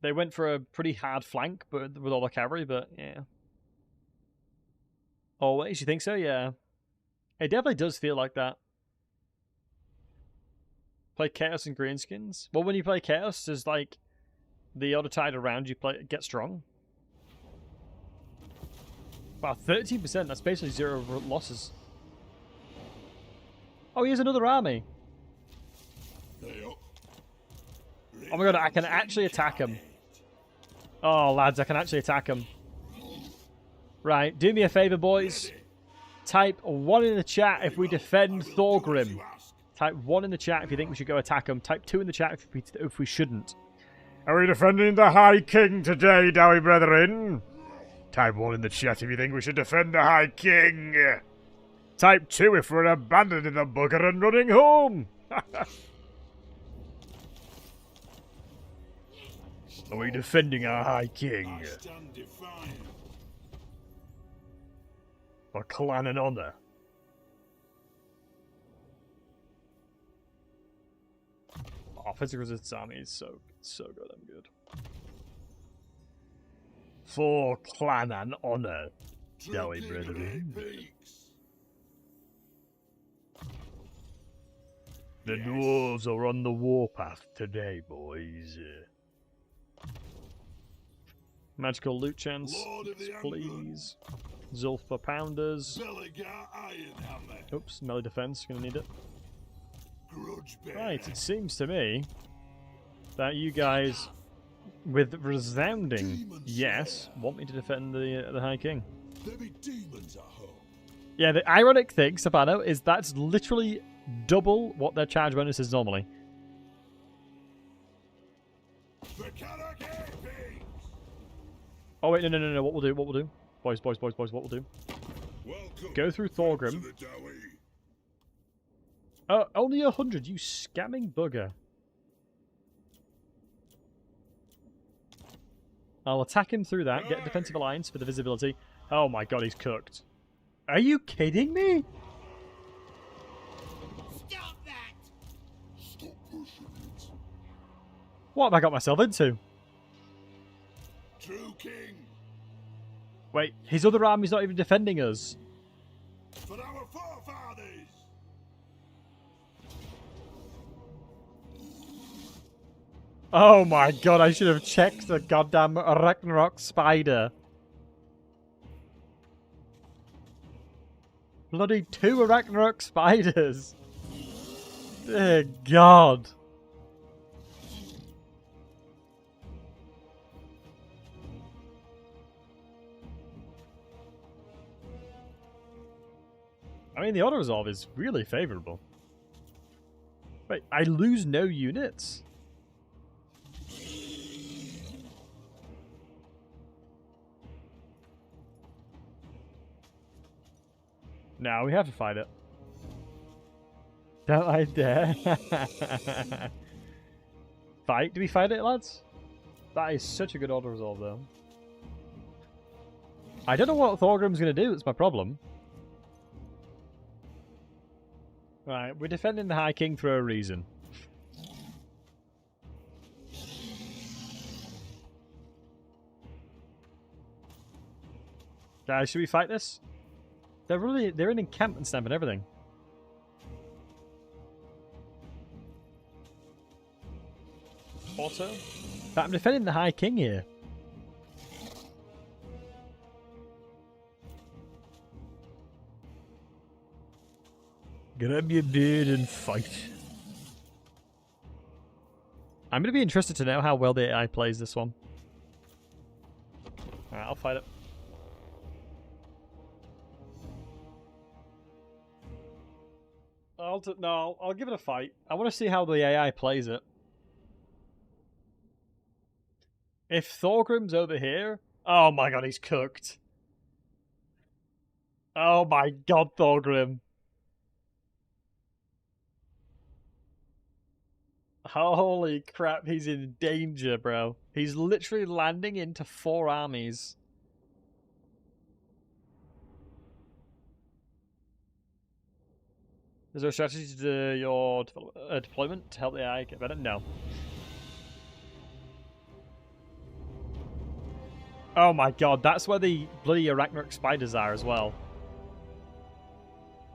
they went for a pretty hard flank, but with all the cavalry. But yeah. Always, you think so? Yeah. It definitely does feel like that. Play Chaos and Greenskins. Well, when you play Chaos, does like the Order Tide around you get strong? Wow, 13%. That's basically 0 losses. Oh, here's another army. Oh my god, I can actually attack him. Oh, lads, I can actually attack him. Right, do me a favour, boys. Type 1 in the chat if we defend Thorgrim. Type 1 in the chat if you think we should go attack him. Type 2 in the chat if we shouldn't. Are we defending the High King today, Dowie brethren? Type 1 in the chat if you think we should defend the High King. Type 2 if we're abandoning the bugger and running home. Are we defending our High King? For clan and honour. Oh, physical resistance army is so goddamn good. For clan and honour, Dowie brethren. The dwarves are on the warpath today, boys. Magical loot chance, please. Zulfa Pounders. Oops, melee defense, gonna need it. Right, it seems to me that you guys, with resounding yes, want me to defend the High King. Yeah, the ironic thing, Stefano, is that's literally double what their charge bonus is normally. Oh wait, no. What we'll do, boys, what we'll do? Go through Thorgrim. Oh, only 100, you scamming bugger. I'll attack him through that, get defensive alliance for the visibility. Oh my god, he's cooked. Are you kidding me? Stop that! Stop pushing it. What have I got myself into? True King. Wait, his other army's not even defending us. For our forefathers. Oh my god, I should have checked the goddamn Ragnarok spider. Bloody 2 Ragnarok spiders. Dear god. I mean, the auto resolve is really favorable. Wait, I lose no units? No, we have to fight it. Don't I dare. Fight? Do we fight it, lads? That is such a good auto resolve, though. I don't know what Thorgrim's going to do. That's my problem. Right, we're defending the High King for a reason. Guys, should we fight this? They're in encampment stamp and everything. Auto? But I'm defending the High King here. Grab your beard and fight. I'm going to be interested to know how well the AI plays this one. Alright, I'll fight it. I'll give it a fight. I want to see how the AI plays it. If Thorgrim's over here... Oh my god, he's cooked. Oh my god, Thorgrim. Holy crap, he's in danger, bro. He's literally landing into 4 armies. Is there a strategy to your deployment to help the AI get better? No. Oh my god, that's where the bloody arachnarok spiders are as well.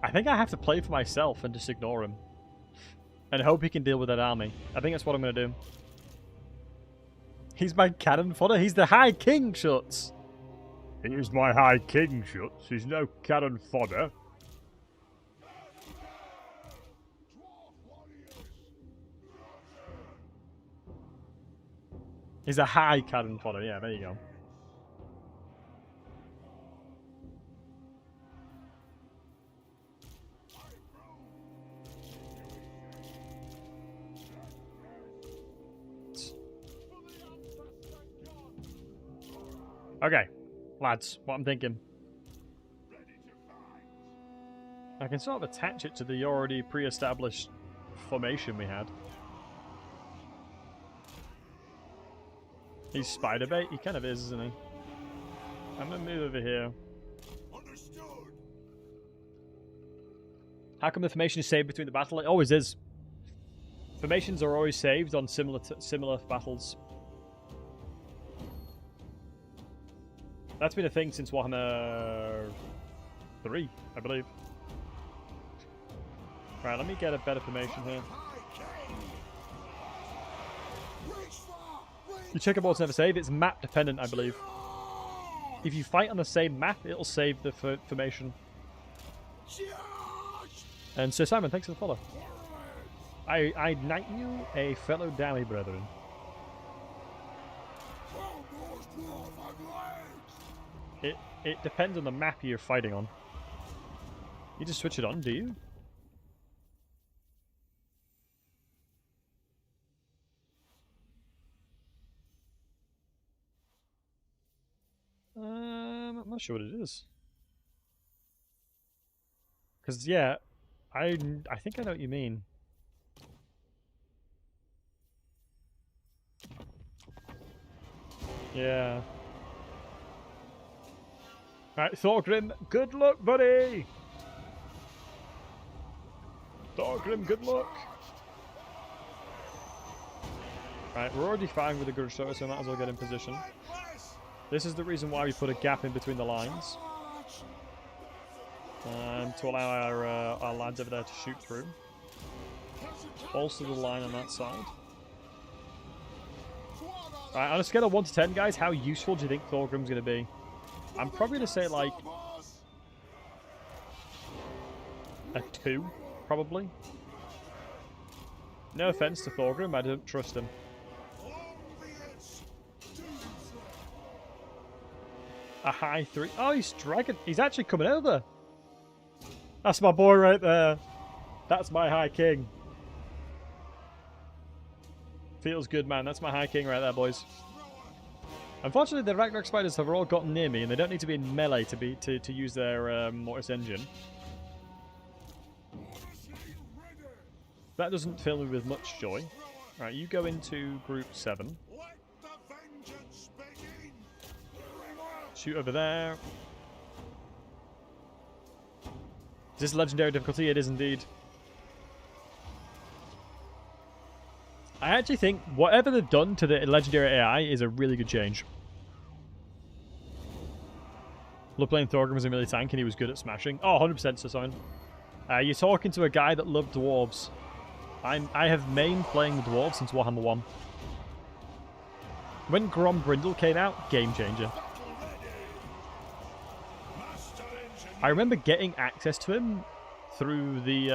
I think I have to play for myself and just ignore him. And hope he can deal with that army. I think that's what I'm going to do. He's my cannon fodder. He's the High King, Schutz. He is my High King, Schutz. He's no cannon fodder. He's a high cannon fodder. Yeah, there you go. Okay, lads, what I'm thinking. I can sort of attach it to the already pre-established formation we had. He's spider bait? He kind of is, isn't he? I'm going to move over here. Understood. How come the formation is saved between the battle? It always is. Formations are always saved on similar battles. That's been a thing since Warhammer 3, I believe. Right, let me get a better formation here. You check aboard's never save. It's map dependent, I believe. If you fight on the same map, it'll save the formation. And Sir Simon, thanks for the follow. I knight you a fellow Dowie brethren. It depends on the map you're fighting on. You just switch it on, do you? I'm not sure what it is. Because, yeah, I think I know what you mean. Yeah. Alright, Thorgrim, good luck, buddy! Thorgrim, good luck! Right, we're already fine with the good shot, so I might as well get in position. This is the reason why we put a gap in between the lines. To allow our lads over there to shoot through. Bolster the line on that side. Right, on a scale of 1 to 10, guys, how useful do you think Thorgrim's going to be? I'm probably going to say, like, a 2, probably. No offense to Thorgrim, I don't trust him. A high 3. Oh, he's dragging. He's actually coming over. That's my boy right there. That's my High King. Feels good, man. That's my High King right there, boys. Unfortunately, the Ragnarok spiders have all gotten near me, and they don't need to be in melee to use their Mortis engine. That doesn't fill me with much joy. Right, you go into group 7. Shoot over there. Is this legendary difficulty? It is indeed. I actually think whatever they've done to the legendary AI is a really good change. Love playing Thorgrim as a melee tank and he was good at smashing. Oh, 100% Sasoin. You're talking to a guy that loved dwarves. I have mained playing the dwarves since Warhammer 1. When Grombrindle came out, game changer. I remember getting access to him through the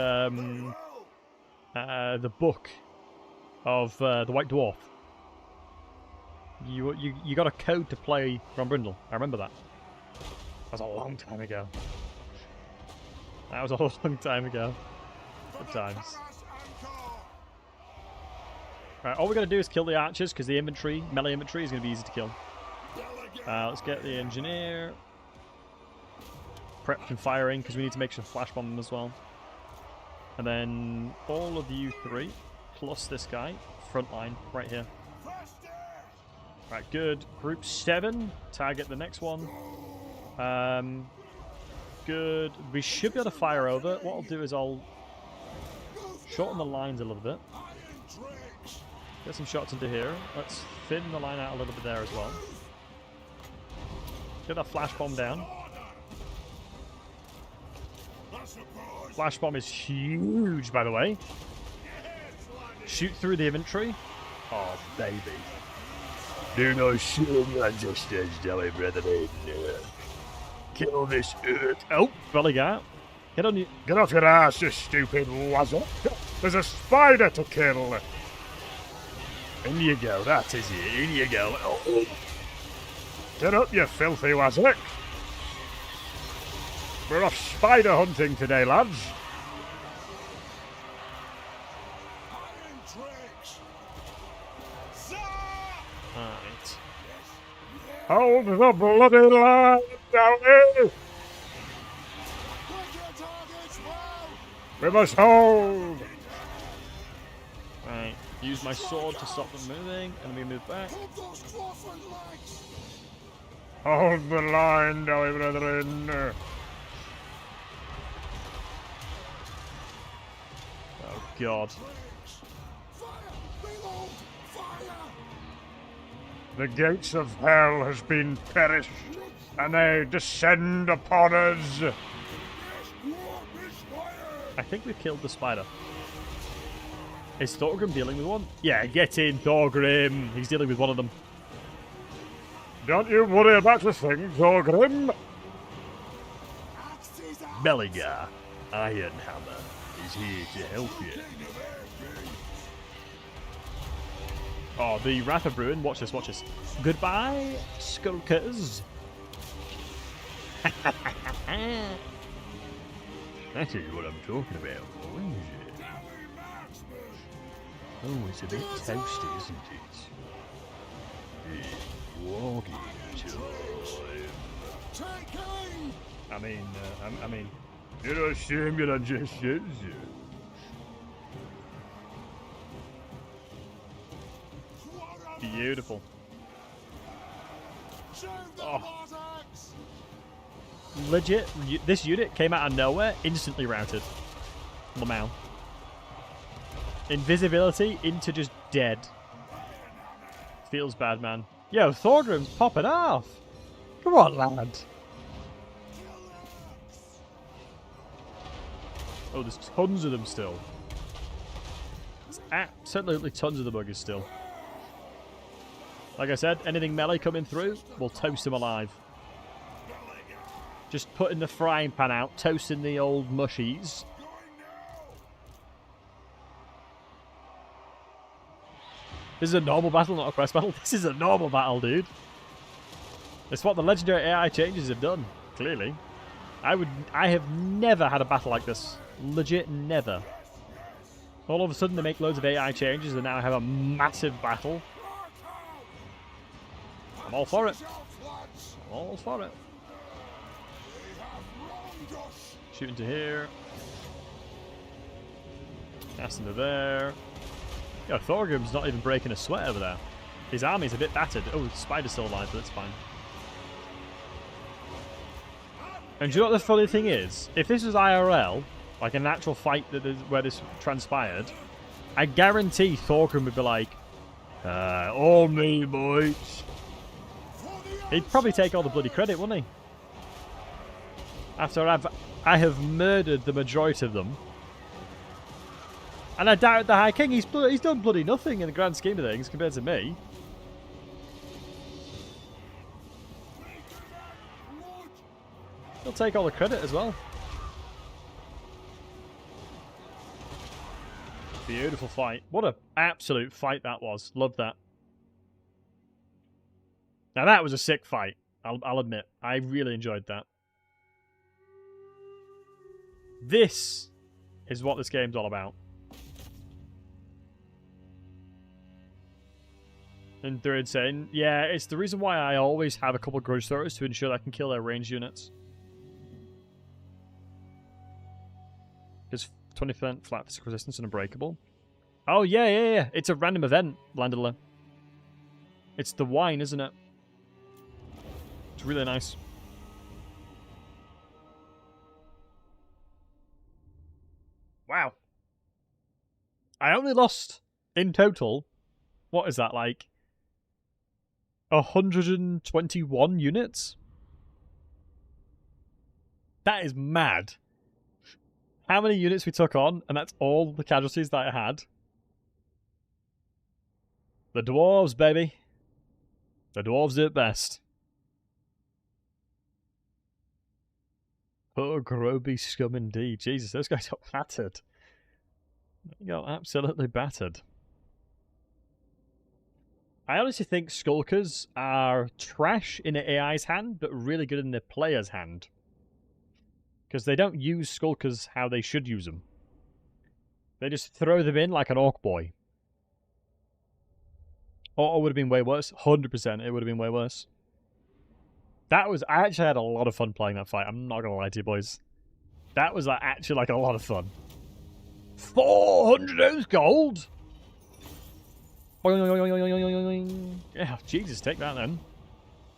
book of the White Dwarf. You got a code to play Grombrindle. I remember that. That was a long time ago. That was a long time ago. Good times. Right, all we gotta do is kill the archers because the infantry, melee infantry, is gonna be easy to kill. Let's get the engineer prepped and firing because we need to make sure to flash bomb them as well. And then all of you three plus this guy, front line right here. Right, good. Group 7, target the next one. Good. We should be able to fire over. What I'll do is I'll shorten the lines a little bit. Get some shots into here. Let's thin the line out a little bit there as well. Get that flash bomb down. Flash bomb is huge, by the way. Shoot through the infantry. Oh, baby. Do not shoot your ancestors, dear brethren. Kill this earth. Oh, Belegar. Get off your ass, you stupid wazzer. There's a spider to kill. In you go, that is it. In you go. Oh. Get up, you filthy wazzock. We're off spider hunting today, lads. Right. Hold the bloody line, Downey. We must hold. Right. Use my sword to stop them moving, and we move back. Hold the line, Downey, brethren. Oh, God. The gates of hell has been perished, and they descend upon us. I think we've killed the spider. Is Thorgrim dealing with one? Yeah, get in, Thorgrim. He's dealing with one of them. Don't you worry about the thing, Thorgrim. Belegar, Iron Hammer, is here to help you. Oh, the Wrath of Ruin. Watch this, watch this. Goodbye, Skullcutters. That is what I'm talking about, boys. Oh, it's a bit toasty, isn't it? It's walking time. I mean, You don't assume you're just beautiful. Oh. Legit, this unit came out of nowhere, instantly routed. Lamau. Invisibility into just dead. Feels bad, man. Yo, Thorgrim's popping off. Come on, lad. Oh, there's tons of them still. There's absolutely tons of the buggers still. Like I said, anything melee coming through, we'll toast them alive. Just putting the frying pan out, toasting the old mushies. This is a normal battle, not a quest battle. This is a normal battle, dude. It's what the legendary AI changes have done, clearly. I have never had a battle like this. Legit never. All of a sudden they make loads of AI changes and now I have a massive battle. I'm all for it. I'm all for it. Shooting to here. Cast into there. Yo, Thorgrim's not even breaking a sweat over there. His army's a bit battered. Oh, the spider's still alive, but it's fine. And do you know what the funny thing is? If this was IRL, like an actual fight where this transpired, I guarantee Thorgrim would be like, all me, boys. He'd probably take all the bloody credit, wouldn't he? After I have murdered the majority of them. And I doubt the High King, he's done bloody nothing in the grand scheme of things compared to me. He'll take all the credit as well. Beautiful fight. What an absolute fight that was. Love that. Now that was a sick fight. I'll admit. I really enjoyed that. This is what this game's all about. And Druid saying, yeah, it's the reason why I always have a couple of grudge throwers to ensure that I can kill their ranged units. Because 20% flat physical resistance and unbreakable. Oh, yeah. It's a random event, Landela. It's the wine, isn't it? It's really nice. Wow. I only lost, in total, what is that, like 121 units? That is mad. How many units we took on, and that's all the casualties that I had. The dwarves, baby. The dwarves do it best. Oh, Groby scum indeed. Jesus, those guys got battered. They got absolutely battered. I honestly think Skulkers are trash in the AI's hand, but really good in the player's hand. Because they don't use Skulkers how they should use them. They just throw them in like an Orc boy. Or it would have been way worse. 100% it would have been way worse. I actually had a lot of fun playing that fight. I'm not going to lie to you boys. That was actually like a lot of fun. 400 ounce gold? Yeah, Jesus, take that then.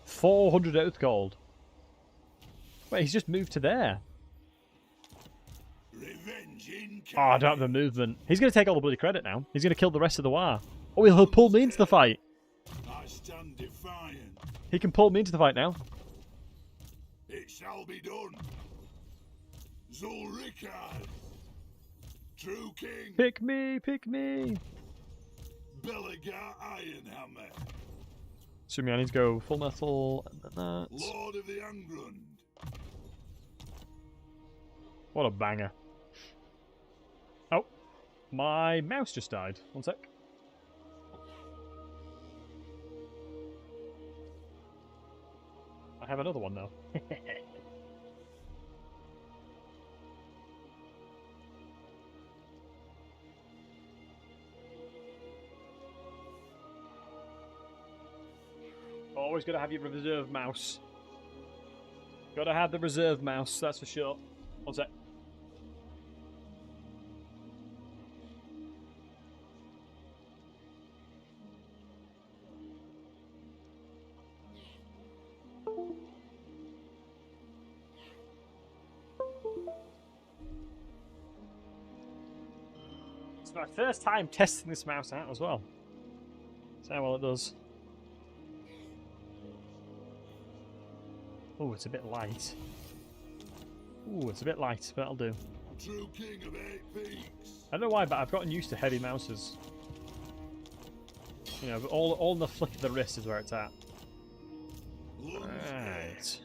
400 oath gold. Wait, he's just moved to there. Oh, I don't have the movement. He's going to take all the bloody credit now. He's going to kill the rest of the war. Oh, he'll pull me into the fight. I stand defiant. He can pull me into the fight now. It shall be done. Zulrikar. True king. Pick me, pick me. Belegar Ironhammer. Assuming I need to go full metal and then that. Lord of the Angrund. What a banger. Oh, my mouse just died. One sec. I have another one now. Always gotta have your reserve mouse. Gotta have the reserve mouse, that's for sure. One sec. It's my first time testing this mouse out as well. See how well it does. Oh, it's a bit light. Ooh, it's a bit light, but that'll do. True king of 8 peaks. I don't know why, but I've gotten used to heavy mouses. You know, but all in the flick of the wrist is where it's at. Right.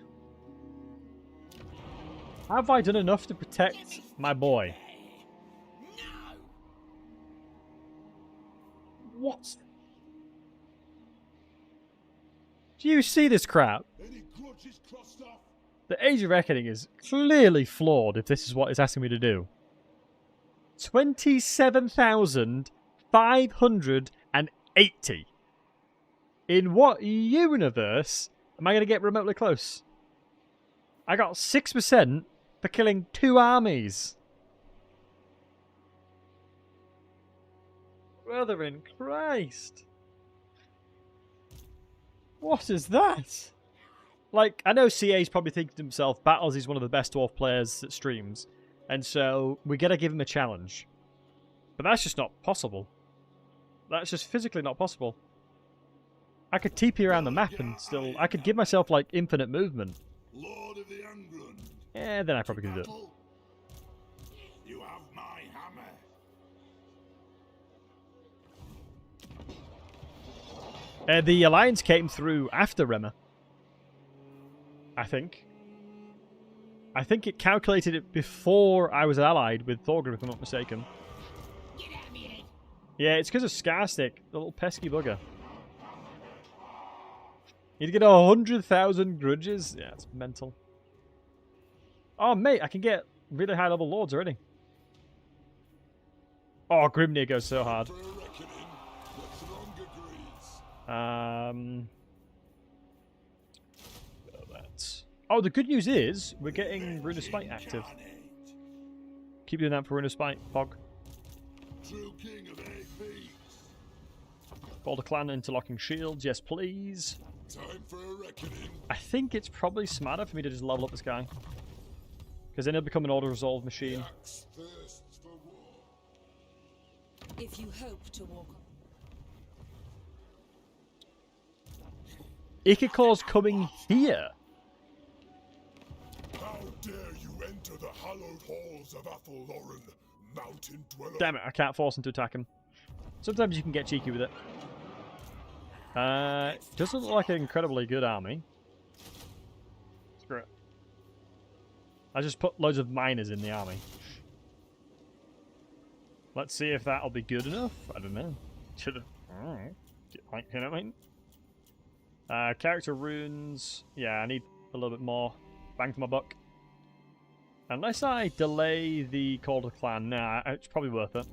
Have I done enough to protect my boy? What? Do you see this crap? Any grudges crossed off? The Age of Reckoning is clearly flawed if this is what it's asking me to do. 27,580. In what universe am I going to get remotely close? I got 6% for killing 2 armies. Brother in Christ. What is that? Like, I know CA's probably thinking to himself, Battlesey's one of the best dwarf players that streams, and so we gotta give him a challenge. But that's just not possible. That's just physically not possible. I could TP around the map and still... I could give myself, like, infinite movement. Lord of the Angrund. Yeah, then I probably could do it. Battle. You have my hammer. The alliance came through after Remmer. I think. I think it calculated it before I was allied with Thorgrim, if I'm not mistaken. Yeah, it's because of Scarstick, the little pesky bugger. You'd get 100,000 grudges? Yeah, it's mental. Oh, mate, I can get really high level lords already. Oh, Grimnir goes so hard. Oh, the good news is we're getting Rune of Spite active. Keep doing that for Rune of Spite, Pog. True king of AP. Boulder Clan interlocking shields, yes please. Time for a reckoning. I think it's probably smarter for me to just level up this guy. Because then he'll become an auto-resolve machine. Axe thirsts for war. If you hope to walk... Ikakor's coming here. How dare you enter the hallowed halls of Athelloren, mountain dweller? Damn it, I can't force him to attack him. Sometimes you can get cheeky with it. Doesn't look like an incredibly good army. Screw it. I just put loads of miners in the army. Let's see if that'll be good enough. I don't know. Should've... Like, you know what I mean? Character runes. Yeah, I need a little bit more bang for my buck. Unless I delay the Call to the Clan. Nah, it's probably worth it.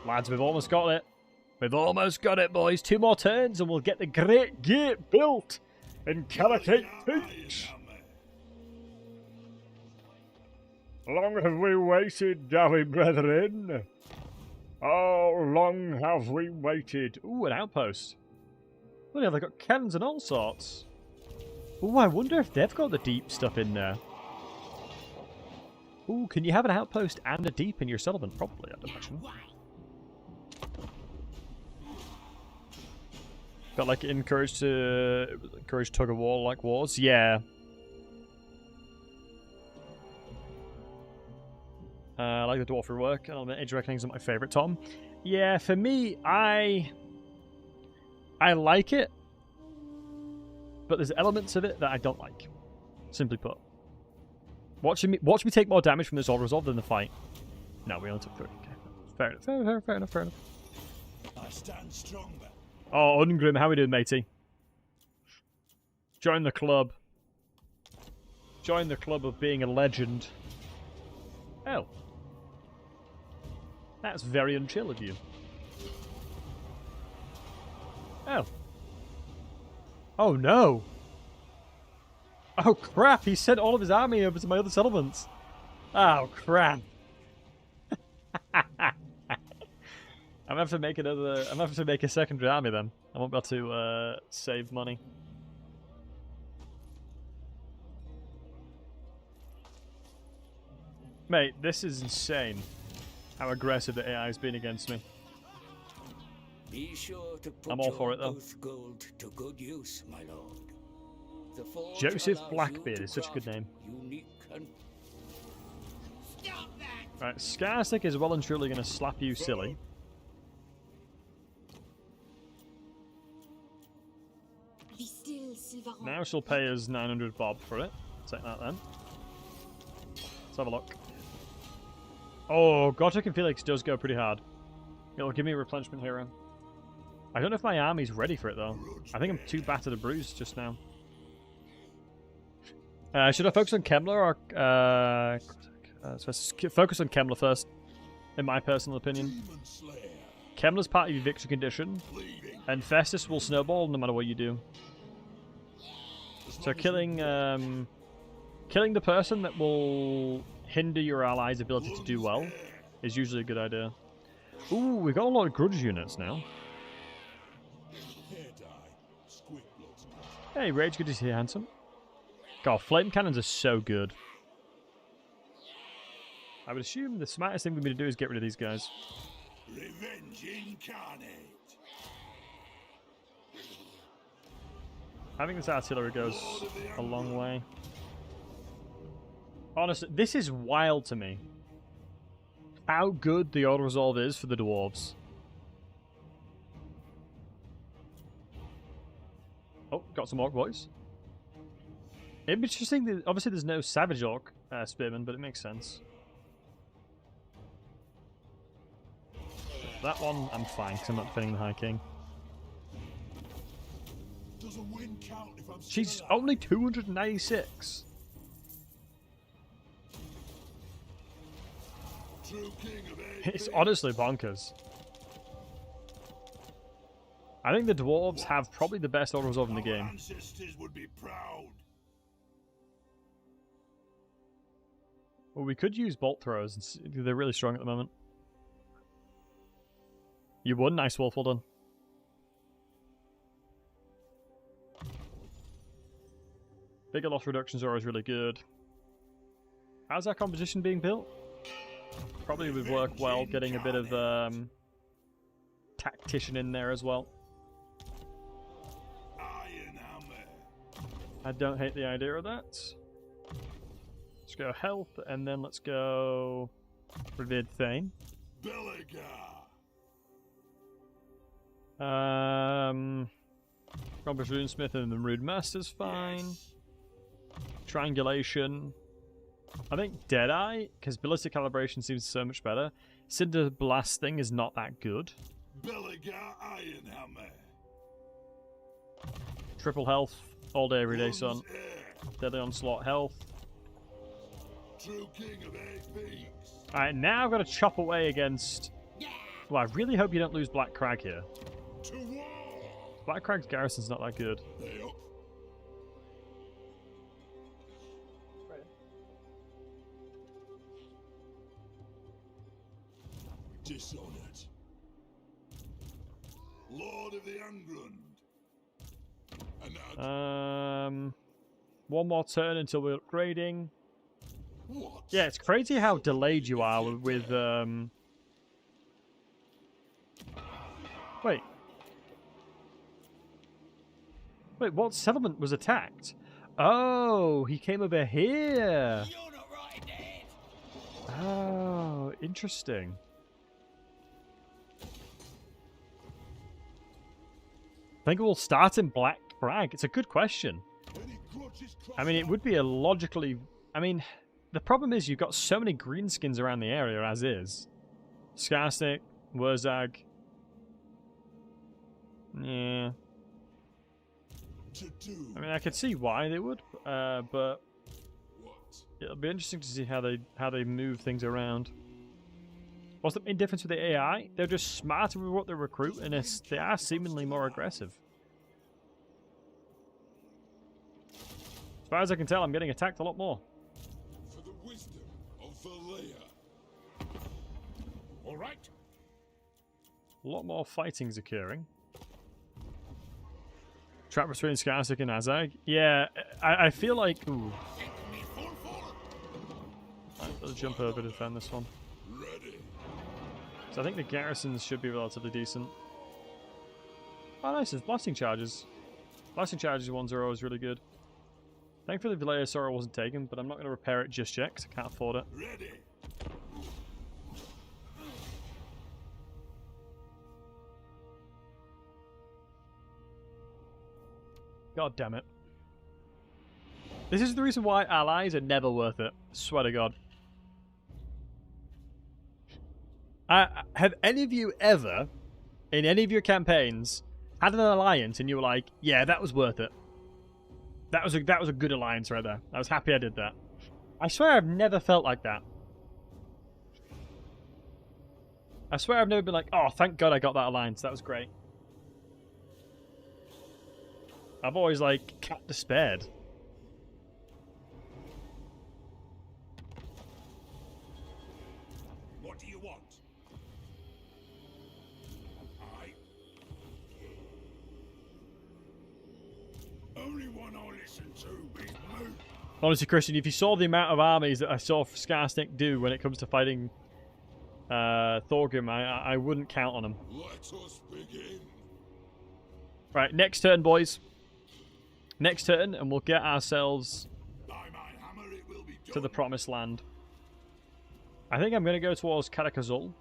Lads, we've almost got it. We've almost got it, boys. 2 more turns and we'll get the Great Gate built in Calicate Peach. Long have we waited, Dowie brethren. Oh, long have we waited. Ooh, an outpost. Look, yeah, they've got cannons and all sorts. Ooh, I wonder if they've got the deep stuff in there. Ooh, can you have an outpost and a deep in your settlement? Probably, I'd imagine. Got like encourage tug of war like wars? Yeah. I like the dwarf rework. Age Reckonings are my favourite, Tom. Yeah, for me, I like it, but there's elements of it that I don't like. Simply put. Watch me take more damage from this all resolve than the fight. No, we only took 30. Okay. Fair enough, fair enough. I stand stronger. Oh, Ungrim, how we doing, matey? Join the club. Join the club of being a legend. Oh. That's very unchill of you. Oh. Oh no! Oh crap, he sent all of his army over to my other settlements. Oh crap. I'm gonna have to make another. I'm gonna have to make a secondary army then. I won't be able to save money. Mate, this is insane. How aggressive the AI has been against me. Be sure to put I'm all for it though. Oath gold to good use, my lord. The forge Joseph allows Blackbeard you is such a good craft name. Unique and Right, Scarstick is well and truly going to slap you silly. Now she'll pay us 900 bob for it. Take that then. Let's have a look. Oh, Gotrek and Felix does go pretty hard. It'll give me a replenishment hero. I don't know if my army's ready for it though. I think I'm too battered and bruised just now. Should I focus on Kemler or focus on Kemler first, in my personal opinion. Kemler's part of your victory condition, and Festus will snowball no matter what you do. So killing the person that will hinder your allies' ability to do well is usually a good idea. Ooh, we've got a lot of grudge units now. Hey, Rage, good to see you, handsome. God, flame cannons are so good. I would assume the smartest thing for me to do is get rid of these guys. Revenge incarnate. Having this artillery goes a long way. Honestly, this is wild to me. How good the auto resolve is for the dwarves. Oh, got some orc boys. It'd be interesting that obviously there's no savage orc spearman, but it makes sense. That one I'm fine because I'm not defending the High King. Does a win count if I'm still She's alive? only 296. True king of It's AP. honestly bonkers. I think the dwarves have probably the best auto resolve in the Our game. ancestors would be proud. Well, we could use bolt throws. They're really strong at the moment. You won. Nice wolf, well done. Bigger loss reductions are always really good. How's our composition being built? Probably would work well getting a bit of tactician in there as well. Iron hammer. I don't hate the idea of that. Let's go health, and then let's go Revered Thane. Belegar. Robert Runesmith and the Rude Master's fine. Triangulation. I think Deadeye, because ballistic calibration seems so much better. Cinder Blasting is not that good. Belegar iron hammer. Triple health, all day, every day, son. One's heir. Deadly Onslaught health. True king of 8 peaks. Alright, now I've got to chop away against... Well, I really hope you don't lose Black Crag here. To war. Black Crag's garrison's not that good. They up. Dishonored. Lord of the Angrund. And now One more turn until we're upgrading. what? Yeah, it's crazy how delayed you are with Wait. Wait, what settlement was attacked? Oh, he came over here. You're not right, Dad. Oh, interesting. I think we'll start in Black Crag. It's a good question. Any grudges I mean, it would be a logically... I mean, the problem is you've got so many greenskins around the area as is. Skarsnik, Wurzag. Yeah. to do? I mean, I could see why they would, but What? it'll be interesting to see how they move things around. What's the main difference with the AI? They're just smarter with what they recruit, and they are seemingly more aggressive. As far as I can tell, I'm getting attacked a lot more. For the wisdom of Valea. All right. A lot more fighting's occurring. Trap between Skarsnik and Azag. Yeah, I feel like... Ooh. I'll jump over to defend this one. Ready. So I think the garrisons should be relatively decent. Oh nice, there's blasting charges. Blasting charges ones are always really good. Thankfully Valeosaur wasn't taken, but I'm not going to repair it just yet because I can't afford it. Ready. God damn it. This is the reason why allies are never worth it. Swear to God. Have any of you ever, in any of your campaigns, had an alliance and you were like, yeah, that was worth it. That was a good alliance right there. I was happy I did that. I swear I've never felt like that. I swear I've never been like, oh, thank God I got that alliance. That was great. I've always, like, cat despaired. What do you want? I. only one I listen to is Moot. Honestly, Christian, if you saw the amount of armies that I saw Skarsnik do when it comes to fighting Thorgrim, I wouldn't count on him. Let us begin. Right, next turn, boys. Next turn, and we'll get ourselves By my hammer it will be done. to the promised land. I think I'm going to go towards Karakazul.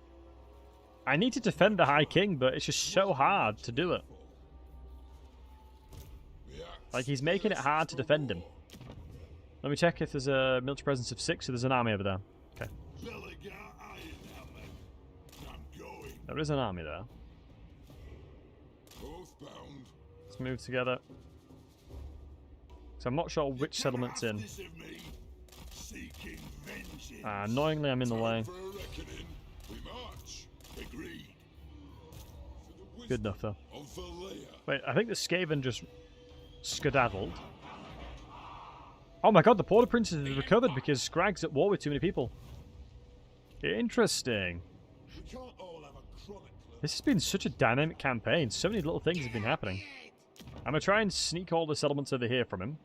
I need to defend the High King, but it's just so hard to do it. Like, he's making it hard to defend him. Let me check if there's a military presence of 6, so there's an army over there. Okay. Belegar Ironhammer. I'm going. There is an army there. Both bound. Let's move together. So I'm not sure which settlement's in. This of me. Seeking vengeance. Annoyingly, I'm in the way. For a reckoning. We march. Agreed. Good enough, though. Of Valea. Wait, I think the Skaven just skedaddled. Oh my god, the Porter Princess has recovered because Scrag's at war with too many people. Interesting. We can't all have a chronicler. This has been such a dynamic campaign. So many little things have been happening. I'm going to try and sneak all the settlements over here from him.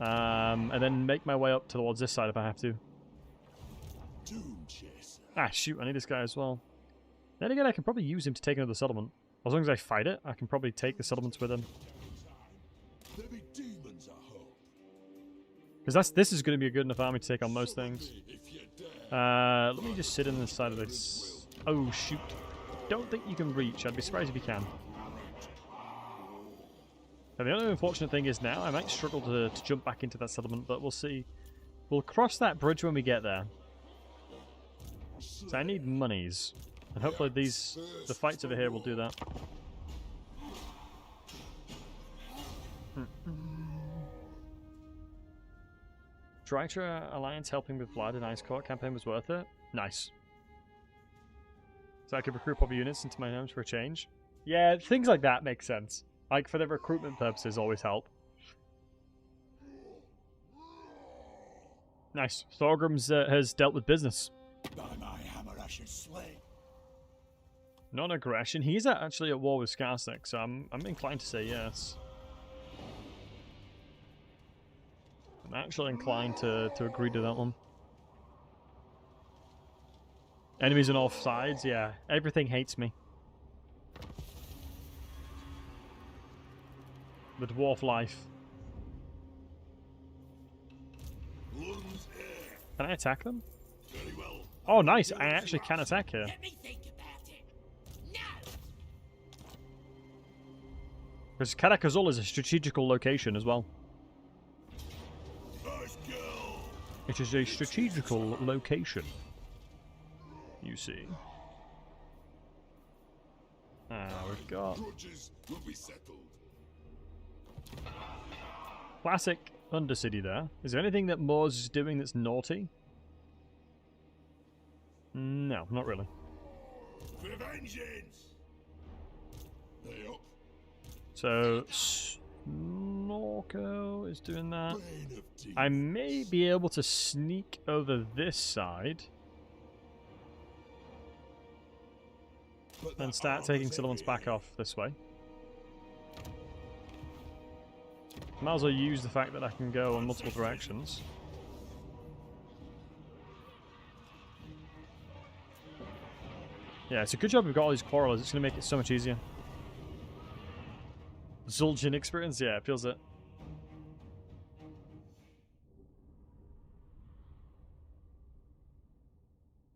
And then make my way up towards this side if I have to. Doom chaser. Ah, shoot, I need this guy as well. Then again, I can probably use him to take another settlement. As long as I fight it, I can probably take the settlements with him. There be demons, I hope. Because this is going to be a good enough army to take on most things. If you dare. Let me just sit in the side of this. Oh, shoot. Don't think you can reach. I'd be surprised if you can. Now, the only unfortunate thing is now I might struggle to jump back into that settlement, but we'll see. We'll cross that bridge when we get there. So I need monies. And hopefully the fights over here will do that. Drytra Alliance helping with Blood and Ice Court campaign was worth it. Nice. So I could recruit proper units into my homes for a change. Yeah, things like that make sense. Like, for the recruitment purposes, always help. Nice. Thorgrim's has dealt with business. By my hammer I should slay. Non-aggression. He's actually at war with Skarsnik, so I'm inclined to say yes. I'm actually inclined to agree to that one. Enemies on all sides, yeah. Everything hates me. The dwarf life. Lunds air. Can I attack them? Very well. Oh, nice. I actually can attack here. Let me think about it. No! Because Karakazul is a strategical location as well. Let's go. It is a strategical location. You see. We've got Grudges will be settled. classic Undercity there. Is there anything that Moors is doing that's naughty? No, not really. For vengeance. They up. So, Snorko is doing that. Bane of teeth. I may be able to sneak over this side But and that start taking armor's settlements heavy. back off this way. Might as well use the fact that I can go in multiple directions. Yeah, it's a good job we've got all these quarrelers. It's going to make it so much easier. Zul'jin experience? Yeah, it feels it.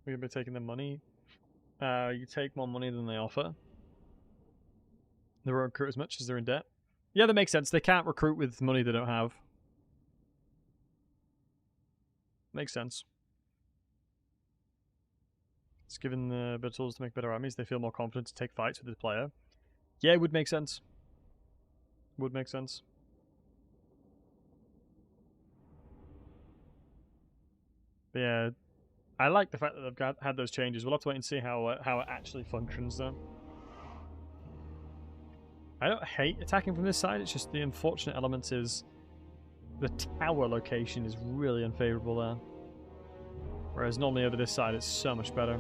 We're going to be taking the money. You take more money than they offer. They won't recruit as much as they're in debt. Yeah, that makes sense. They can't recruit with money they don't have. Makes sense. It's given the better tools to make better armies. They feel more confident to take fights with the player. Yeah, it would make sense. Would make sense. But yeah, I like the fact that they've had those changes. We'll have to wait and see how it actually functions, though. I don't hate attacking from this side. It's just the unfortunate element is the tower location is really unfavorable there. Whereas normally over this side, it's so much better.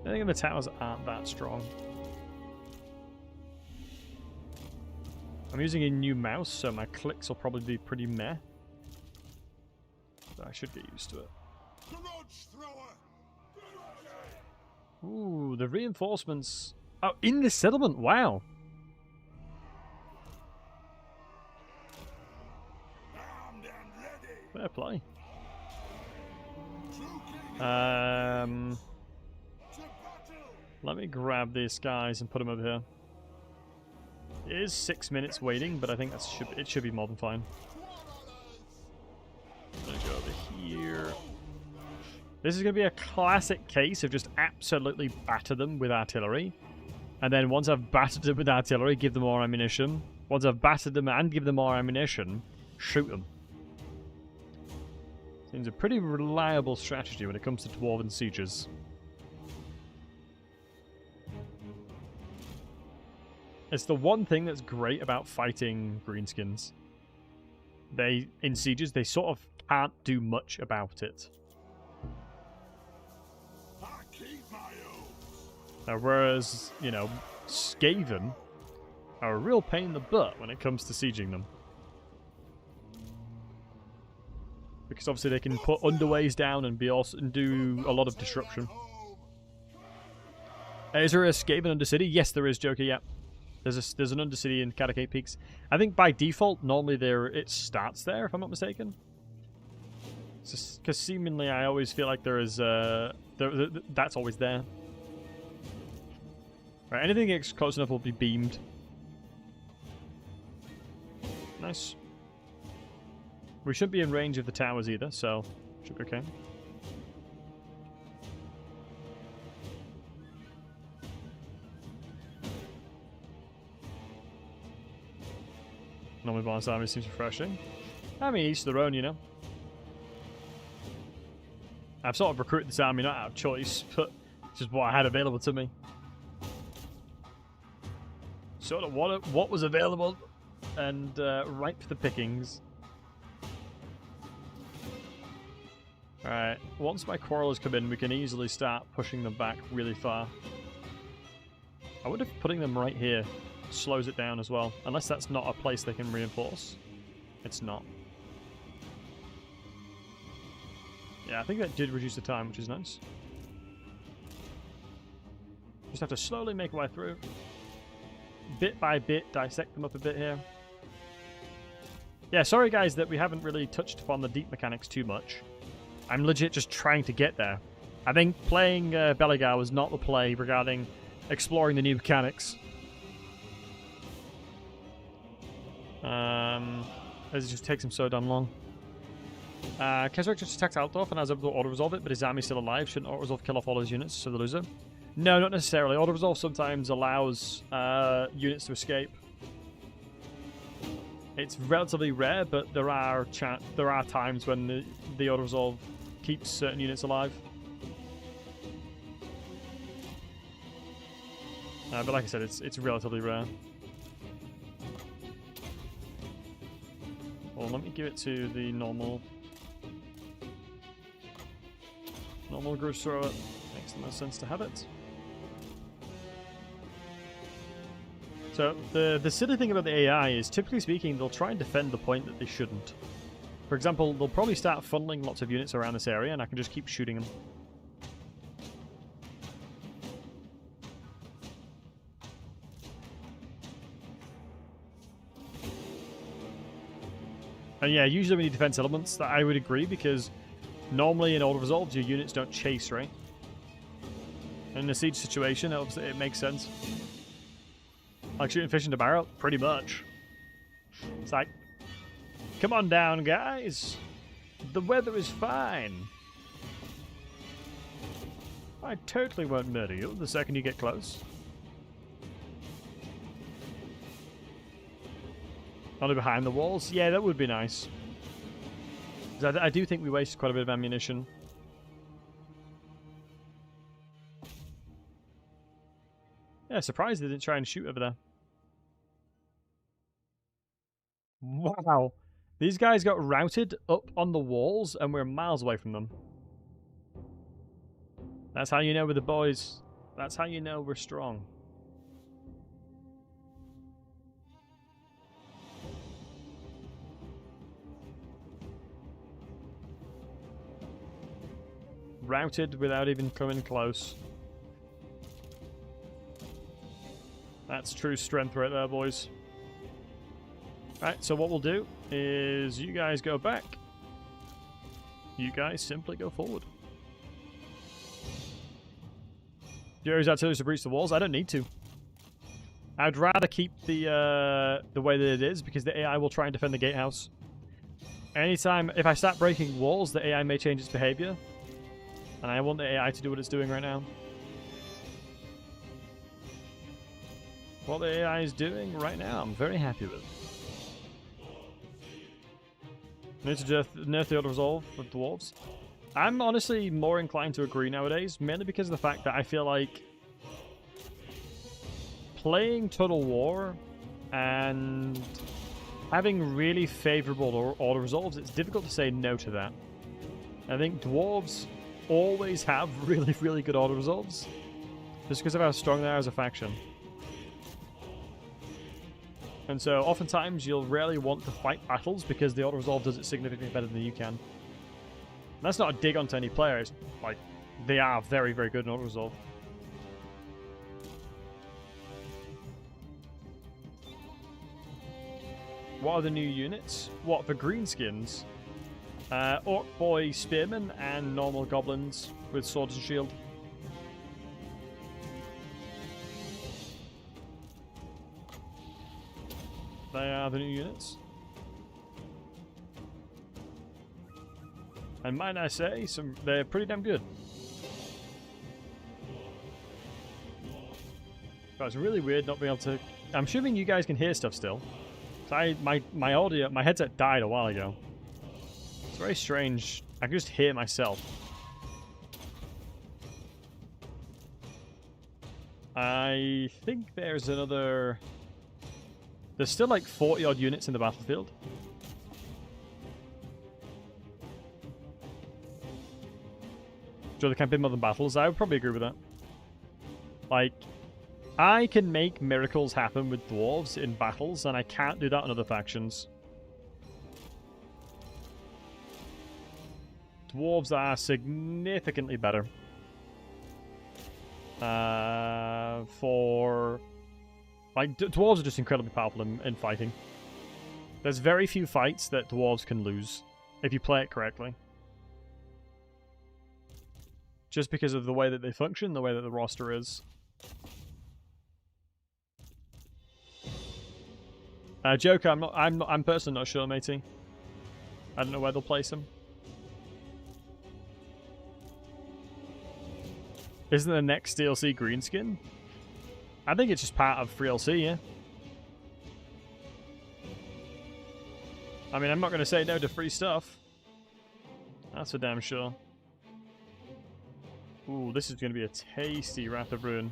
I think the towers aren't that strong. I'm using a new mouse, so my clicks will probably be pretty meh. But I should get used to it. Ooh, the reinforcements. Oh, in this settlement, wow. Fair play. Let me grab these guys and put them over here. It is 6 minutes waiting, but I think it should be more than fine. I'm gonna go over here. This is gonna be a classic case of just absolutely batter them with artillery. And then once I've battered them with artillery, give them more ammunition. Once I've battered them and give them more ammunition, shoot them. Seems a pretty reliable strategy when it comes to dwarven sieges. It's the one thing that's great about fighting greenskins. In sieges, they sort of can't do much about it. Whereas, you know, Skaven are a real pain in the butt when it comes to sieging them. Because obviously they can put underways down and do a lot of disruption. Is there a Skaven Undercity? Yes, there is, Joker, yeah. There's an Undercity in Catacate Peaks. I think by default, normally it starts there, if I'm not mistaken. Because seemingly I always feel like there is... that's always there. Right, anything that gets close enough will be beamed. Nice. We shouldn't be in range of the towers either, so should be okay. Normally balanced army seems refreshing. I mean, each their own, you know. I've sort of recruited this army not out of choice, but it's just what I had available to me. Sort of what was available and ripe for the pickings. Alright, once my quarrelers come in, we can easily start pushing them back really far. I wonder if putting them right here slows it down as well. Unless that's not a place they can reinforce. It's not. Yeah, I think that did reduce the time, which is nice. Just have to slowly make our way through. Bit by bit, dissect them up a bit here. Yeah, sorry guys that we haven't really touched upon the deep mechanics too much. I'm legit just trying to get there. I think playing Belegar was not the play regarding exploring the new mechanics. It just takes him so damn long. Keswick just attacked Altdorf and I was able to auto-resolve it, but his army's still alive. Shouldn't auto-resolve kill off all his units, so the loser? No, not necessarily. Auto-resolve sometimes allows units to escape. It's relatively rare, but there are times when the auto-resolve keeps certain units alive. But like I said, it's relatively rare. Well, let me give it to the normal Groove Thrower. Makes the most sense to have it. So, the silly thing about the AI is, typically speaking, they'll try and defend the point that they shouldn't. For example, they'll probably start funneling lots of units around this area, and I can just keep shooting them. And yeah, usually when you defense elements, that I would agree, because normally in auto-resolves, your units don't chase, right? In a siege situation, it makes sense. Like shooting fish in the barrel? Pretty much. It's like, come on down, guys. The weather is fine. I totally won't murder you the second you get close. Only behind the walls? Yeah, that would be nice. I do think we wasted quite a bit of ammunition. Yeah, surprised they didn't try and shoot over there. Wow. These guys got routed up on the walls and we're miles away from them. That's how you know we're the boys. That's how you know we're strong. routed without even coming close. That's true strength right there, boys. Alright, so what we'll do is you guys go back. You guys simply go forward. Do you use artillery to breach the walls? I don't need to. I'd rather keep the way that it is, because the AI will try and defend the gatehouse. Anytime, if I start breaking walls, the AI may change its behavior. And I want the AI to do what it's doing right now. What the AI is doing right now, I'm very happy with. Need to nerf the auto-resolve of dwarves. I'm honestly more inclined to agree nowadays, mainly because of the fact that I feel like playing Total War and having really favorable auto-resolves, it's difficult to say no to that. I think dwarves always have really, really good auto-resolves, just because of how strong they are as a faction. And so, oftentimes, you'll rarely want to fight battles because the auto-resolve does it significantly better than you can. And that's not a dig onto any player, it's like, they are very, very good in auto-resolve. What are the new units? What, for greenskins? Orc Boy Spearmen and normal goblins with swords and shield. They are the new units. And might I say, they're pretty damn good. But it's really weird not being able to... I'm assuming you guys can hear stuff still. So my audio, my headset died a while ago. It's very strange. I can just hear myself. I think there's another... There's still like 40 odd units in the battlefield. So there can't be more than battles. I would probably agree with that. Like, I can make miracles happen with dwarves in battles, and I can't do that on other factions. Dwarves are significantly better. Like, dwarves are just incredibly powerful in fighting. There's very few fights that dwarves can lose, if you play it correctly. Just because of the way that they function, the way that the roster is. Joker, I'm personally not sure, matey. I don't know where they'll place him. Isn't the next DLC greenskin? I think it's just part of free LC, yeah. I mean, I'm not going to say no to free stuff. That's for damn sure. Ooh, this is going to be a tasty Wrath of Ruin.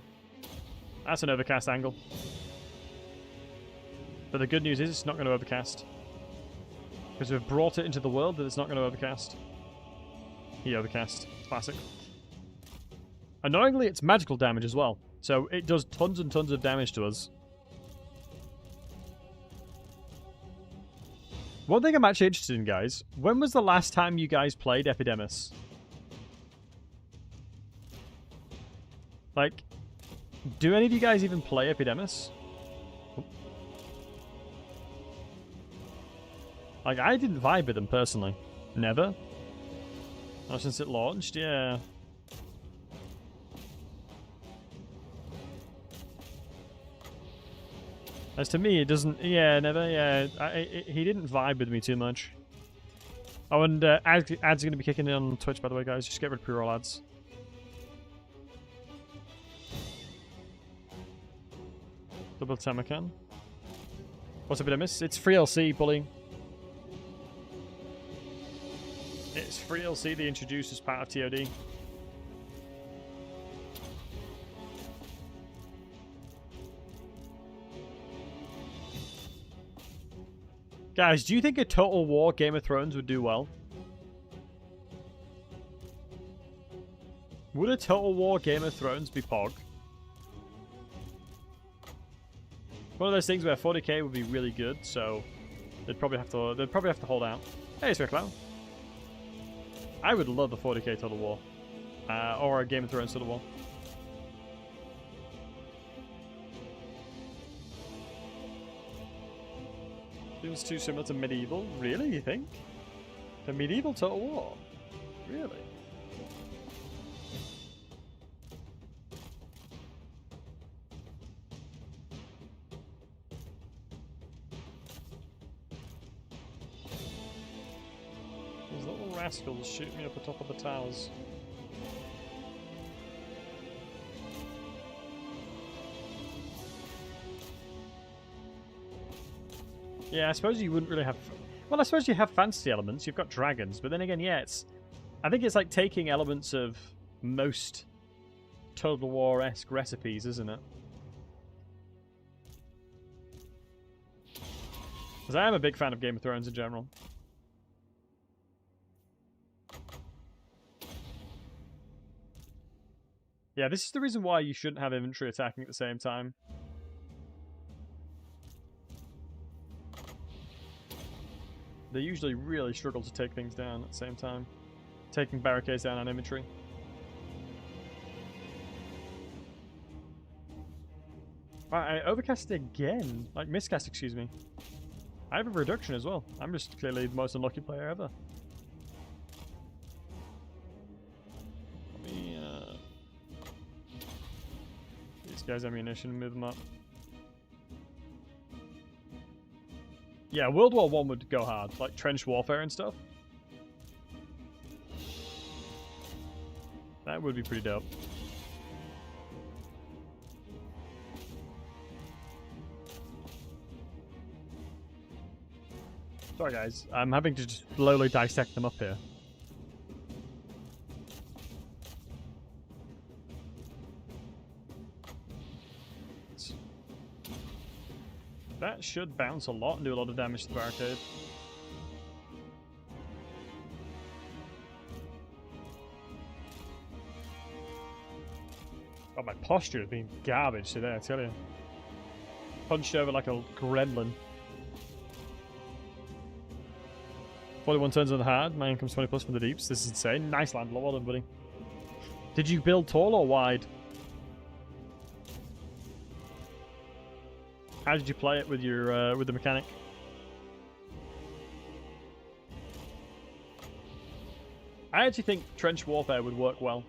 That's an overcast angle. But the good news is it's not going to overcast. Because we've brought it into the world that it's not going to overcast. He overcast. Classic. Annoyingly, it's magical damage as well. So it does tons and tons of damage to us. One thing I'm actually interested in, guys. When was the last time you guys played Epidemus? Like, do any of you guys even play Epidemus? Like, I didn't vibe with them personally. Never. Not since it launched, yeah. As to me, it doesn't... Yeah, never, yeah. He didn't vibe with me too much. Oh, and ads are going to be kicking in on Twitch, by the way, guys. Just get rid of pre-roll ads. Double Tamakan. What's a bit of miss? It's free LC, bully. It's free LC they introduced as part of TOD. Guys, do you think a Total War Game of Thrones would do well? Would a Total War Game of Thrones be POG? One of those things where 40k would be really good, so they'd probably have to hold out. Hey, Swicklow. I would love a 40k Total War. Or a Game of Thrones sort of war. Feels too similar to medieval. Really, you think? The medieval Total War? Really? These little rascals shoot me up the top of the towers. Yeah, I suppose you wouldn't really have... Well, I suppose you have fantasy elements. You've got dragons. But then again, yeah, it's... I think it's like taking elements of most Total War-esque recipes, isn't it? Because I am a big fan of Game of Thrones in general. Yeah, this is the reason why you shouldn't have infantry attacking at the same time. They usually really struggle to take things down at the same time. Taking barricades down on infantry. I overcast again. Like, miscast, excuse me. I have a reduction as well. I'm just clearly the most unlucky player ever. Let me, these guys' ammunition, move them up. Yeah, World War I would go hard, like trench warfare and stuff. That would be pretty dope. Sorry guys, I'm having to just slowly dissect them up here. That should bounce a lot and do a lot of damage to the barricade. God, my posture has been garbage today, I tell you. Punched over like a gremlin. 41 turns on the hard, my income's 20 plus from the deeps. This is insane. Nice land, well done, buddy. Did you build tall or wide? How did you play it with your with the mechanic? I actually think trench warfare would work well.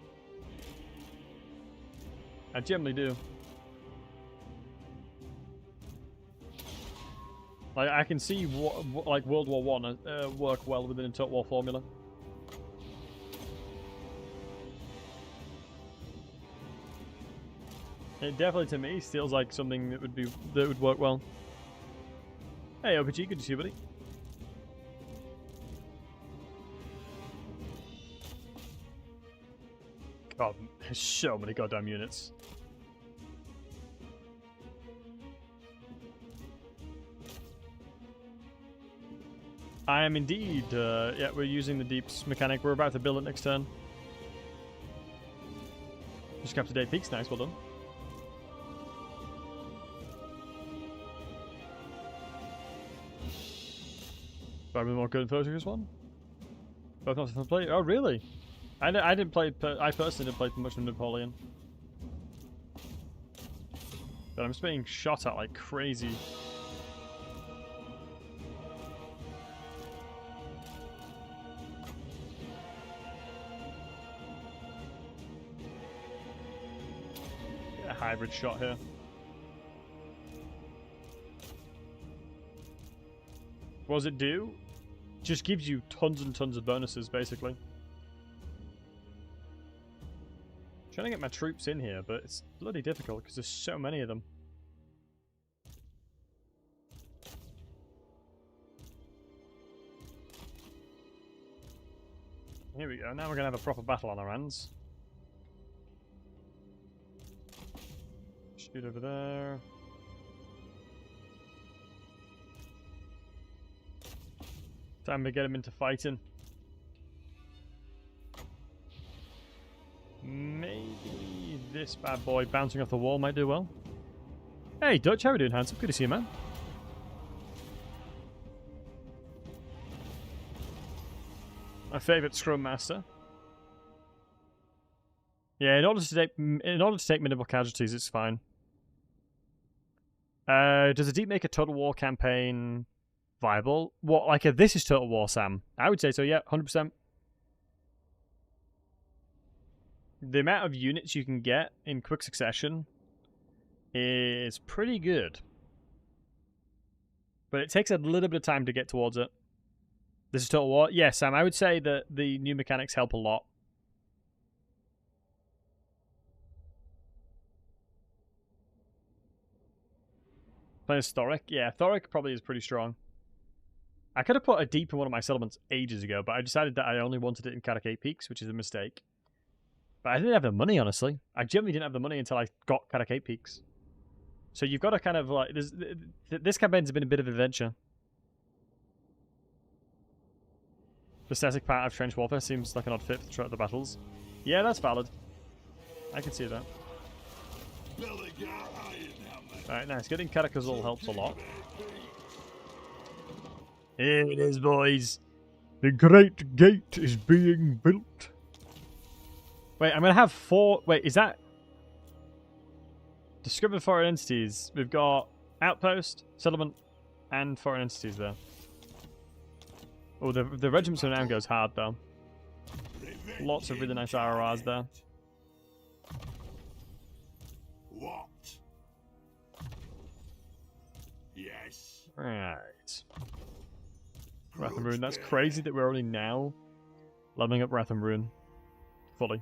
I generally do. Like I can see like World War One work well within a Total War formula. It definitely, to me, feels like something that would work well. Hey, OPG, good to see you, buddy. God, there's so many goddamn units. I am indeed. Yeah, we're using the deeps mechanic. We're about to build it next turn. Just got up-to-date peaks, nice, well done. Do I have more good info to this one? Both not to play. Oh, really? I didn't play. I personally didn't play much of Napoleon. But I'm just being shot at like crazy. Get a hybrid shot here. What does it do? Just gives you tons and tons of bonuses, basically. Trying to get my troops in here, but it's bloody difficult because there's so many of them. Here we go. Now we're going to have a proper battle on our hands. Shoot over there. Time to get him into fighting. Maybe this bad boy bouncing off the wall might do well. Hey, Dutch, how are we doing, handsome? Good to see you, man. My favourite Scrum Master. Yeah, in order to take minimal casualties, it's fine. Does a deep make a Total War campaign viable? What, like a This is Total War, Sam? I would say so, yeah, 100%. The amount of units you can get in quick succession is pretty good. But it takes a little bit of time to get towards it. This is Total War? Yeah, Sam, I would say that the new mechanics help a lot. Playing as Thoric? Yeah, Thoric probably is pretty strong. I could have put a deep in one of my settlements ages ago, but I decided that I only wanted it in Katakate Peaks, which is a mistake. But I didn't have the money, honestly. I generally didn't have the money until I got Katakate Peaks. So you've got to kind of like... This campaign's been a bit of an adventure. The static part of trench warfare seems like an odd fit throughout the battles. Yeah, that's valid. I can see that. Alright, nice. Getting Katakazul helps a lot. Here it is, boys. The Great Gate is being built. Wait, I'm going to have 4... Wait, is that... Discover foreign entities. We've got outpost, settlement, and foreign entities there. Oh, the regiments of renown goes hard, though. Lots of really nice RRRs there. What? Yes. Right. Wrath and Ruin. That's crazy that we're only now leveling up Wrath and Ruin fully.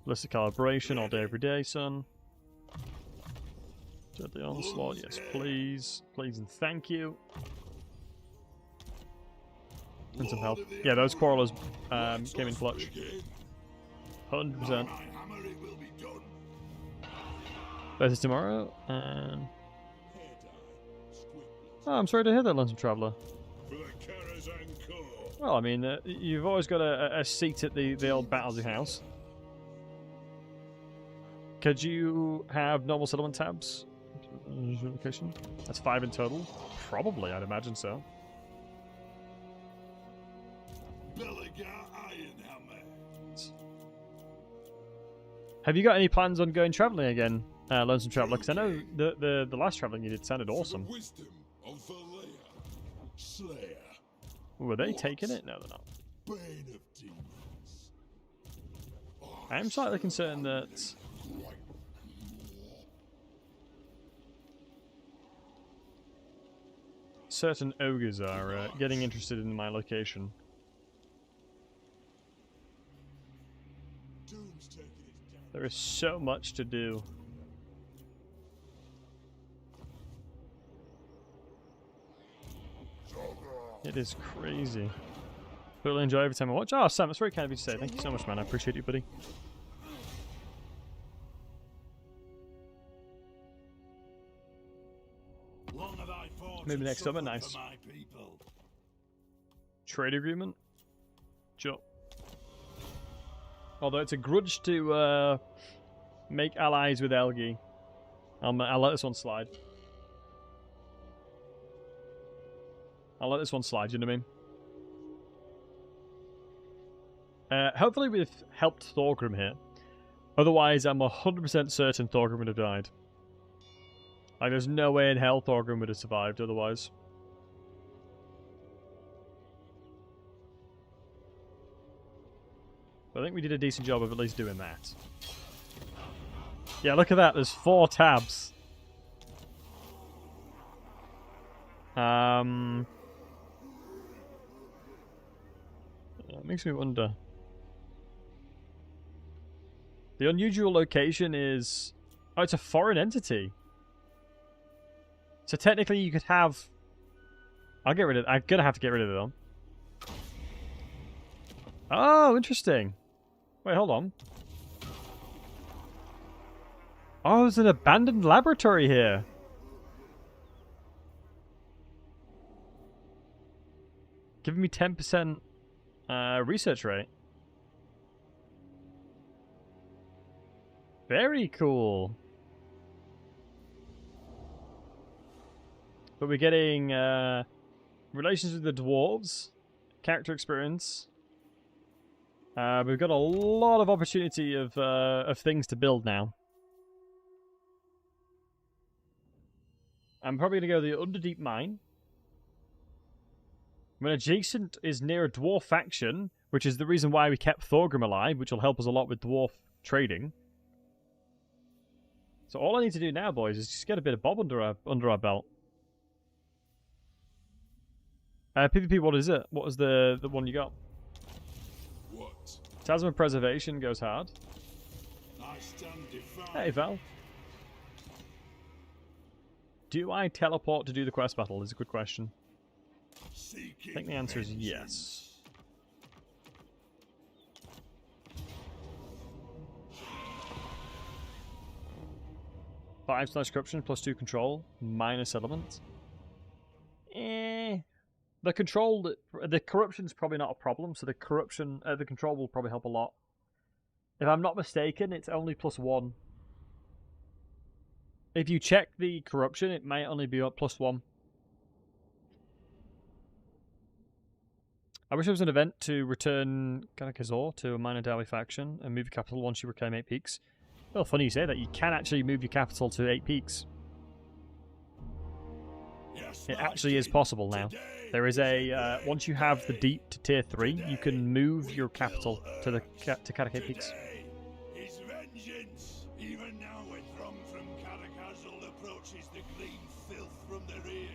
Ballistic calibration all day, every day, son. Deadly onslaught, yes, please. Please and thank you. And some help. Yeah, those quarrelers came in clutch. 100%. Versus tomorrow, and... Oh, I'm sorry to hear that, Lonesome Traveller. Well, I mean, you've always got a seat at the old Battlesey house. Could you have normal settlement tabs? Location? That's 5 in total? Probably, I'd imagine so. Belegar. Have you got any plans on going travelling again, Lonesome Traveller? Because I know the last travelling you did sounded awesome. Were they taking it? No, they're not. I am slightly concerned that... certain ogres are getting interested in my location. There is so much to do. It is crazy. Really enjoy every time I watch. Oh, Sam, that's very kind of you to say. Thank you so much, man. I appreciate you, buddy. Maybe next summer, nice. Trade agreement? Sure. Although it's a grudge to make allies with Elgi. I'll let this one slide. I'll let this one slide, you know what I mean? Hopefully we've helped Thorgrim here. Otherwise, I'm 100% certain Thorgrim would have died. Like, there's no way in hell Thorgrim would have survived otherwise. But I think we did a decent job of at least doing that. Yeah, look at that. There's 4 tabs. It makes me wonder. The unusual location is... Oh, it's a foreign entity. So technically you could have... I'll get rid of... I'm gonna have to get rid of them. Oh, interesting. Wait, hold on. Oh, there's an abandoned laboratory here. Giving me 10% research rate. Very cool. But we're getting relations with the dwarves, character experience, We've got a lot of opportunity of things to build now. I'm probably going to go the Underdeep Mine. When adjacent is near a dwarf faction, which is the reason why we kept Thorgrim alive, which will help us a lot with dwarf trading. So all I need to do now, boys, is just get a bit of Bob under our belt. PvP, what is it? What was the one you got? What? Talisman of Preservation goes hard. I stand defiant. Hey, Val. Do I teleport to do the quest battle? Is a good question. I think the answer is yes. // corruption, +2 control, -element. The control, the corruption's probably not a problem, so the control will probably help a lot. If I'm not mistaken, it's only +1. If you check the corruption, it might only be up +1. I wish there was an event to return Kanakazor to a minor Dawi faction and move your capital once you reclaim 8 peaks. Well, funny you say that. You can actually move your capital to 8 peaks. Yes, It actually is possible now. There is a once you have the deep to tier 3, you can move your capital to the Katakate peaks. His vengeance. Even now, when Throm from Karakazal approaches the green filth from the rear,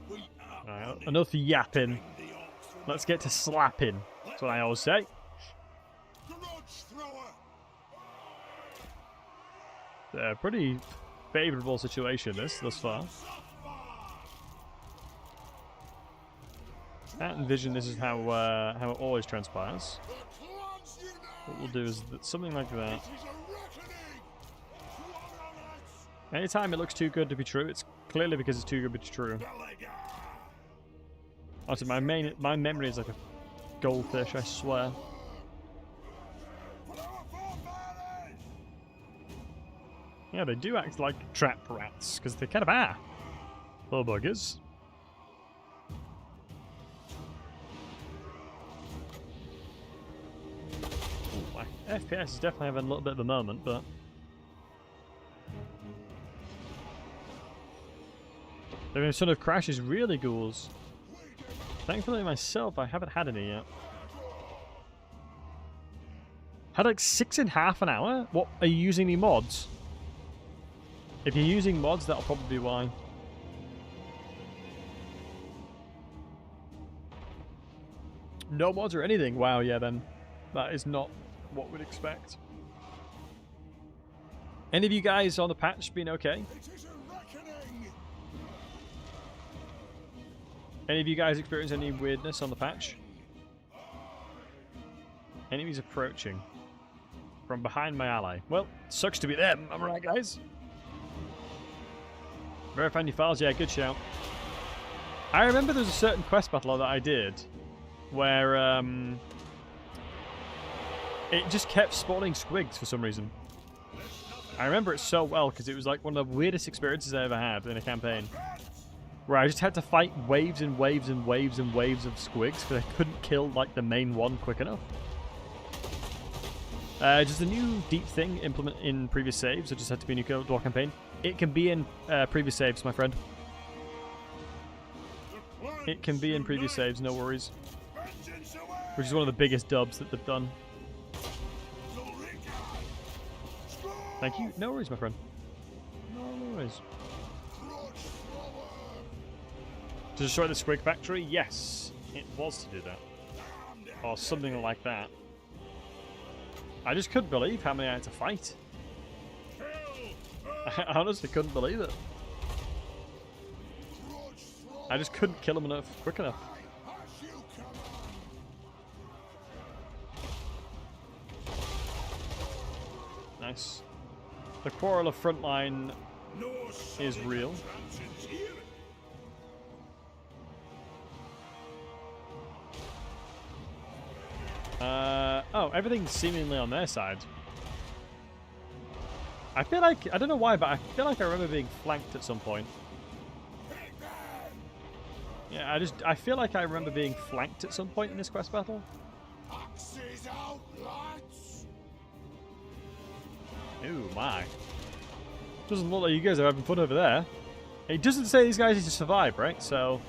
we are Right, enough yapping. Let's get to slapping. That's what I always say. Pretty favourable situation this thus far. I envision this is how it always transpires. What we'll do is something like that. Anytime it looks too good to be true, it's clearly because it's too good to be true. Also, my memory is like a goldfish, I swear. Yeah, they do act like trap rats, because they kind of are. Little buggers. Ooh, my FPS is definitely having a little bit of a moment, but... The son of Crash is really ghouls. Thankfully myself, I haven't had any yet. Had like 6 in half an hour? What, are you using any mods? If you're using mods, that'll probably be why. No mods or anything? Wow, yeah then. That is not what we'd expect. Any of you guys on the patch been okay? Any of you guys experience any weirdness on the patch? Enemies approaching. From behind my ally. Well, sucks to be them, am I right, guys? Verify your files, yeah, good shout. I remember there was a certain quest battle that I did where it just kept spawning squigs for some reason. I remember it so well because it was like one of the weirdest experiences I ever had in a campaign. Where I just had to fight waves and waves and waves and waves of squigs because I couldn't kill like the main one quick enough. Just a new deep thing implement in previous saves. It just had to be a new Cold War campaign. It can be in previous saves, my friend. It can be in previous saves, no worries. Which is one of the biggest dubs that they've done. Thank you. No worries, my friend. No worries. To destroy the Squig Factory? Yes, it was to do that. Or something like that. I just couldn't believe how many I had to fight. I honestly couldn't believe it. I just couldn't kill him quick enough. Nice. The quarrel of frontline is real. Oh, everything's seemingly on their side. I feel like, I don't know why, but I feel like I remember being flanked at some point. Yeah, I feel like I remember being flanked at some point in this quest battle. Axes out, lads! Ooh, my. Doesn't look like you guys are having fun over there. It doesn't say these guys need to survive, right? So...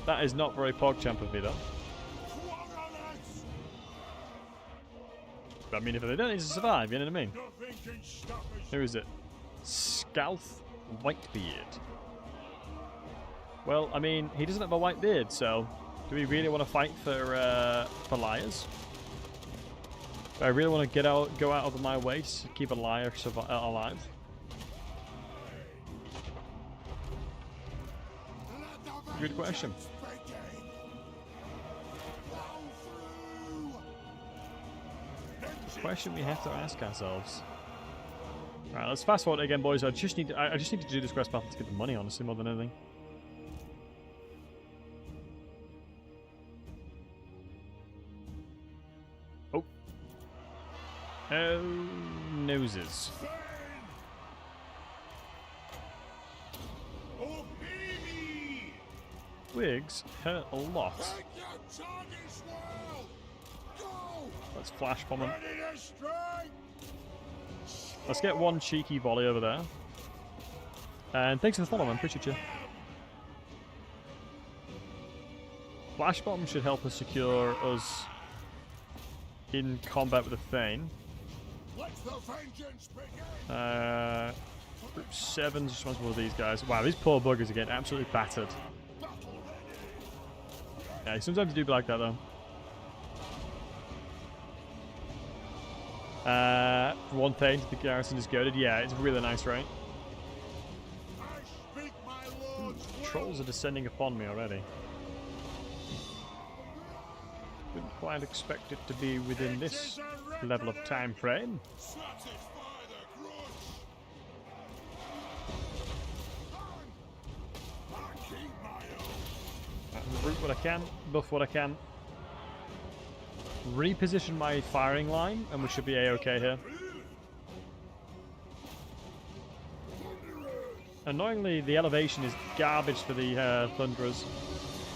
that is not very PogChamp of me, though. But, I mean, if they don't need to survive, you know what I mean? Who is it? Scalth Whitebeard. Well, I mean, he doesn't have a white beard, so... do we really want to fight for liars? Do I really want to go out of my way to keep a liar alive? Good question. Question we have to ask ourselves. Alright, let's fast forward again, boys. I just need to do this quest battle to get the money, honestly, more than anything. Oh. Oh, noses. Wigs hurt a lot. Let's flash bomb him. Let's get one cheeky volley over there. And thanks for the follow, man. Appreciate you. Flash bomb should help us secure us in combat with the Thane. Group 7's responsible for these guys. Wow, these poor buggers are getting absolutely battered. Yeah, sometimes you do be like that though. One thing, the garrison is goaded. Yeah, it's really nice, right? Trolls are descending upon me already. Didn't quite expect it to be within this level of time frame. Root what I can, buff what I can. Reposition my firing line, and we should be a-okay here. Annoyingly, the elevation is garbage for the Thunderers.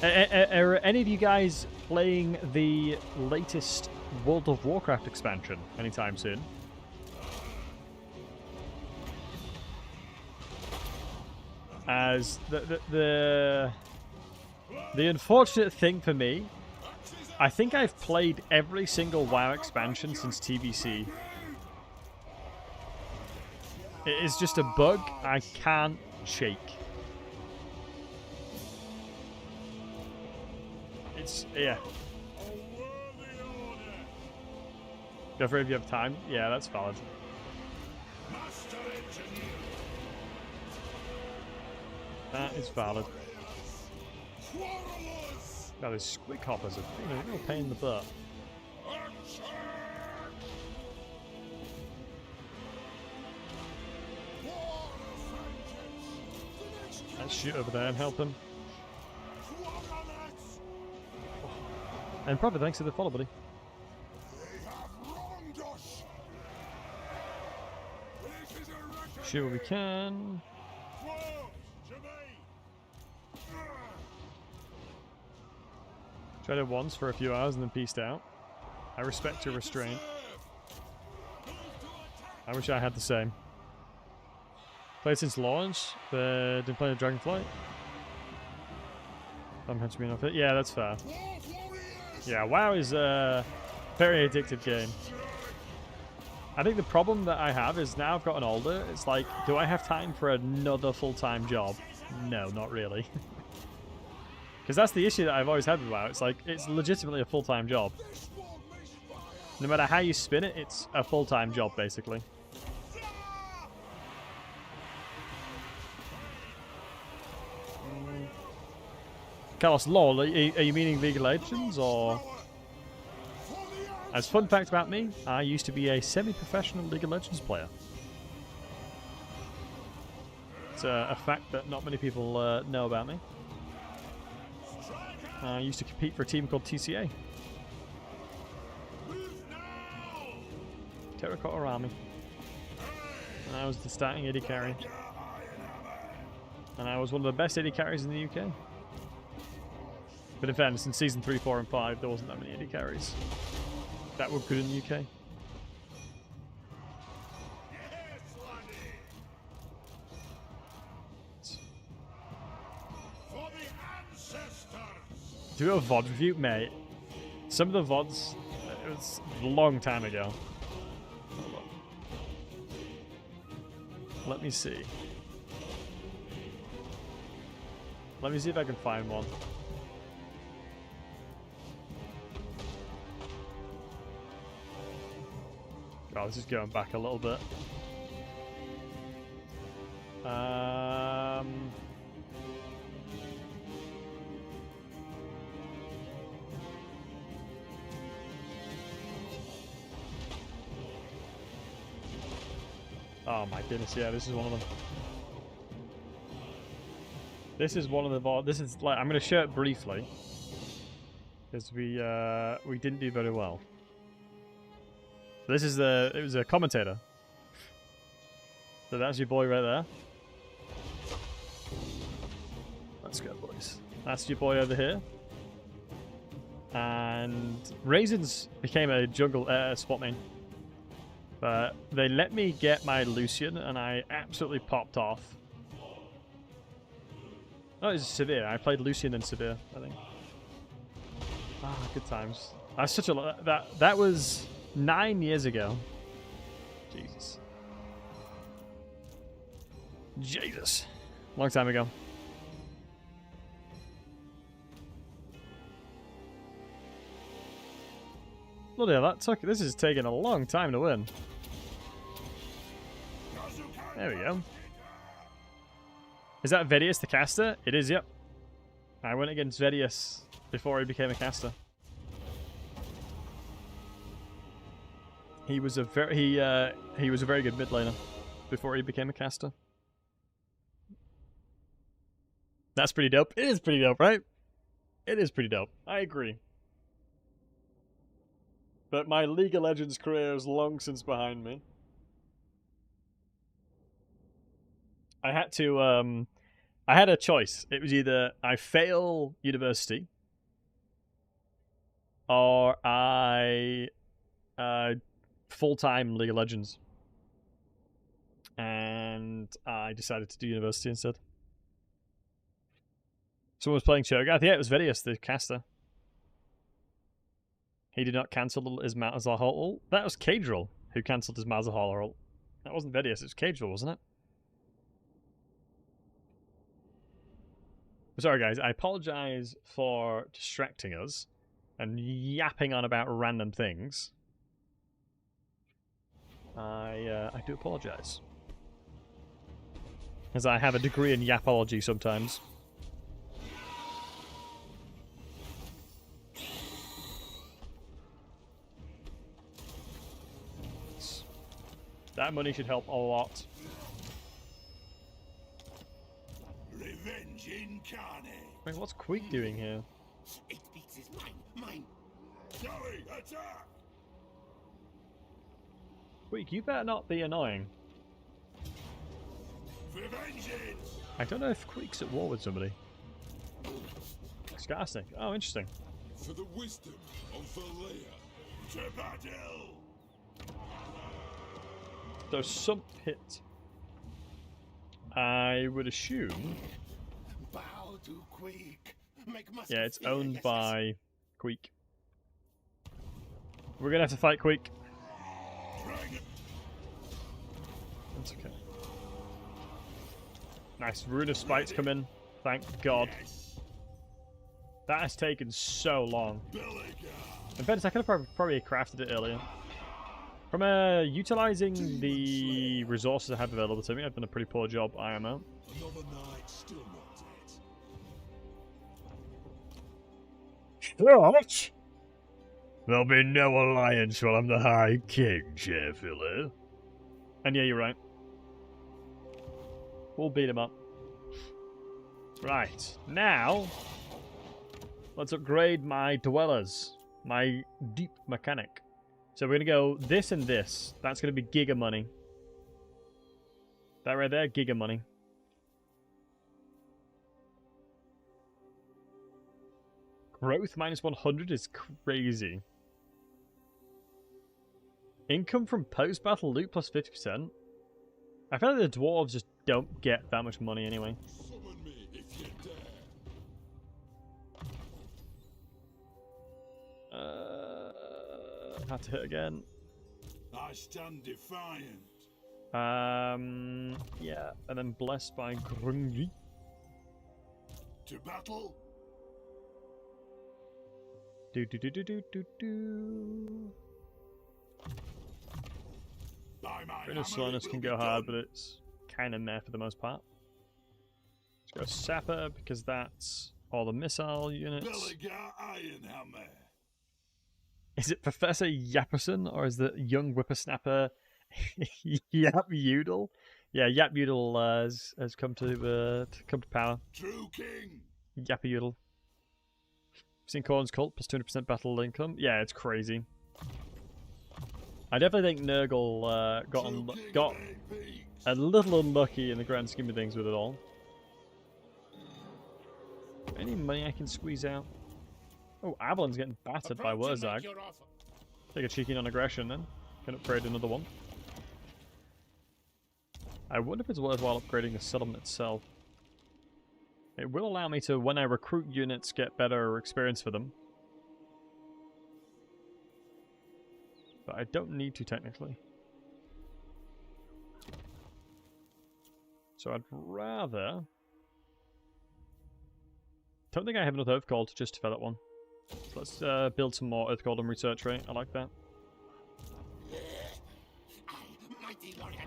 Are any of you guys playing the latest World of Warcraft expansion anytime soon? As the unfortunate thing for me, I think I've played every single WoW expansion since TBC. It is just a bug I can't shake. It's, yeah. Go for it if you have time. Yeah, that's valid. That is valid. Now these squig hoppers are a real pain in the butt. Let's shoot over there and help him. And probably thanks to the follow, buddy. Shoot what we can. Tried it once for a few hours and then peaced out. I respect your restraint. I wish I had the same. Played since launch, but didn't play the Dragonflight. I'm meant to be enough. Yeah, that's fair. Yeah, WoW is a very addictive game. I think the problem that I have is now I've gotten older, it's like, do I have time for another full-time job? No, not really. Because that's the issue that I've always had with WoW. It's like, it's legitimately a full-time job. No matter how you spin it, it's a full-time job, basically. Carlos, lol, are you meaning League of Legends, or... As fun fact about me, I used to be a semi-professional League of Legends player. It's a fact that not many people know about me. I used to compete for a team called TCA. Terracotta Army. And I was the starting AD carry. And I was one of the best AD carries in the UK. But in fairness, in Season 3, 4, and 5, there wasn't that many AD carries that were good in the UK. For the ancestors! Do a VOD review? Mate, some of the VODs, it was a long time ago. Hold on. Let me see. Let me see if I can find one. Oh, this is going back a little bit. Oh my goodness, yeah, this is one of them. This is one of the this is like, I'm going to show it briefly because we didn't do very well. This is it was a commentator. So that's your boy right there. Let's go, boys. That's your boy over here. And Raisins became a jungle spot main. But they let me get my Lucian and I absolutely popped off. Oh, it's Severe. I played Lucian and Severe, I think. Ah, good times. That's such a that was 9 years ago. Jesus. Jesus. Long time ago. Bloody hell, this is taking a long time to win. There we go. Is that Vedius the caster? It is, yep. I went against Vedius before he became a caster. He was a very good mid laner before he became a caster. That's pretty dope. It is pretty dope, right? It is pretty dope. I agree. But my League of Legends career is long since behind me. I had to, I had a choice. It was either I fail university or I full-time League of Legends. And I decided to do university instead. Someone was playing Cho'Gath. Yeah, it was Vedius, the caster. He did not cancel his Malzahar ult. That was Cadril who cancelled his Malzahar ult. That wasn't Vedius, it was Cadril, wasn't it? Sorry guys, I apologize for distracting us and yapping on about random things. I do apologize. As I have a degree in yapology sometimes. That money should help a lot. Revenge incarnate. Wait, what's Queek doing here? It beats is mine. Zoe, attack! Queek, you better not be annoying. For vengeance! I don't know if Queek's at war with somebody. Scarsnick. Oh, interesting. For the wisdom of Belegar. To battle! There's some pit. I would assume. Bow to Queek. Yeah, it's owned by Queek. We're gonna have to fight Queek. That's okay. Nice. Rune of Spite's come in. Thank God. That has taken so long. In fairness, I could have probably crafted it earlier. From utilizing the resources I have available to me, I've done a pretty poor job, IMO. Another night still not dead. What? There'll be no alliance while I'm the High King, Sheffield. And yeah, you're right. We'll beat him up. Right, now let's upgrade my dwellers, my deep mechanic. So we're going to go this and this. That's going to be giga money. That right there, giga money. Growth minus 100 is crazy. Income from post-battle loot plus 50%. I feel like the dwarves just don't get that much money anyway. Summon me if you dare. Had to hit again. I stand defiant. Yeah, and then blessed by Grungy. To battle? Do. By my Rune hammer of Slowness it can will go be hard, but done. it's kind of meh for the most part. Let's go Sapper, because that's all the missile units. Belegar Ironhammer. Is it Professor Yapperson, or is the young whippersnapper Yap Udall? Yeah, Yap Udall has come to power. True king. Yap Udall. Seen Corn's Cult, plus 200% battle income. Yeah, it's crazy. I definitely think Nurgle got a little unlucky in the grand scheme of things with it all. Any money I can squeeze out? Oh, Avalon's getting battered by Wurzag. Take a cheeky non-aggression then. Can upgrade another one. I wonder if it's worthwhile upgrading the settlement itself. It will allow me to, when I recruit units, get better experience for them. But I don't need to, technically. So I'd rather... Don't think I have enough Earth Gold to justify that one. So let's build some more Earth Gold and research rate. I like that.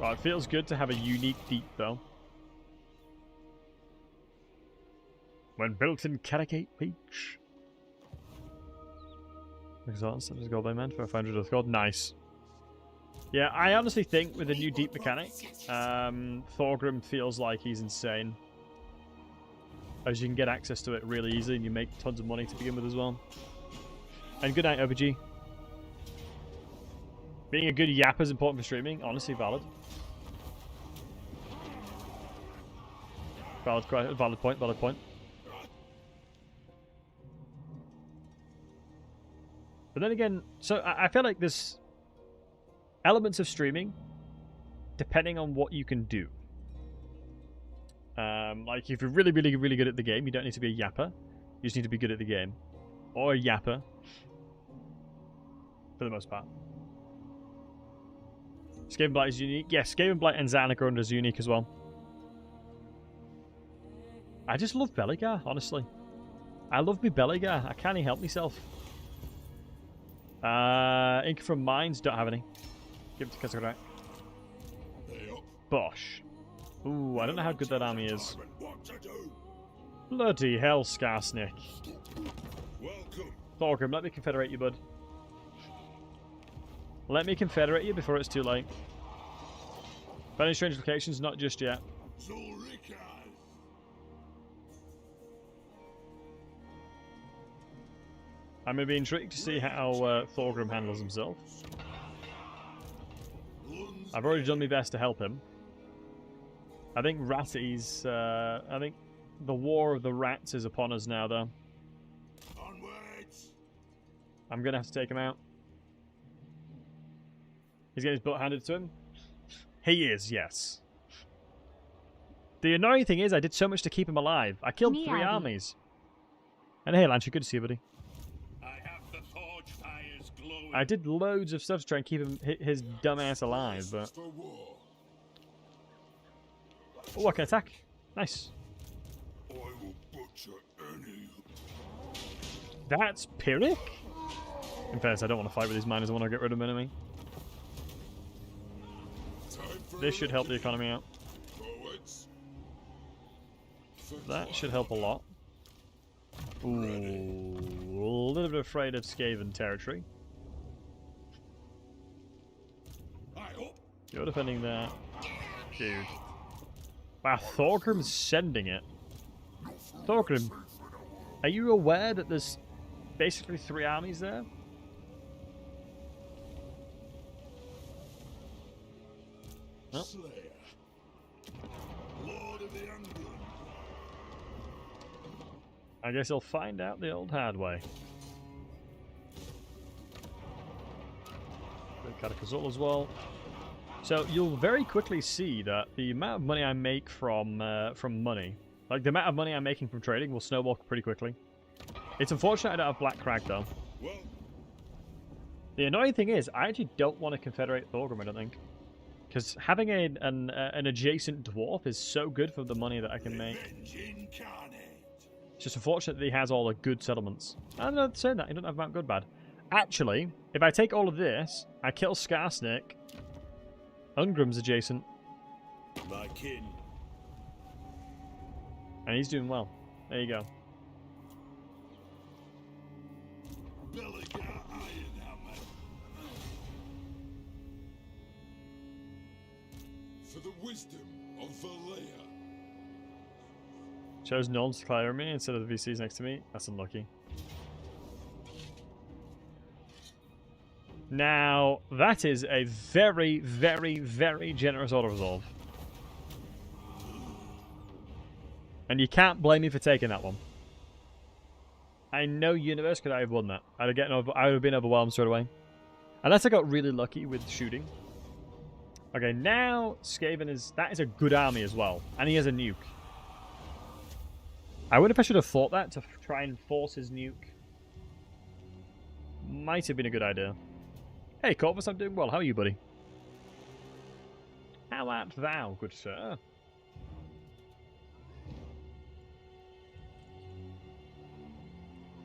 Right, it feels good to have a unique deep, though. When built in Carragate Beach. Exhaust, that is gold by man for 500 Earth Gold. Nice. Yeah, I honestly think with the new deep mechanic, Thorgrim feels like he's insane. As you can get access to it really easily and you make tons of money to begin with as well. And good night, OBG. Being a good yapper is important for streaming. Honestly, valid. Valid point. But then again, so I feel like there's elements of streaming depending on what you can do. Like if you're really good at the game, you don't need to be a yapper. You just need to be good at the game. Or a yapper. For the most part. Skaven Blight is unique. Yes, Skaven Blight and Xanagrund is unique as well. I just love Belegar, honestly. I love me Belegar. I can't even help myself. Ink from Mines, don't have any. Give it to Kazakurai. Bosh. Ooh, I don't know how good that army is. Bloody hell, Skarsnik. Thorgrim, let me confederate you, bud. Let me confederate you before it's too late. Any strange locations? Not just yet. I'm going to be intrigued to see how Thorgrim handles himself. I've already done my best to help him. I think Ratty's... I think the war of the rats is upon us now, though. I'm going to have to take him out. He's getting his butt handed to him. He is, yes. The annoying thing is I did so much to keep him alive. I killed 3 armies. And hey, Lancher, good to see you, buddy. I did loads of stuff to try and keep him, his dumbass alive, but... Oh, I can attack. Nice. That's Pyrrhic? In fairness, I don't want to fight with these miners. I want to get rid of them anyway. This should help the economy out. That should help a lot. Ooh, a little bit afraid of Skaven territory. You're defending that. Dude. Wow, Thorgrim's sending it. Thorgrim, are you aware that there's basically 3 armies there? No. I guess he'll find out the old hard way. Catacazul as well. So you'll very quickly see that the amount of money I make from money, like the amount of money I'm making from trading, will snowball pretty quickly. It's unfortunate I don't have Black Crag though. Well, the annoying thing is, I actually don't want to confederate Thorgrim, I don't think. Because having an adjacent dwarf is so good for the money that I can make. revenge incarnate. It's just unfortunate that he has all the good settlements. I'm not saying that, he doesn't have Mount Goodbad. Actually, if I take all of this, I kill Skarsnik, Ungrim's adjacent, My kin. and he's doing well. There you go. Belegar Ironhammer. For the wisdom of Valea. Chose Noln to clear me instead of the VCs next to me. That's unlucky. Now, that is a very, very, very generous auto-resolve. And you can't blame me for taking that one. I know Universe could I have won that. I would have been overwhelmed straight away. Unless I got really lucky with shooting. Okay, now Skaven that is a good army as well. And he has a nuke. I wonder if I should have thought that to try and force his nuke. Might have been a good idea. Hey, Corvus, I'm doing well. How are you, buddy? How art thou, good sir?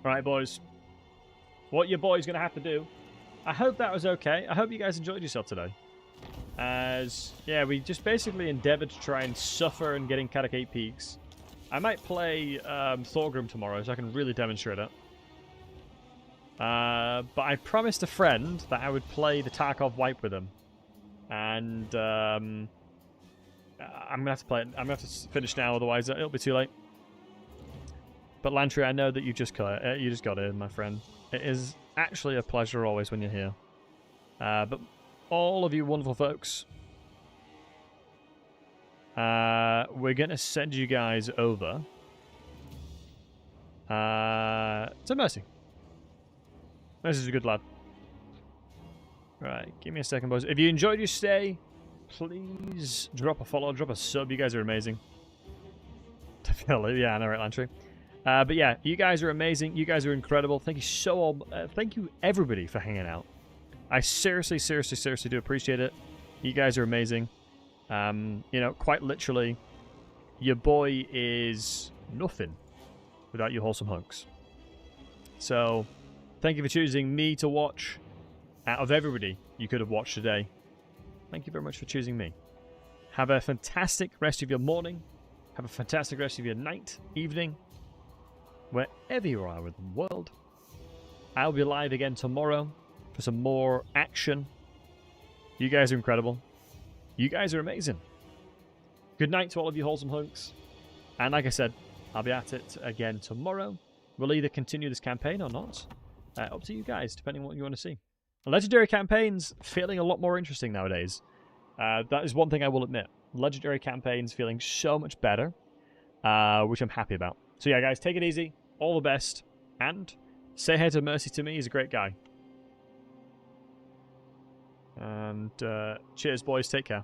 Right, boys. What your boy's going to have to do. I hope that was okay. I hope you guys enjoyed yourself today. As, yeah, we just basically endeavored to try and suffer in getting Catacate Peaks. I might play Thorgrim tomorrow so I can really demonstrate it. But I promised a friend that I would play the Tarkov wipe with him. And I'm going to have to play it. I'm going to have to finish now, otherwise it'll be too late. But Lantry, I know that you just got in, my friend. It is actually a pleasure always when you're here. But all of you wonderful folks, we're going to send you guys over to Mercy. Mercy's a good lad. Right, give me a second, boys. If you enjoyed your stay, please drop a follow, drop a sub. You guys are amazing. Yeah, I know, right, Lantry? But yeah, you guys are amazing. You guys are incredible. Thank you thank you everybody for hanging out. I seriously do appreciate it. You guys are amazing. You know, quite literally, your boy is nothing without you wholesome hunks. So, thank you for choosing me to watch. Out of everybody you could have watched today, thank you very much for choosing me. Have a fantastic rest of your morning. Have a fantastic rest of your night, evening, wherever you are in the world. I'll be live again tomorrow for some more action. You guys are incredible. You guys are amazing. Good night to all of you wholesome hunks. And like I said, I'll be at it again tomorrow. We'll either continue this campaign or not. Up to you guys, depending on what you want to see. Legendary campaigns feeling a lot more interesting nowadays. That is one thing I will admit. Legendary campaigns feeling so much better, which I'm happy about. So yeah, guys, take it easy. All the best. And say hey to Mercy to me. He's a great guy. And cheers, boys. Take care.